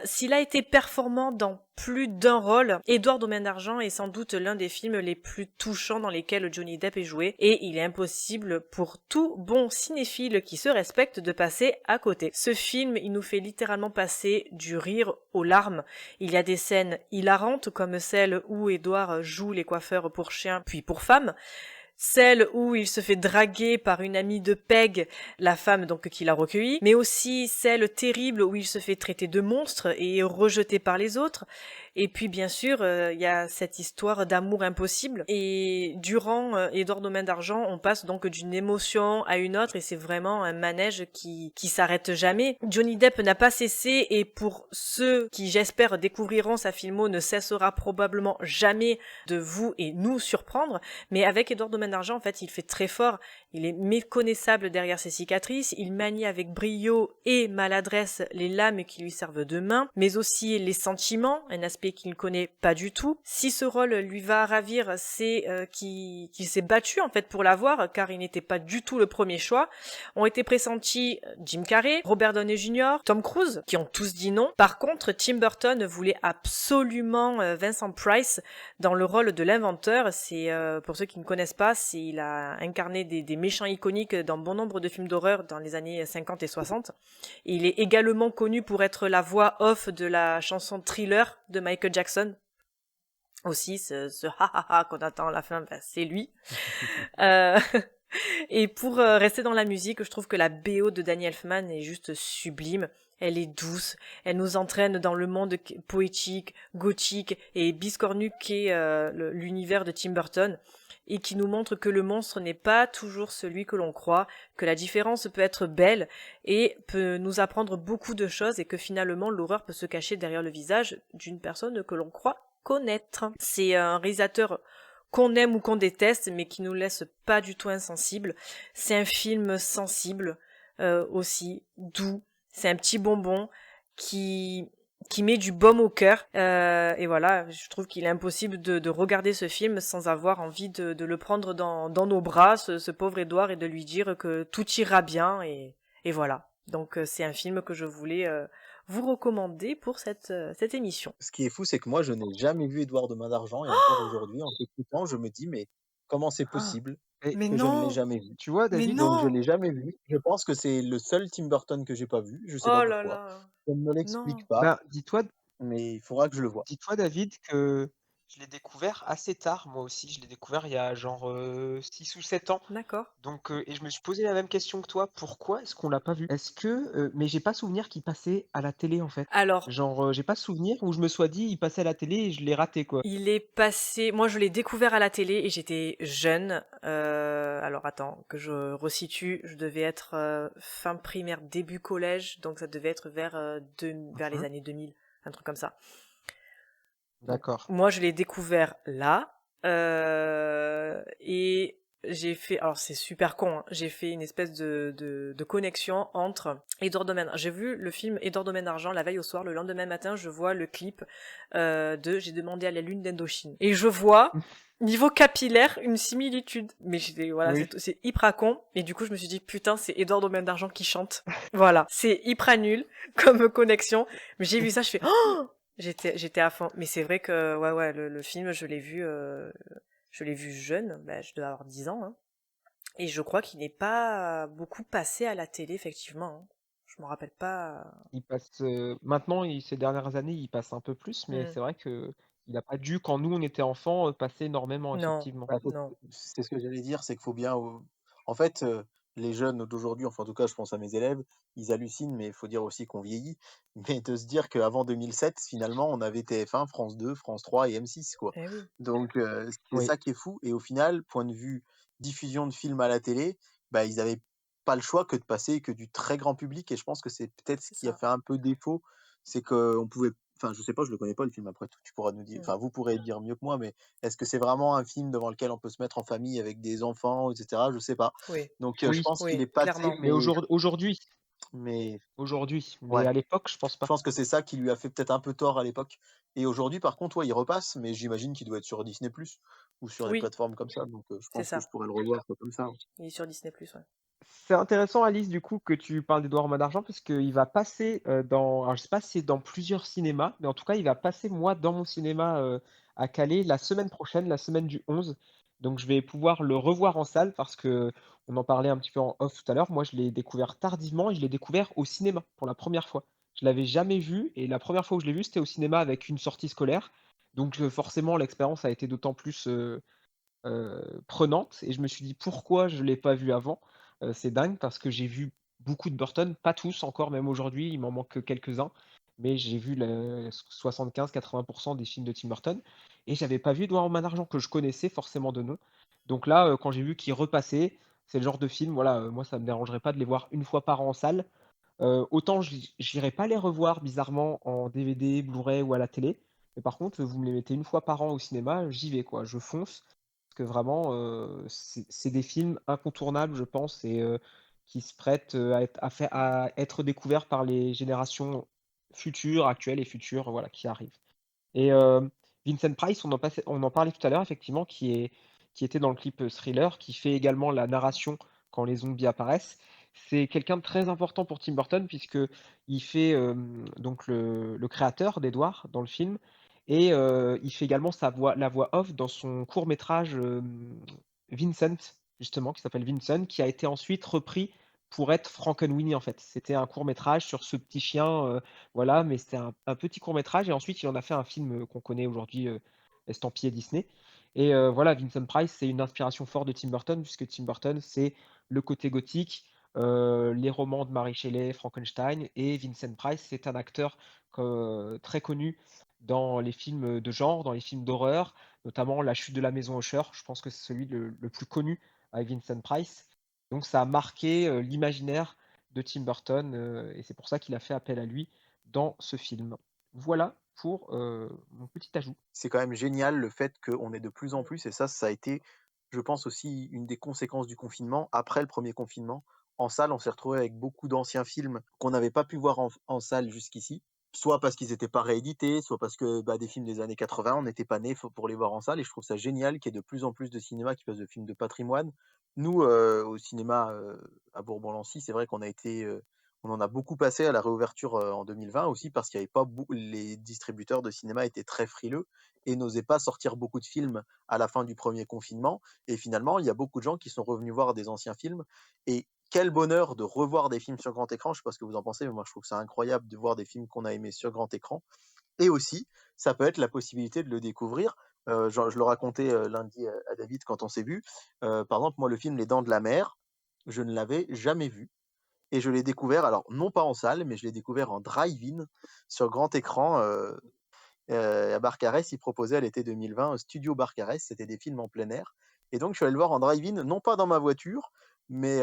S'il a été performant dans plus d'un rôle, Édouard aux mains d'argent est sans doute l'un des films les plus touchants dans lesquels Johnny Depp est joué, et il est impossible pour tout bon cinéphile qui se respecte de passer à côté. Ce film, il nous fait littéralement passer du rire aux larmes. Il y a des scènes hilarantes comme celle où Édouard joue les coiffeurs pour chiens puis pour femmes, celle où il se fait draguer par une amie de Peg, la femme donc qui l'a recueilli, mais aussi celle terrible où il se fait traiter de monstre et rejeté par les autres. Et puis bien sûr, il y a cette histoire d'amour impossible. Et durant Édouard aux mains d'argent, on passe donc d'une émotion à une autre et c'est vraiment un manège qui s'arrête jamais. Johnny Depp n'a pas cessé et pour ceux qui j'espère découvriront sa filmo ne cessera probablement jamais de vous et nous surprendre. Mais avec Édouard aux mains d'argent, en fait, il fait très fort. Il est méconnaissable derrière ses cicatrices, il manie avec brio et maladresse les lames qui lui servent de main, mais aussi les sentiments, un aspect qu'il ne connaît pas du tout. Si ce rôle lui va ravir, c'est qu'il s'est battu en fait pour l'avoir, car il n'était pas du tout le premier choix. Ont été pressentis Jim Carrey, Robert Downey Jr., Tom Cruise, qui ont tous dit non. Par contre, Tim Burton voulait absolument Vincent Price dans le rôle de l'inventeur. C'est pour ceux qui ne connaissent pas, il a incarné des méchants iconiques dans bon nombre de films d'horreur dans les années 50 et 60. Et il est également connu pour être la voix off de la chanson Thriller de Michael Jackson. Aussi, ce ha ha ha qu'on attend à la fin, ben, c'est lui. Et pour rester dans la musique, je trouve que la BO de Danny Elfman est juste sublime. Elle est douce, elle nous entraîne dans le monde poétique, gothique et biscornu qu'est l'univers de Tim Burton, et qui nous montre que le monstre n'est pas toujours celui que l'on croit, que la différence peut être belle et peut nous apprendre beaucoup de choses et que finalement l'horreur peut se cacher derrière le visage d'une personne que l'on croit connaître. C'est un réalisateur qu'on aime ou qu'on déteste, mais qui nous laisse pas du tout insensibles. C'est un film sensible, aussi, doux. C'est un petit bonbon qui met du baume au cœur. Et voilà, je trouve qu'il est impossible de regarder ce film sans avoir envie de le prendre dans nos bras, ce pauvre Édouard, et de lui dire que tout ira bien, et voilà. Donc c'est un film que je voulais vous recommander pour cette émission. Ce qui est fou, c'est que moi, je n'ai jamais vu Édouard aux mains d'argent et encore aujourd'hui, en t'écoutant, je me dis: «Mais comment c'est possible Et Mais que je ne l'ai non! jamais vu?» tu vois, Mais David, Donc je non! l'ai jamais vu. Je pense que c'est le seul Tim Burton que j'ai pas vu, je sais pas Oh là pourquoi. là! Je ne me Non! l'explique pas, ben, mais il faudra que je le voie. dis-toi, David, que je l'ai découvert assez tard, moi aussi. Je l'ai découvert il y a genre 6 ou 7 ans. D'accord. Donc, et je me suis posé la même question que toi. Pourquoi est-ce qu'on l'a pas vu? Est-ce que, mais j'ai pas souvenir qu'il passait à la télé en fait. Alors, Genre, j'ai pas souvenir où je me sois dit, il passait à la télé et je l'ai raté quoi. il est passé... Moi, je l'ai découvert à la télé et j'étais jeune. Alors, attends, que je resitue. Je devais être fin primaire, début collège. Donc, ça devait être vers les années 2000. Un truc comme ça. D'accord. Moi, je l'ai découvert là. Et j'ai fait... Alors, c'est super con. Hein, j'ai fait une espèce de connexion entre Édouard aux mains... J'ai vu le film Édouard aux mains d'argent la veille au soir. Le lendemain matin, je vois le clip de J'ai demandé à la lune d'Indochine. Et je vois Niveau capillaire, une similitude. Mais voilà, Oui. c'est hyper con. Et du coup, je me suis dit, putain, c'est Edouard Domaine d'Argent qui chante. Voilà. C'est hyper nul comme connexion. Mais j'ai vu ça, je fais, oh! J'étais à fond. Mais c'est vrai que, ouais, le film, je l'ai vu jeune. Bah, je devais avoir 10 ans, hein. Et je crois qu'il n'est pas beaucoup passé à la télé, effectivement, hein. Je me rappelle pas. Il passe maintenant, ces dernières années, il passe un peu plus, mais Hmm. c'est vrai que il a pas dû, quand nous on était enfants, passer énormément, Non, effectivement. Bah, non. c'est ce que j'allais dire, c'est qu'il faut bien. En fait, les jeunes d'aujourd'hui, enfin en tout cas, je pense à mes élèves, ils hallucinent, mais il faut dire aussi qu'on vieillit. Mais de se dire qu'avant 2007, finalement, on avait TF1, France 2, France 3 et M6, quoi. Eh oui. Donc, c'est Oui. ça qui est fou. Et au final, point de vue diffusion de films à la télé, bah, ils avaient pas le choix que de passer que du très grand public. Et je pense que c'est peut-être ce C'est qui a ça. fait un peu défaut, c'est qu'on pouvait. Enfin, je sais pas, je le connais pas le film après tout. Tu pourras nous dire. Hmm. Enfin, vous pourrez dire mieux que moi, mais est-ce que c'est vraiment un film devant lequel on peut se mettre en famille avec des enfants, et cetera? Je sais pas. Oui, Donc, je Oui, pense qu'il est oui, passé, clairement. mais aujourd'hui mais mais ouais, à l'époque, je pense je pas. pense que c'est ça qui lui a fait peut-être un peu tort à l'époque. Et aujourd'hui, par contre, ouais, il repasse, mais j'imagine qu'il doit être sur Disney+ ou sur des Oui, plateformes comme ça. Donc, je c'est pense que je ça. pourrais le revoir quoi, comme ça. Il est sur Disney+, ouais. C'est intéressant, Alice, du coup, que tu parles d'Edouard Main d'Argent, parce qu'il va passer alors je sais pas si c'est dans plusieurs cinémas, mais en tout cas, il va passer, moi, dans mon cinéma à Calais la semaine prochaine, la semaine du 11. Donc, je vais pouvoir le revoir en salle parce que on en parlait un petit peu en off tout à l'heure. Moi, je l'ai découvert tardivement et je l'ai découvert au cinéma pour la première fois. Je l'avais jamais vu et la première fois où je l'ai vu, c'était au cinéma avec une sortie scolaire. Donc, forcément, l'expérience a été d'autant plus prenante et je me suis dit: «Pourquoi je l'ai pas vu avant?» C'est dingue parce que j'ai vu beaucoup de Burton, pas tous encore, même aujourd'hui, il m'en manque quelques-uns, mais j'ai vu le 75-80 des films de Tim Burton et j'avais pas vu Edouard Main d'Argent que je connaissais forcément de nom. Donc là, quand j'ai vu qu'il repassait, c'est le genre de film, voilà, moi ça me dérangerait pas de les voir une fois par an en salle. Autant j'irai pas les revoir bizarrement en DVD, Blu-ray ou à la télé, mais par contre, vous me les mettez une fois par an au cinéma, j'y vais quoi, je fonce. Parce que vraiment, c'est des films incontournables, je pense, et qui se prêtent à être découverts par les générations futures, actuelles et futures, voilà, qui arrivent. Et Vincent Price, on en parlait tout à l'heure, effectivement, qui était dans le clip Thriller, qui fait également la narration quand les zombies apparaissent. C'est quelqu'un de très important pour Tim Burton, puisque il fait donc le créateur d'Edward dans le film, et il fait également la voix off dans son court métrage Vincent, justement, qui s'appelle Vincent, qui a été ensuite repris pour être Frankenweenie en fait. C'était un court métrage sur ce petit chien, voilà, mais c'était un petit court métrage et ensuite il en a fait un film qu'on connaît aujourd'hui, estampillé Disney. Et voilà, Vincent Price, c'est une inspiration forte de Tim Burton, puisque Tim Burton, c'est le côté gothique, les romans de Mary Shelley, Frankenstein, et Vincent Price, c'est un acteur très connu dans les films de genre, dans les films d'horreur, notamment La chute de la maison Usher. Je pense que c'est celui le plus connu avec Vincent Price. Donc ça a marqué l'imaginaire de Tim Burton et c'est pour ça qu'il a fait appel à lui dans ce film. Voilà pour mon petit ajout. C'est quand même génial le fait qu'on ait de plus en Mm. plus, et ça a été, je pense aussi, une des conséquences du confinement. Après le premier confinement, en salle, on s'est retrouvé avec beaucoup d'anciens films qu'on n'avait pas pu voir en salle jusqu'ici, soit parce qu'ils n'étaient pas réédités, soit parce que bah, des films des années 80, on n'était pas nés pour les voir en salle, et je trouve ça génial qu'il y ait de plus en plus de cinéma qui fasse de films de patrimoine. Nous, au cinéma à Bourbon-Lancy, c'est vrai qu'on a été, on en a beaucoup passé à la réouverture en 2020 aussi parce qu'il y avait pas les distributeurs de cinéma étaient très frileux et n'osaient pas sortir beaucoup de films à la fin du premier confinement. Et finalement, il y a beaucoup de gens qui sont revenus voir des anciens films. Et quel bonheur de revoir des films sur grand écran. Je sais pas ce que vous en pensez, mais moi je trouve que c'est incroyable de voir des films qu'on a aimés sur grand écran. Et aussi, ça peut être la possibilité de le découvrir. Je le racontais lundi à David quand on s'est vu. Par exemple, moi, le film Les Dents de la Mer, je ne l'avais jamais vu. Et je l'ai découvert, alors non pas en salle, mais je l'ai découvert en drive-in sur grand écran. À Barcarès, ils proposaient à l'été 2020 un studio Barcarès, c'était des films en plein air. Et donc je suis allé le voir en drive-in, non pas dans ma voiture, mais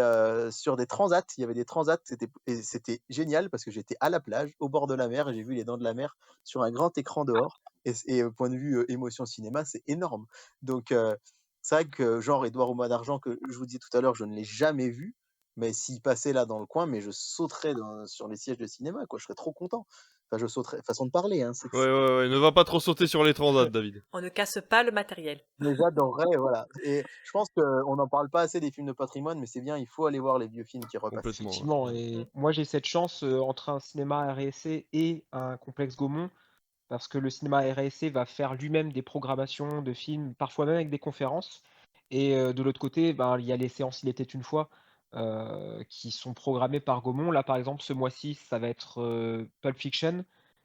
sur des transats. Il y avait des transats, c'était génial parce que j'étais à la plage, au bord de la mer, et j'ai vu les dents de la mer sur un grand écran dehors. Et au point de vue émotion cinéma, c'est énorme. Donc c'est vrai que genre Édouard au Mois d'Argent, que je vous disais tout à l'heure, je ne l'ai jamais vu, mais s'il passait là dans le coin, mais je sauterais sur les sièges de cinéma, quoi. Je serais trop content. Enfin, je sauterais, façon de parler, hein, Ouais, ne va pas trop sauter sur les transats, David. On ne casse pas le matériel. mais j'adorerais, voilà. Et je pense qu'on n'en parle pas assez des films de patrimoine, mais c'est bien, il faut aller voir les vieux films qui repassent. Complètement. Ouais. Effectivement, et moi j'ai cette chance entre un cinéma RSC et un complexe Gaumont, parce que le cinéma RSC va faire lui-même des programmations de films, parfois même avec des conférences. Et de l'autre côté, ben, il y a les séances Il était une fois qui sont programmées par Gaumont. Là, par exemple, ce mois-ci, ça va être Pulp Fiction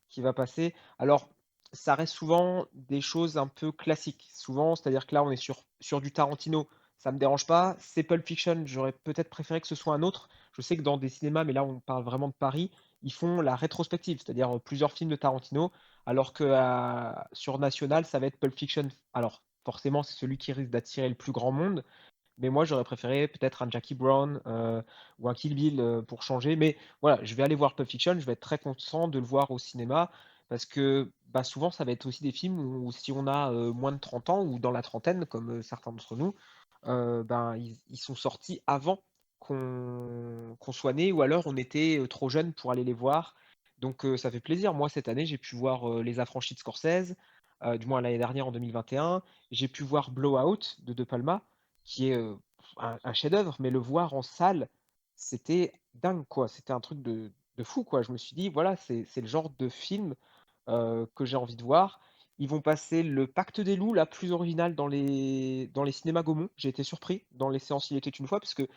qui va passer. Alors, ça reste souvent des choses un peu classiques. Souvent, c'est-à-dire que là, on est sur du Tarantino. Ça me dérange pas. C'est Pulp Fiction. J'aurais peut-être préféré que ce soit un autre. Je sais que dans des cinémas, mais là, on parle vraiment de Paris, ils font la rétrospective, c'est-à-dire plusieurs films de Tarantino, alors que sur National, ça va être Pulp Fiction. Alors, forcément, c'est celui qui risque d'attirer le plus grand monde, mais moi, j'aurais préféré peut-être un Jackie Brown ou un Kill Bill pour changer. Mais voilà, je vais aller voir Pulp Fiction, je vais être très content de le voir au cinéma, parce que bah, souvent, ça va être aussi des films où si on a moins de 30 ans ou dans la trentaine, comme certains d'entre nous, ben, ils sont sortis avant qu'on soit né, ou alors on était trop jeune pour aller les voir. Donc ça fait plaisir. Moi, cette année, j'ai pu voir Les Affranchis de Scorsese, du moins l'année dernière en 2021. J'ai pu voir Blowout de De Palma, qui est un chef-d'œuvre, mais le voir en salle, c'était dingue, quoi. C'était un truc de fou, quoi. Je me suis dit, voilà, c'est le genre de film que j'ai envie de voir. Ils vont passer le Pacte des loups, la plus originale dans les cinémas Gaumont. J'ai été surpris dans les séances Il était une fois, parce que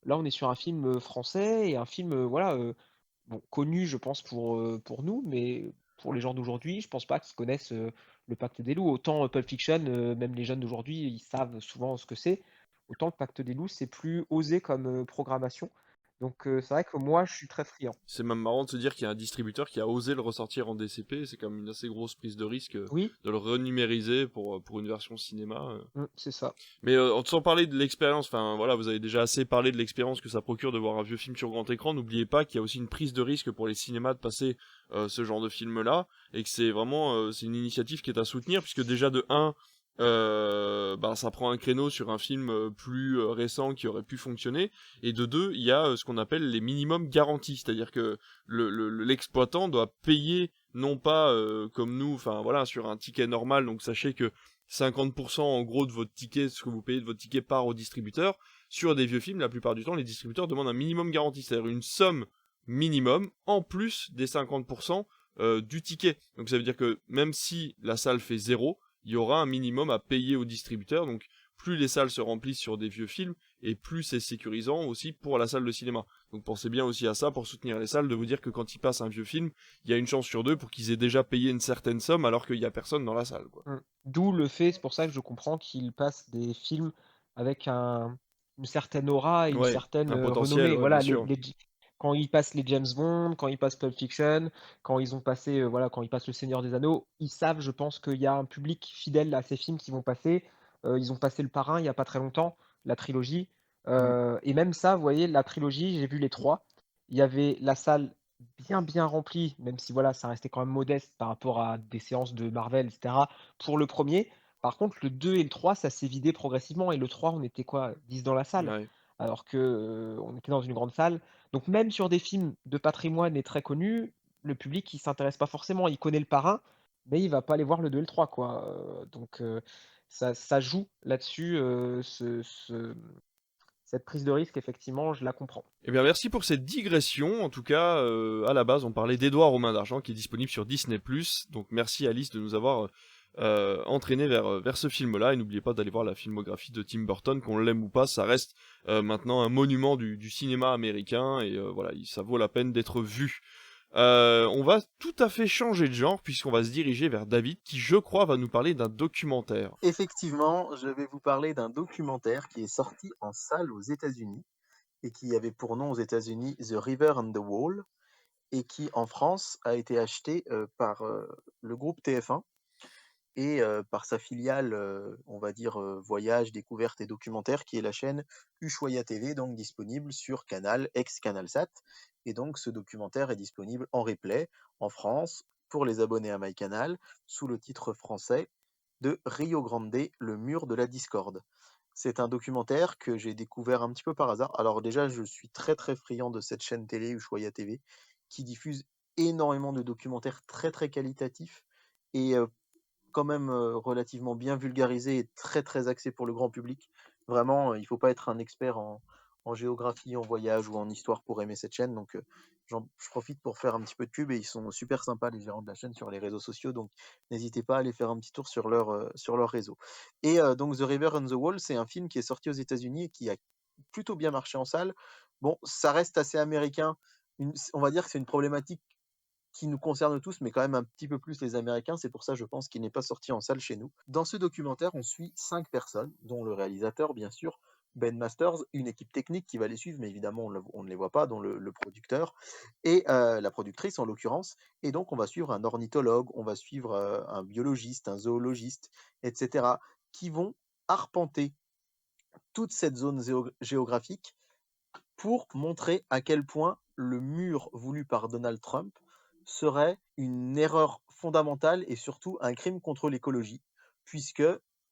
là, on est sur un film français et un film, voilà, bon, connu, je pense, pour nous, mais pour les gens d'aujourd'hui, je pense pas qu'ils connaissent le Pacte des loups. Autant Pulp Fiction, même les jeunes d'aujourd'hui, ils savent souvent ce que c'est. Autant le Pacte des loups, c'est plus osé comme programmation. Donc c'est vrai que moi, je suis très friand. C'est même marrant de se dire qu'il y a un distributeur qui a osé le ressortir en DCP. C'est quand même une assez grosse prise de risque Oui, de le renumériser pour une version cinéma. c'est ça. Mais sans parler de l'expérience, enfin voilà, vous avez déjà assez parlé de l'expérience que ça procure de voir un vieux film sur grand écran. N'oubliez pas qu'il y a aussi une prise de risque pour les cinémas de passer ce genre de film-là, et que c'est vraiment c'est une initiative qui est à soutenir, puisque déjà de 1, ça prend un créneau sur un film plus récent qui aurait pu fonctionner, et de 2, il y a ce qu'on appelle les minimums garantis, c'est-à-dire que l'exploitant doit payer, non pas comme nous, enfin voilà, sur un ticket normal, donc sachez que 50% en gros de votre ticket, ce que vous payez de votre ticket part au distributeur. Sur des vieux films, la plupart du temps, les distributeurs demandent un minimum garanti, c'est-à-dire une somme minimum en plus des 50% du ticket. Donc ça veut dire que même si la salle fait 0, il y aura un minimum à payer au distributeur. Donc plus les salles se remplissent sur des vieux films, et plus c'est sécurisant aussi pour la salle de cinéma. Donc pensez bien aussi à ça pour soutenir les salles, de vous dire que quand ils passent un vieux film, il y a une chance sur 2 pour qu'ils aient déjà payé une certaine somme alors qu'il n'y a personne dans la salle, quoi. D'où le fait, c'est pour ça que je comprends qu'ils passent des films avec une certaine aura et une Ouais, certaine un potentiel, renommée. ouais, Voilà, bien sûr. quand ils passent les James Bond, quand ils passent Pulp Fiction, quand ils ont passé, voilà, quand ils passent Le Seigneur des Anneaux, ils savent, je pense, qu'il y a un public fidèle à ces films qui vont passer. Ils ont passé Le Parrain il y a pas très longtemps, la trilogie. Et même ça, vous voyez, la trilogie, j'ai vu les 3. Il y avait la salle bien remplie, même si voilà, ça restait quand même modeste par rapport à des séances de Marvel, etc. Pour le premier. Par contre, le 2 et le 3, ça s'est vidé progressivement. Et le 3, on était quoi, 10 dans la salle, Ouais. alors que on était dans une grande salle. Donc même sur des films de patrimoine et très connus, le public il s'intéresse pas forcément. Il connaît le parrain, mais il va pas aller voir le 2 et le 3, quoi. Donc ça joue là-dessus, cette prise de risque, effectivement, je la comprends. Eh bien, merci pour cette digression. En tout cas, à la base, on parlait d'Édouard aux mains d'argent, qui est disponible sur Disney+. Donc, merci Alice de nous avoir entraîné vers ce film-là. Et n'oubliez pas d'aller voir la filmographie de Tim Burton, qu'on l'aime ou pas, ça reste maintenant un monument du cinéma américain. Et voilà, ça vaut la peine d'être vu. On va tout à fait changer de genre, puisqu'on va se diriger vers David, qui, je crois, va nous parler d'un documentaire. Effectivement, je vais vous parler d'un documentaire qui est sorti en salle aux États-Unis et qui avait pour nom aux États-Unis The River and the Wall, et qui en France a été acheté par le groupe TF1 et par sa filiale, on va dire, voyage, découverte et documentaire, qui est la chaîne Ushuaïa TV, donc disponible sur Canal, ex-Canalsat. Et donc ce documentaire est disponible en replay en France pour les abonnés à MyCanal sous le titre français de Rio Grande, le mur de la discorde. C'est un documentaire que j'ai découvert un petit peu par hasard. Alors déjà, je suis très très friand de cette chaîne télé Ushuaïa TV qui diffuse énormément de documentaires très très qualitatifs et quand même relativement bien vulgarisés et très très axés pour le grand public. Vraiment, il faut pas être un expert en géographie, en voyage ou en histoire pour aimer cette chaîne. Donc, je profite pour faire un petit peu de pub et ils sont super sympas, les gérants de la chaîne, sur les réseaux sociaux. Donc, n'hésitez pas à aller faire un petit tour sur leur réseau. Et donc, The River and the Wall, c'est un film qui est sorti aux États-Unis et qui a plutôt bien marché en salle. Bon, ça reste assez américain. On va dire que c'est une problématique qui nous concerne tous, mais quand même un petit peu plus les Américains. C'est pour ça, je pense, qu'il n'est pas sorti en salle chez nous. Dans ce documentaire, on suit 5 personnes, dont le réalisateur, bien sûr, Ben Masters, une équipe technique qui va les suivre, mais évidemment, on ne les voit pas, dont le producteur, et la productrice, en l'occurrence. Et donc, on va suivre un ornithologue, on va suivre un biologiste, un zoologiste, etc., qui vont arpenter toute cette zone géographique pour montrer à quel point le mur voulu par Donald Trump serait une erreur fondamentale et surtout un crime contre l'écologie, puisque,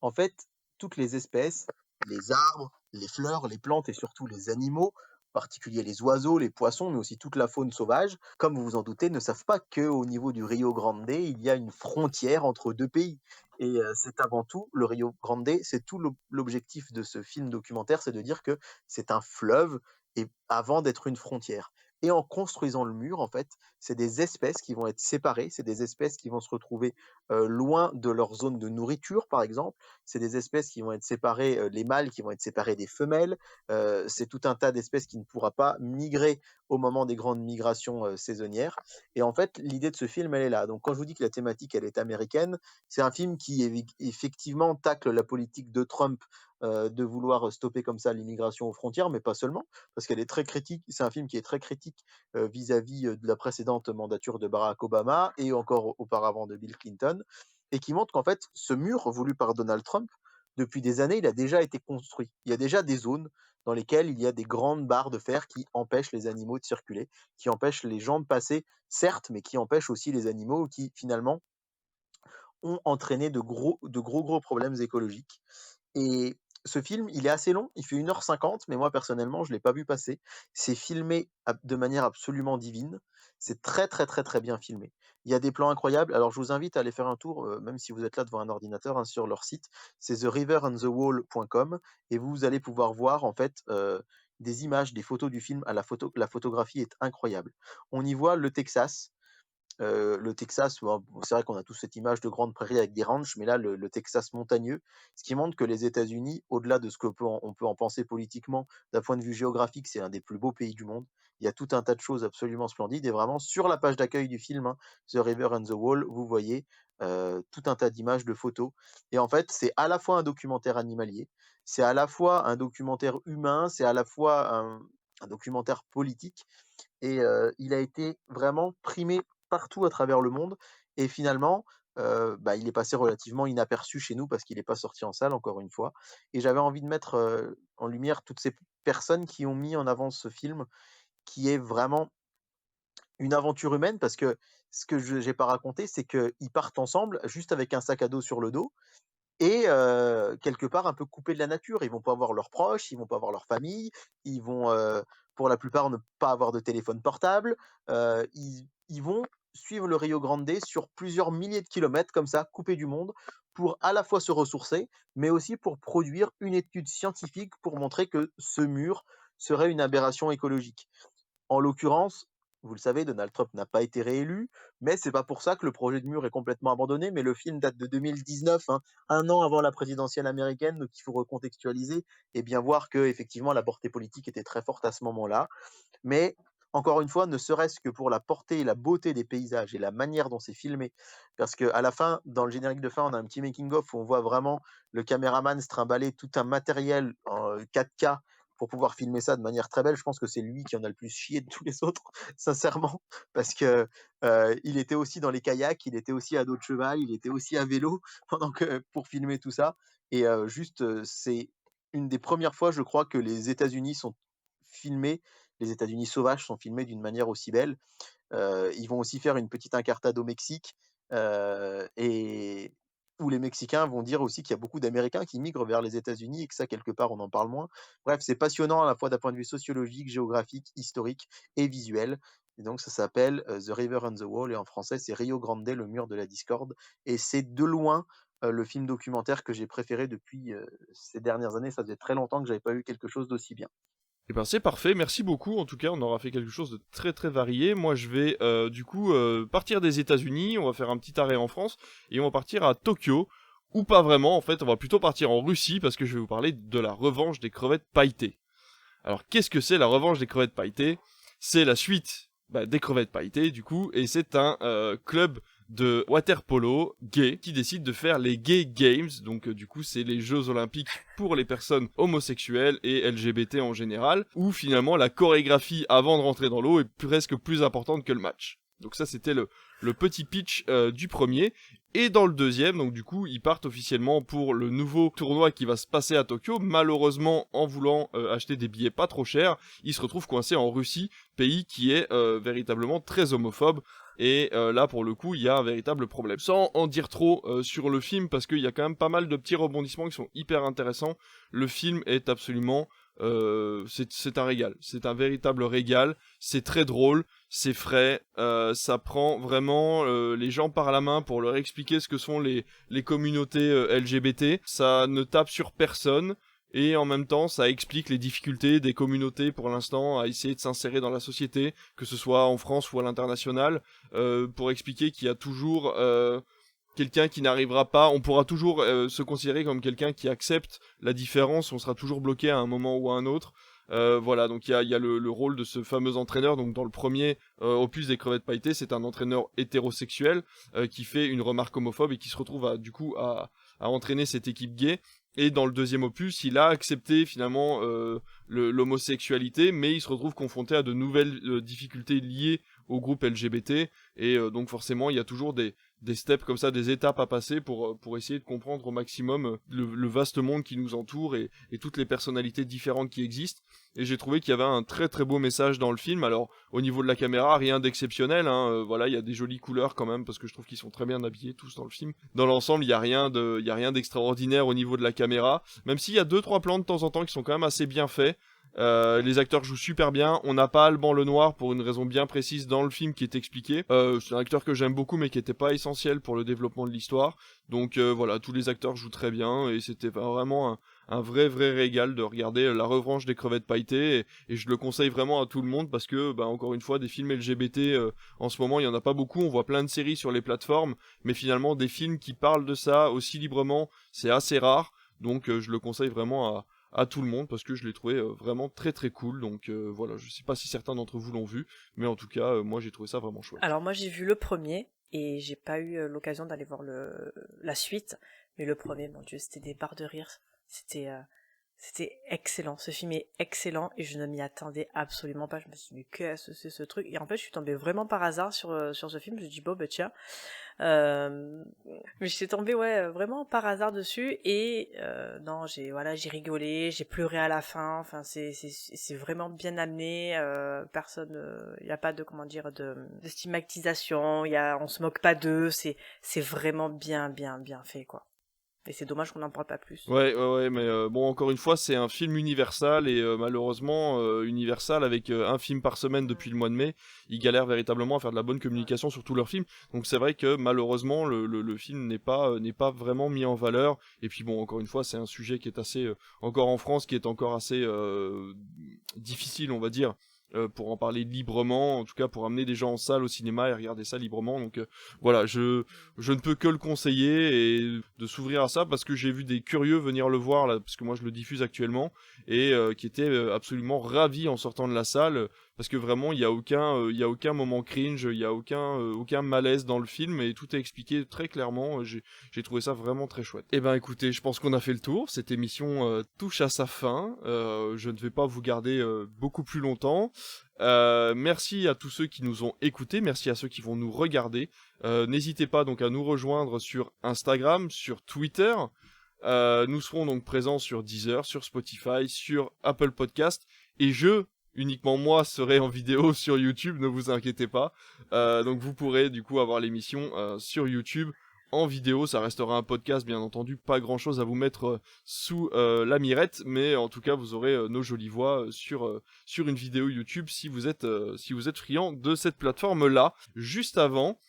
en fait, toutes les espèces, les arbres, les fleurs, les plantes et surtout les animaux, en particulier les oiseaux, les poissons, mais aussi toute la faune sauvage, comme vous vous en doutez, ne savent pas qu'au niveau du Rio Grande, il y a une frontière entre deux pays. Et c'est avant tout, le Rio Grande, c'est tout l'objectif de ce film documentaire, c'est de dire que c'est un fleuve et avant d'être une frontière. Et en construisant le mur, en fait, c'est des espèces qui vont être séparées, c'est des espèces qui vont se retrouver loin de leur zone de nourriture, par exemple. C'est des espèces qui vont être séparées, les mâles qui vont être séparés des femelles. C'est tout un tas d'espèces qui ne pourra pas migrer au moment des grandes migrations saisonnières. Et en fait, l'idée de ce film, elle est là. Donc, quand je vous dis que la thématique, elle est américaine, c'est un film qui effectivement tacle la politique de Trump de vouloir stopper comme ça l'immigration aux frontières, mais pas seulement, parce qu'elle est très critique. C'est un film qui est très critique vis-à-vis de la précédente mandature de Barack Obama et encore auparavant de Bill Clinton, et qui montre qu'en fait, ce mur voulu par Donald Trump, depuis des années, il a déjà été construit. Il y a déjà des zones dans lesquelles il y a des grandes barres de fer qui empêchent les animaux de circuler, qui empêchent les gens de passer, certes, mais qui empêchent aussi les animaux qui, finalement, ont entraîné de gros problèmes écologiques. Et ce film, il est assez long, il fait 1h50, mais moi personnellement, je ne l'ai pas vu passer. C'est filmé de manière absolument divine. C'est très très très très bien filmé. Il y a des plans incroyables. Alors je vous invite à aller faire un tour, même si vous êtes là devant un ordinateur, hein, sur leur site. C'est theriverandthewall.com et vous allez pouvoir voir en fait des images, des photos du film. La photographie est incroyable. On y voit le Texas. Le Texas, c'est vrai qu'on a tous cette image de grande prairie avec des ranchs, mais là, le Texas montagneux, ce qui montre que les États-Unis, au-delà de ce qu'on peut en penser politiquement, d'un point de vue géographique, c'est un des plus beaux pays du monde. Il y a tout un tas de choses absolument splendides, et vraiment, sur la page d'accueil du film, hein, The River and the Wall, vous voyez tout un tas d'images, de photos. Et en fait, c'est à la fois un documentaire animalier, c'est à la fois un documentaire humain, c'est à la fois un documentaire politique, et il a été vraiment primé partout à travers le monde. Et finalement, il est passé relativement inaperçu chez nous parce qu'il n'est pas sorti en salle, encore une fois. Et j'avais envie de mettre en lumière toutes ces personnes qui ont mis en avant ce film, qui est vraiment une aventure humaine, parce que ce que je n'ai pas raconté, c'est qu'ils partent ensemble, juste avec un sac à dos sur le dos, et quelque part un peu coupés de la nature. Ils vont pas voir leurs proches, ils vont pas voir leur famille, ils vont, pour la plupart, ne pas avoir de téléphone portable. Ils vont suivre le Rio Grande sur plusieurs milliers de kilomètres, comme ça, coupés du monde, pour à la fois se ressourcer, mais aussi pour produire une étude scientifique pour montrer que ce mur serait une aberration écologique. En l'occurrence, vous le savez, Donald Trump n'a pas été réélu, mais c'est pas pour ça que le projet de mur est complètement abandonné. Mais le film date de 2019, hein, un an avant la présidentielle américaine, donc il faut recontextualiser et bien voir que effectivement la portée politique était très forte à ce moment-là. Mais encore une fois, ne serait-ce que pour la portée et la beauté des paysages et la manière dont c'est filmé, parce que à la fin, dans le générique de fin, on a un petit making-of où on voit vraiment le caméraman se trimballer tout un matériel en 4K pour pouvoir filmer ça de manière très belle. Je pense que c'est lui qui en a le plus chié de tous les autres, sincèrement, parce que il était aussi dans les kayaks, il était aussi à dos de cheval, il était aussi à vélo pour filmer tout ça. Et c'est une des premières fois, je crois, que les États-Unis sont filmés, les États-Unis sauvages sont filmés d'une manière aussi belle. Ils vont aussi faire une petite incartade au Mexique, et où les Mexicains vont dire aussi qu'il y a beaucoup d'Américains qui migrent vers les États-Unis et que ça, quelque part, on en parle moins. Bref, c'est passionnant à la fois d'un point de vue sociologique, géographique, historique et visuel. Et donc ça s'appelle The River and the Wall, et en français c'est Rio Grande, le mur de la discorde. Et c'est de loin le film documentaire que j'ai préféré depuis ces dernières années. Ça faisait très longtemps que j'avais pas eu quelque chose d'aussi bien. Eh ben c'est parfait, merci beaucoup. En tout cas, on aura fait quelque chose de très très varié. Moi, je vais partir des États-Unis. On va faire un petit arrêt en France et on va partir à Tokyo. Ou pas vraiment, en fait, on va plutôt partir en Russie parce que je vais vous parler de la revanche des crevettes pailletées. Alors, qu'est-ce que c'est la revanche des crevettes pailletées ? C'est la suite des crevettes pailletées, du coup, et c'est un club de water polo gay qui décide de faire les Gay Games. Donc, du coup, c'est les Jeux Olympiques pour les personnes homosexuelles et LGBT en général, où finalement la chorégraphie avant de rentrer dans l'eau est presque plus importante que le match. Donc ça, c'était le petit pitch du premier. Et dans le deuxième, donc du coup, ils partent officiellement pour le nouveau tournoi qui va se passer à Tokyo. Malheureusement, en voulant acheter des billets pas trop chers, ils se retrouvent coincés en Russie, pays qui est véritablement très homophobe. Et là, pour le coup, il y a un véritable problème. Sans en dire trop sur le film, parce qu'il y a quand même pas mal de petits rebondissements qui sont hyper intéressants. Le film est absolument... c'est un régal, c'est un véritable régal, c'est très drôle, c'est frais, ça prend vraiment les gens par la main pour leur expliquer ce que sont les communautés LGBT, ça ne tape sur personne, et en même temps ça explique les difficultés des communautés pour l'instant à essayer de s'insérer dans la société, que ce soit en France ou à l'international, pour expliquer qu'il y a toujours... quelqu'un qui n'arrivera pas, on pourra toujours se considérer comme quelqu'un qui accepte la différence, on sera toujours bloqué à un moment ou à un autre. Voilà, donc il y a le rôle de ce fameux entraîneur. Donc dans le premier opus des crevettes pailletées, c'est un entraîneur hétérosexuel qui fait une remarque homophobe et qui se retrouve à entraîner cette équipe gay. Et dans le deuxième opus, il a accepté finalement l'homosexualité, mais il se retrouve confronté à de nouvelles difficultés liées au groupe LGBT. Et donc forcément, il y a toujours des steps comme ça, des étapes à passer pour essayer de comprendre au maximum le vaste monde qui nous entoure et toutes les personnalités différentes qui existent. Et j'ai trouvé qu'il y avait un très très beau message dans le film. Alors au niveau de la caméra, rien d'exceptionnel, hein. Voilà, il y a des jolies couleurs quand même parce que je trouve qu'ils sont très bien habillés tous dans le film. Dans l'ensemble, il y a rien d'extraordinaire au niveau de la caméra, même s'il y a 2-3 plans de temps en temps qui sont quand même assez bien faits. Les acteurs jouent super bien. On n'a pas Alban Lenoir pour une raison bien précise dans le film qui est expliquée. C'est un acteur que j'aime beaucoup mais qui était pas essentiel pour le développement de l'histoire. Donc voilà, tous les acteurs jouent très bien et c'était vraiment un vrai régal de regarder la revanche des crevettes pailletées et je le conseille vraiment à tout le monde parce que encore une fois des films LGBT en ce moment il y en a pas beaucoup. On voit plein de séries sur les plateformes mais finalement des films qui parlent de ça aussi librement c'est assez rare. Donc je le conseille vraiment à tout le monde parce que je l'ai trouvé vraiment très très cool. Donc voilà, je sais pas si certains d'entre vous l'ont vu, mais en tout cas moi j'ai trouvé ça vraiment chouette. Alors moi j'ai vu le premier et j'ai pas eu l'occasion d'aller voir la suite, mais le premier, mon Dieu, c'était des barres de rire, c'était excellent, ce film est excellent et je ne m'y attendais absolument pas. Je me suis dit mais qu'est-ce que c'est ce truc, et en fait je suis tombée vraiment par hasard sur ce film. Je me suis dit bon tiens, mais je suis tombée vraiment par hasard dessus et non, j'ai rigolé, j'ai pleuré à la fin. Enfin c'est vraiment bien amené, personne, il y a pas de de stigmatisation, on se moque pas d'eux, c'est vraiment bien fait quoi. Et c'est dommage qu'on n'en parle pas plus. Ouais, mais bon, encore une fois, c'est un film Universal et malheureusement, Universal, avec un film par semaine depuis le mois de mai, ils galèrent véritablement à faire de la bonne communication sur tous leurs films. Donc c'est vrai que malheureusement, le film n'est pas vraiment mis en valeur. Et puis bon, encore une fois, c'est un sujet qui est assez, encore en France, qui est encore assez difficile, on va dire. Pour en parler librement, en tout cas pour amener des gens en salle au cinéma et regarder ça librement. Donc voilà, je ne peux que le conseiller et de s'ouvrir à ça parce que j'ai vu des curieux venir le voir là, parce que moi je le diffuse actuellement et qui étaient absolument ravis en sortant de la salle parce que vraiment il y a aucun moment cringe, il y a aucun malaise dans le film et tout est expliqué très clairement. J'ai trouvé ça vraiment très chouette. Et ben écoutez, je pense qu'on a fait le tour. Cette émission touche à sa fin. Je ne vais pas vous garder beaucoup plus longtemps. Merci à tous ceux qui nous ont écoutés, merci à ceux qui vont nous regarder. N'hésitez pas donc à nous rejoindre sur Instagram, sur Twitter. Nous serons donc présents sur Deezer, sur Spotify, sur Apple Podcast et uniquement moi serai en vidéo sur YouTube, ne vous inquiétez pas. Donc vous pourrez du coup avoir l'émission sur YouTube en vidéo. Ça restera un podcast, bien entendu, pas grand-chose à vous mettre sous la mirette, mais en tout cas, vous aurez nos jolies voix sur une vidéo YouTube si vous êtes friand de cette plateforme-là. Juste avant...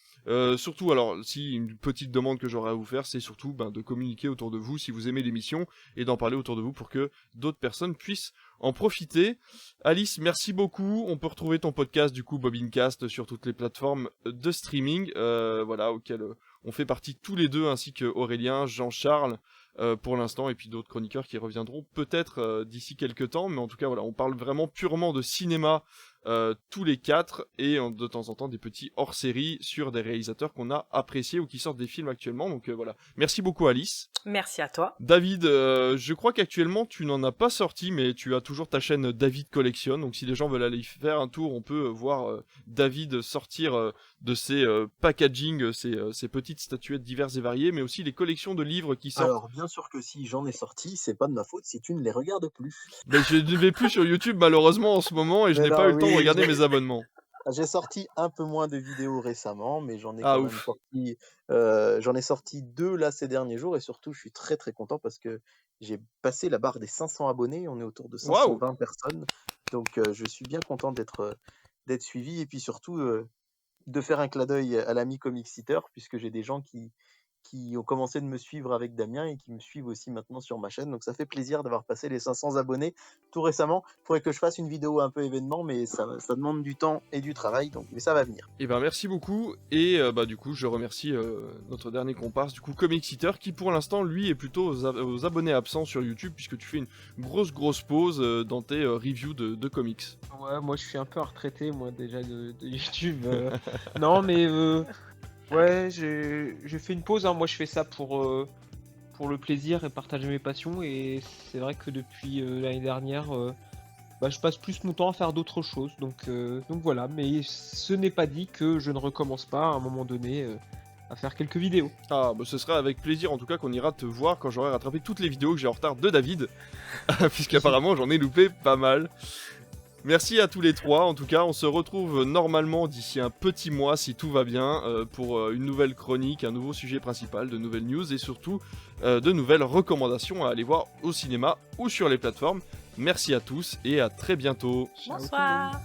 surtout, alors, si une petite demande que j'aurais à vous faire, c'est surtout de communiquer autour de vous si vous aimez l'émission et d'en parler autour de vous pour que d'autres personnes puissent en profiter. Alice, merci beaucoup. On peut retrouver ton podcast, du coup, Bobincast, sur toutes les plateformes de streaming, auxquelles on fait partie tous les deux, ainsi que Aurélien, Jean-Charles, pour l'instant, et puis d'autres chroniqueurs qui reviendront peut-être d'ici quelques temps, mais en tout cas, voilà, on parle vraiment purement de cinéma tous les 4 et de temps en temps des petits hors-série sur des réalisateurs qu'on a appréciés ou qui sortent des films actuellement. Donc voilà. Merci beaucoup Alice. Merci à toi. David, je crois qu'actuellement tu n'en as pas sorti, mais tu as toujours ta chaîne David Collection. Donc si les gens veulent aller y faire un tour, on peut voir David sortir de ses packaging, ses petites statuettes diverses et variées, mais aussi les collections de livres qui sortent. Alors bien sûr que si j'en ai sorti, c'est pas de ma faute si tu ne les regardes plus. Mais je ne vais plus sur YouTube malheureusement en ce moment et je n'ai pas eu le temps de regarder mes abonnements. J'ai sorti un peu moins de vidéos récemment, mais j'en ai sorti 2 là ces derniers jours, et surtout je suis très très content parce que j'ai passé la barre des 500 abonnés, on est autour de 520 personnes, donc je suis bien content d'être suivi, et puis surtout de faire un clin d'œil à l'ami Comic Seater, puisque j'ai des gens qui ont commencé de me suivre avec Damien et qui me suivent aussi maintenant sur ma chaîne. Donc ça fait plaisir d'avoir passé les 500 abonnés tout récemment. Il faudrait que je fasse une vidéo un peu événement, mais ça demande du temps et du travail, mais ça va venir. Et merci beaucoup. Et du coup, je remercie notre dernier comparse, du coup, Comic Seater, qui pour l'instant, lui, est plutôt aux abonnés absents sur YouTube, puisque tu fais une grosse pause dans tes reviews de comics. Ouais, moi je suis un peu retraité, moi déjà de YouTube. Non, mais... Ouais, j'ai fait une pause, hein. Moi je fais ça pour le plaisir et partager mes passions, et c'est vrai que depuis l'année dernière, je passe plus mon temps à faire d'autres choses, donc voilà, mais ce n'est pas dit que je ne recommence pas à un moment donné à faire quelques vidéos. Ah, ce sera avec plaisir en tout cas qu'on ira te voir quand j'aurai rattrapé toutes les vidéos que j'ai en retard de David, puisqu'apparemment j'en ai loupé pas mal. Merci à tous les trois, en tout cas, on se retrouve normalement d'ici un petit mois, si tout va bien, pour une nouvelle chronique, un nouveau sujet principal, de nouvelles news et surtout de nouvelles recommandations à aller voir au cinéma ou sur les plateformes. Merci à tous et à très bientôt. Bonsoir.